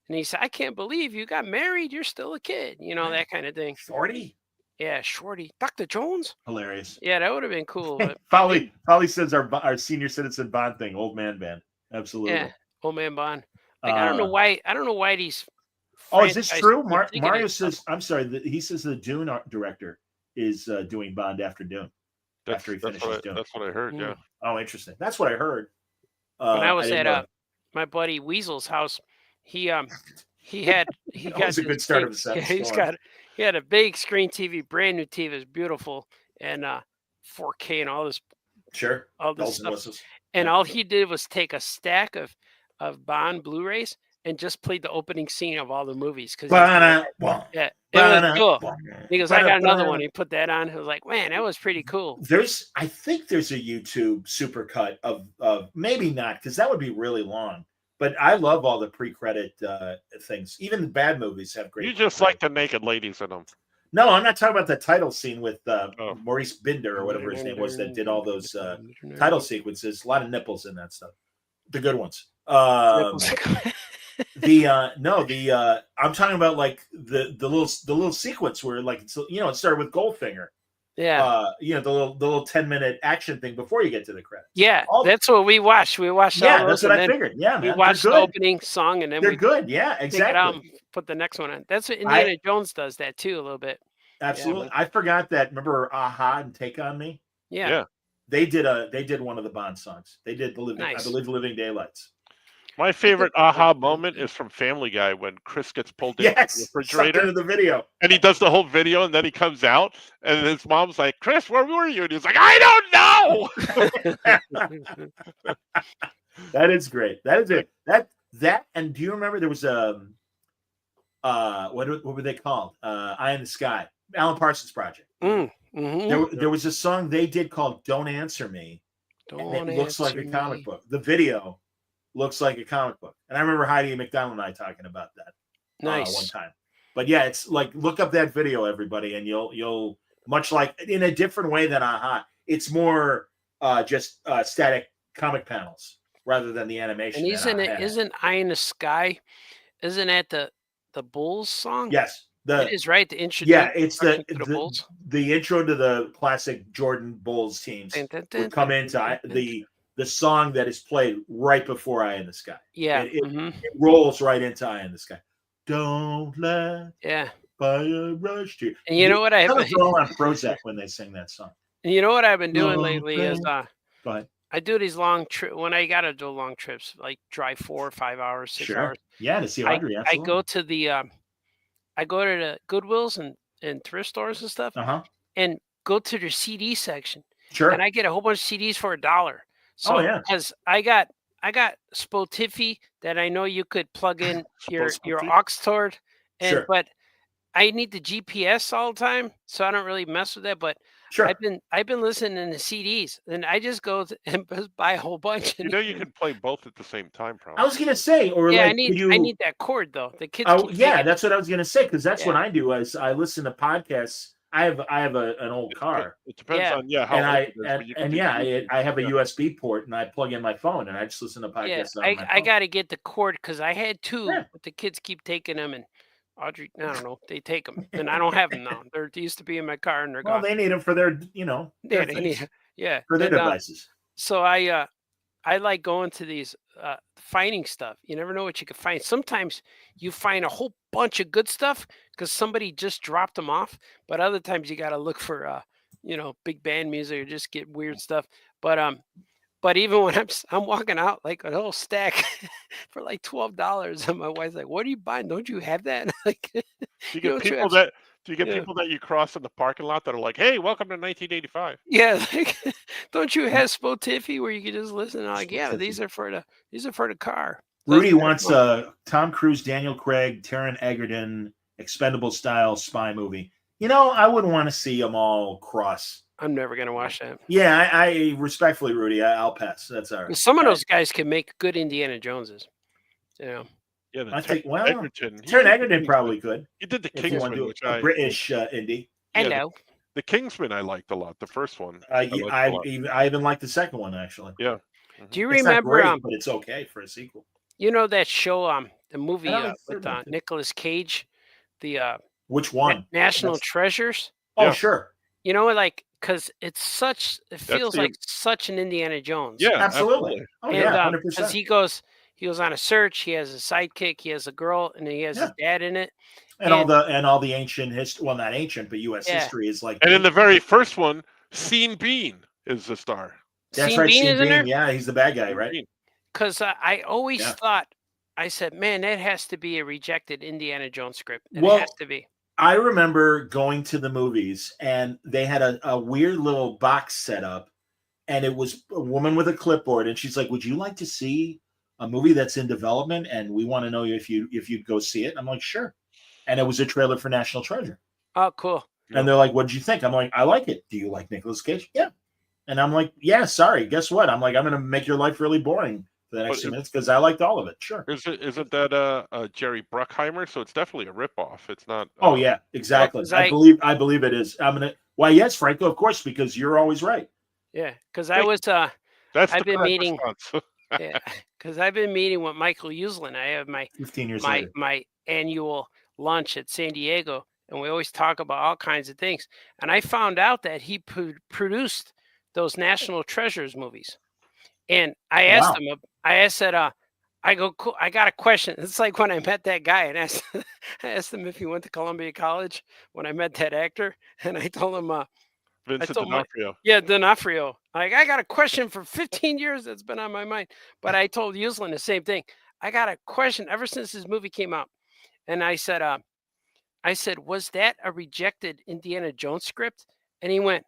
And he said, I can't believe you got married. You're still a kid. You know, that kind of thing. Shorty. Yeah, Shorty. Dr. Jones? Hilarious. Yeah, that would have been cool. But Polly says our senior citizen bond thing, old man band. Absolutely. yeah, Old Man Bond. Like, I don't know why these. Oh, is this franchises true? keep thinking Mario of stuff. says, I'm sorry, he says the Dune art director is doing Bond after Dune. After he finishes Dune. That's what I heard. Yeah. Oh, interesting. That's what I heard. When I was didn't at know. my buddy Weasel's house, he got That was a this good start big- of the sentence. yeah, Go on. he had a big screen TV, brand new TV, it's beautiful, and 4K and all this Sure. all this Bells and stuff. whistles. And all he did was take a stack of Bond Blu-rays and just played the opening scene of all the movies because yeah, it was cool. He goes, I got another one. He put that on. I was like, man, that was pretty cool. I think there's a YouTube supercut of maybe not because that would be really long. But I love all the pre-credit things. Even the bad movies have great. You just like the naked ladies in them. No, I'm not talking about the title scene with Maurice Binder or whatever his name was that did all those title sequences. A lot of nipples in that stuff. The good ones. I'm talking about like the little sequence where like it started with Goldfinger. Yeah. The little 10-minute action thing before you get to the credits. Yeah, that's what we watched. We watched all Yeah, those. that's what and I then figured. Yeah, we man, watched they're the good. opening song and then They're we good. Yeah, take it out exactly. and put the next one on. That's what Indiana Jones does that too a little bit. Absolutely. I forgot that. Remember Aha and Take on Me? Yeah. Yeah. They did one of the Bond songs. They did I Nice. believe Living Daylights. My favorite aha moment is from Family Guy when Chris gets pulled into the Yes, sucked refrigerator into the video. and he does the whole video and then he comes out and his mom's like, Chris, where were you? And he's like, I don't know. That is great. That is it. That and do you remember there was what were they called? Eye in the Sky. Alan Parsons Project. Mm-hmm. There was a song they did called Don't Answer Me. And it looks like a comic book. The video looks like a comic book. And I remember Heidi McDonald and I talking about that Nice. one time. But yeah, it's like look up that video, everybody, and you'll much like in a different way than Aha. It's more just static comic panels rather than the animation. And that Aha had. isn't Eye in the Sky? Isn't that the Bulls song? Yes. It is right. The intro. Yeah, it's to the Bulls. the intro to the classic Jordan Bulls teams would come into the song that is played right before Eye in the Sky. Yeah. It rolls right into Eye in the Sky. Don't let Yeah. fire rush to you. And you know what I They're all on Prozac when they sing that song. And you know what I've been doing Oh, lately is Go ahead. I do these long trips when I gotta do long trips, like drive 4 or 5 hours, 6 hours. Yeah, to see I Audrey. go to the Goodwills and thrift stores and stuff, and go to their CD section, Sure. and I get a whole bunch of CDs for $1. So yeah. because I got Spotify that I know you could plug in your Spotify? aux toward, Sure. but I need the GPS all the time, so I don't really mess with that. But Sure. I've been listening to CDs, and I just go and buy a whole bunch. You know you can play both at the same time, I probably. was gonna say, or Yeah, like, I need that cord though. The kids. keep yeah, taking- that's what I was gonna say because that's what Yeah. I do. Is I listen to podcasts. I have an old car, It depends Yeah. on how and old it is, but you can do I have a yeah. USB port, and I plug in my phone, and I just listen to Yeah, podcasts. On my I phone. got to get the cord because I had 2, Yeah. but the kids keep taking them and Audrey, I don't know. They take them, and I don't have them now. They used to be in my car, and they're Well, gone. they need them for their, Yeah, their they things, need, yeah. for their And, devices. so I like going to these finding stuff. You never know what you can find. Sometimes you find a whole bunch of good stuff because somebody just dropped them off. But other times you got to look for big band music or just get weird stuff. But even when I'm walking out like a whole stack for like $12, and my wife's like, "What are you buying? Don't you have that?" Like, Do you don't get people have- that do you get yeah. people that you cross in the parking lot that are like, "Hey, welcome to 1985." Yeah, like, don't you have Spotify where you can just listen? And I'm like, yeah, Spotify. these are for the car. So Rudy it's kinda wants fun. Tom Cruise, Daniel Craig, Taron Egerton, expendable style spy movie. I wouldn't want to see them all cross. I'm never gonna watch that. Yeah, I respectfully, Rudy, I'll pass. That's all right. Some of those guys can make good Indiana Joneses. Yeah, I think, well, Egerton. Taron Egerton probably could. He did the If you want to Kingsman, do which a British indie. Yeah, Hello. the Kingsman I liked a lot. The first one. I liked a lot. even like the second one, actually. Yeah. Do you It's not remember great, but it's okay for a sequel. that show the movie I don't with think so. Nicolas Cage, the Which one? National That's- Treasures? Oh, Yeah. sure. Because it feels like such an Indiana Jones. Yeah, Absolutely. Oh, And yeah, because 100%. he goes on a search, he has a sidekick, he has a girl, and he has his dad in it. And all the ancient history, well, not ancient, but U.S. history is like. And in the very first one, Sean Bean is the star. That's Sean right, Bean Sean is in there? Yeah, he's the bad guy, right? Bean. Because I always Yeah. thought, I said, man, that has to be a rejected Indiana Jones script. It Well, has to be. I remember going to the movies, and they had a weird little box set up, and it was a woman with a clipboard, and she's like, "Would you like to see a movie that's in development? And we want to know if you'd go see it." And I'm like, "Sure." And it was a trailer for National Treasure. Oh, cool. And they're like, "What did you think?" I'm like, "I like it. Do you like Nicolas Cage?" "Yeah." And I'm like, "Yeah, sorry. Guess what?" I'm like, "I'm going to make your life really boring for the next But 2 minutes because I liked all of it." "Sure." Isn't that Jerry Bruckheimer? So it's definitely a ripoff. It's not. Oh yeah, exactly. 'cause I believe it is. I'm gonna. Why? Yes, Franco. Of course, because you're always right. Yeah, because Hey, I was That's I've the been correct meeting- response. yeah, because I've been meeting with Michael Uslan. I have my 15 years my later. my annual lunch at San Diego, and we always talk about all kinds of things. And I found out that he produced those National Treasures movies. And I asked Wow. him, I said, I go, cool, I got a question. It's like when I met that guy and I asked him if he went to Columbia College when I met that actor. And I told him, Vincent told my- D'Onofrio. yeah, D'Onofrio. Like, I got a question for 15 years that's been on my mind. But I told Uslan the same thing. I got a question ever since this movie came out. And I said, was that a rejected Indiana Jones script? And he went,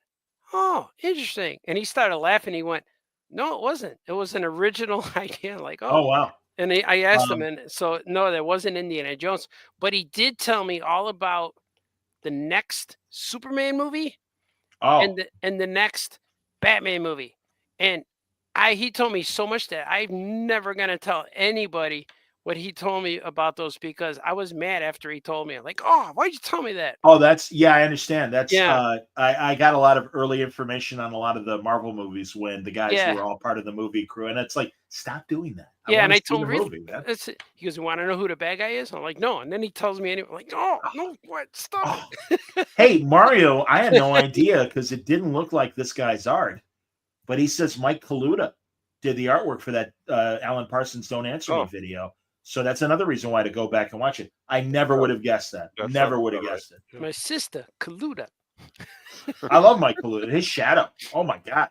oh, interesting. And he started laughing. He went, no, it wasn't. It was an original idea. Like, Oh wow. And I asked him, and so no, that wasn't Indiana Jones. But he did tell me all about the next Superman movie Oh. and the next Batman movie. And he told me so much that I'm never gonna tell anybody what he told me about those because I was mad after he told me. I'm like, oh, why'd you tell me that? Oh, that's I understand. That's Yeah. I got a lot of early information on a lot of the Marvel movies when the guys Yeah. were all part of the movie crew, and it's like, stop doing that. Yeah, and wanna I see told the him, really? movie, man. That's it. He goes, you want to know who the bad guy is? I'm like, no. And then he tells me anyway. I'm like, oh, no, what? Stop it. Hey, Mario, I had no idea because it didn't look like this guy's art, but he says Mike Kaluta did the artwork for that Alan Parsons Don't Answer Me Oh. video. So that's another reason why to go back and watch it. I never would have guessed that. That Never sounds would have about right. guessed it. My sister, Kaluta. I love Mike Kaluta. His Shadow. Oh my god!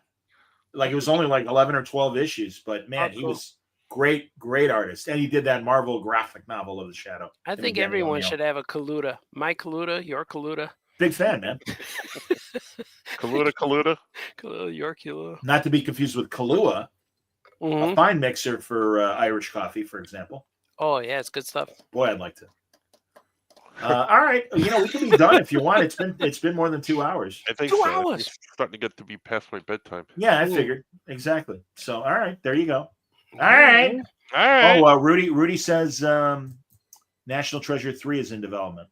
Like it was only like 11 or 12 issues, but man, he cool. was great artist, and he did that Marvel graphic novel of the Shadow. I Him and think Danny everyone O'Neill. should have a Kaluta. My Kaluta, your Kaluta. Big fan, man. Kaluta. Kaluta, your Kaluta. Not to be confused with Kahlua, Mhm. a fine mixer for Irish coffee, for example. Oh, yeah, it's good stuff. Boy, I'd like to. All right, we can be done if you want. It's been more than 2 hours. I think 2 so. hours. It's starting to get to be past my bedtime. Yeah, I Ooh. figured exactly. So, all right, there you go. All right. All right. Oh, Rudy says National Treasure 3 is in development.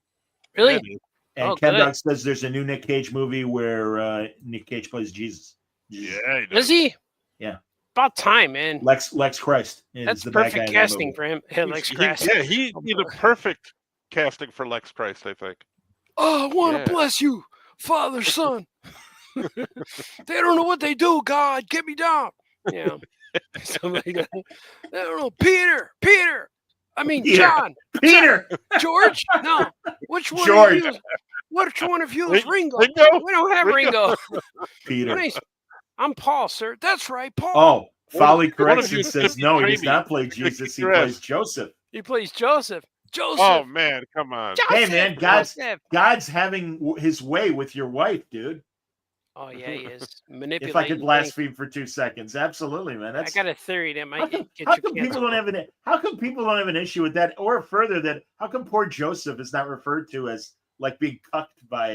Really? Yeah, And Oh, Ken good. Dog says there's a new Nick Cage movie where Nick Cage plays Jesus. yeah, he Is does. he? Yeah. About time, man. Lex Christ is That's the bad guy perfect in that casting movie. for him. Yeah, Lex He- Grass. yeah, he'd be the perfect casting for Lex Christ, I think. Oh, I want to Yeah. bless you, Father, Son. They don't know what they do, God. Get me down. Yeah. Somebody got, I don't know. Peter. I mean, Peter. John. Peter. George? No. Which one George. of you? Which one of you is Ringo? Ringo? We don't have Ringo. Peter. My name's- I'm Paul, sir. That's right, Paul. Oh, Folly One of Correction you says is no, he does Jamie. not play Jesus. He Yes. plays Joseph. He plays Joseph. Joseph. Oh man, come on. Hey, man, God's- Joseph. God's having his way with your wife, dude. Oh yeah, he is If manipulating. I could things. blaspheme for 2 seconds, absolutely, man. I That's got a theory that might how get come, you how come people canceled. don't have an how come people don't have an issue with that, or further that how come poor Joseph is not referred to as like being cucked by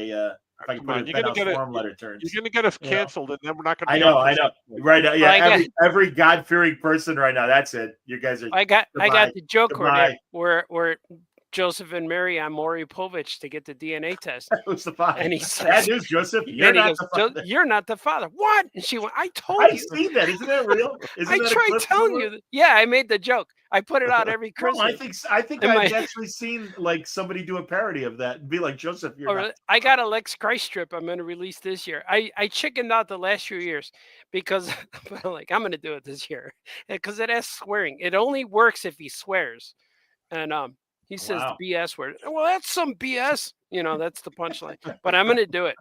if I can Come put on, it in you're gonna penthouse get it- forum letter terms. You're gonna get us You know? canceled, and then we're not gonna. I be know, on I this know. anymore. Right now, yeah, Well, I every God fearing person right now. That's it. You guys are I got Goodbye. the joke Goodbye. where Joseph and Mary on Maury Povich to get the DNA test. who's the father? And he Bad says, news, Joseph. You're and he not goes, the "Jo- father. you're not the father. What? And she went, I told I've you. seen that. Isn't that real? Isn't I that a tried clip telling somewhere? you. Yeah, I made the joke. I put it out every No, Christmas. I think Am I've I- actually seen like somebody do a parody of that and be like, Joseph, you're Oh, not. really? I got a Lex Christ strip I'm going to release this year. I chickened out the last few years because I'm like, I'm going to do it this year because it has swearing. It only works if he swears. And he says Wow. the BS word. Well, that's some BS. You know, that's the punchline. But I'm going to do it.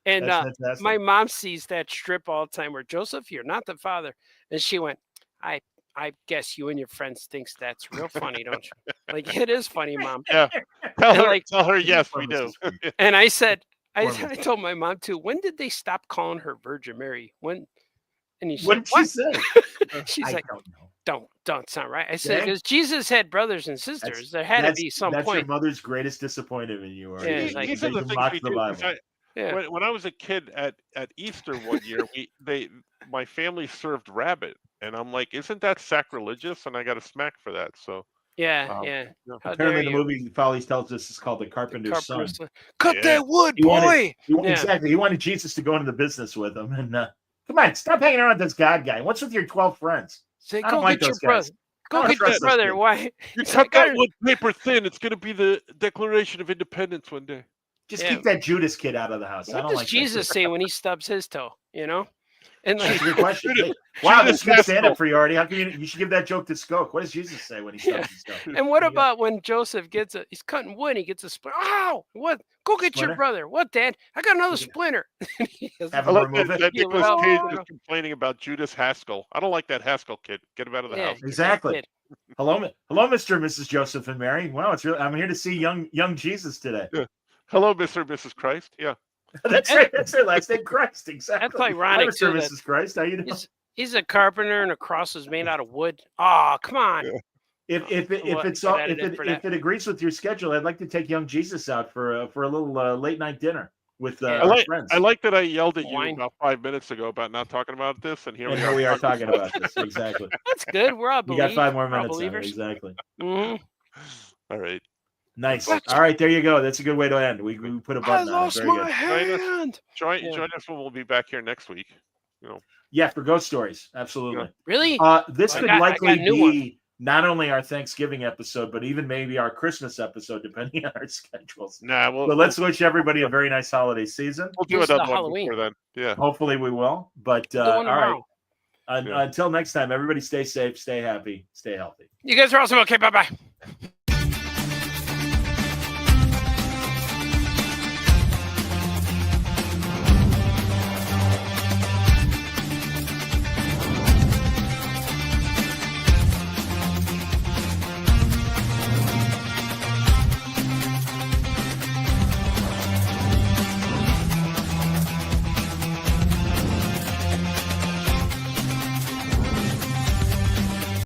And That's fantastic. my mom sees that strip all the time where Joseph, you're not the father. And she went, I guess you and your friends thinks that's real funny, don't you? Like, it is funny, Mom. Yeah. Tell And, her. like- Tell her. Yes, we do. And I said, I Wonderful. told my mom too, when did they stop calling her Virgin Mary? When? And he What said, did she what? say? She's I like, don't know. don't sound right. I said, Okay. because Jesus had brothers and sisters. There had to be some That's point. your mother's greatest disappointment in you. Are Yeah, you? it's like- These They are the can things mock we the do. 'cause Bible. Yeah. When I was a kid at Easter one year, my family served rabbit, and I'm like, isn't that sacrilegious? And I got a smack for that. So Yeah, Um, yeah. no. How Apparently, dare the you? movie Follies tells us is called The Carpenter's Son. Carpenter's son. Cut Yeah. that wood, He wanted- boy. Yeah. Exactly. He wanted Jesus to go into the business with him. And come on, stop hanging around with this God guy. What's with your 12 friends? Say, I don't go like get your those guys. brother. I Go don't get your trust those brother. kids. Why? you It's cut like, I that don't- wood paper thin. It's going to be the Declaration of Independence one day. Just Yeah. keep that Judas kid out of the house. I What don't does like that Jesus kid. say when he stubs his toe? You know? And That's like, a good question. Judas- Hey, wow, Judas that's good stand Haskell. up for you already. How come you should give that joke to Skoke? What does Jesus say when he stubs his toe? and what There you go. about when Joseph he's cutting wood, he gets a splinter. Ow! What? Go get Splinter? your brother. What, Dad? I got another Okay. splinter. He goes, Have I him like remove that, it. that Yeah, Nicolas well, Cage you is know. complaining about Judas Haskell. I don't like that Haskell kid. Get him out of the yeah, house. get that Exactly. kid. Hello, Mr. and Mrs. Joseph and Mary. Wow, it's really, I'm here to see young Jesus today. Hello, Mr. and Mrs. Christ. Yeah. That's right. That's their last name, Christ. Exactly. That's ironic, Hi, Mr. and too, that- Mrs. Christ. How you doing? He's a carpenter and a cross is made out of wood. Oh, come on. Yeah. If What, it's get all edited for that. if it agrees with your schedule, I'd like to take young Jesus out for a little late night dinner with Yeah. our friends. I like that I yelled at you Wine. about 5 minutes ago about not talking about this, and here and here we are talking about this. Exactly. That's good. We're all You got 5 more we're all minutes. On it. believers. Exactly. Mhm. All right. Nice. What? All right, there you go. That's a good way to end. We put a I button on it. lost Very my good. hand. Join Yeah. join us when we'll be back here next week. Yeah, for ghost stories. Absolutely. Really? This I could got likely new be not only our Thanksgiving episode, but even maybe our Christmas episode, depending on our schedules. Nah, we'll, But let's wish everybody a very nice holiday season. we'll do This is another one Halloween. before then. Yeah. Hopefully we will. But The all one right. tomorrow. Yeah. Until next time, everybody stay safe, stay happy, stay healthy. You guys are awesome. Okay, bye-bye.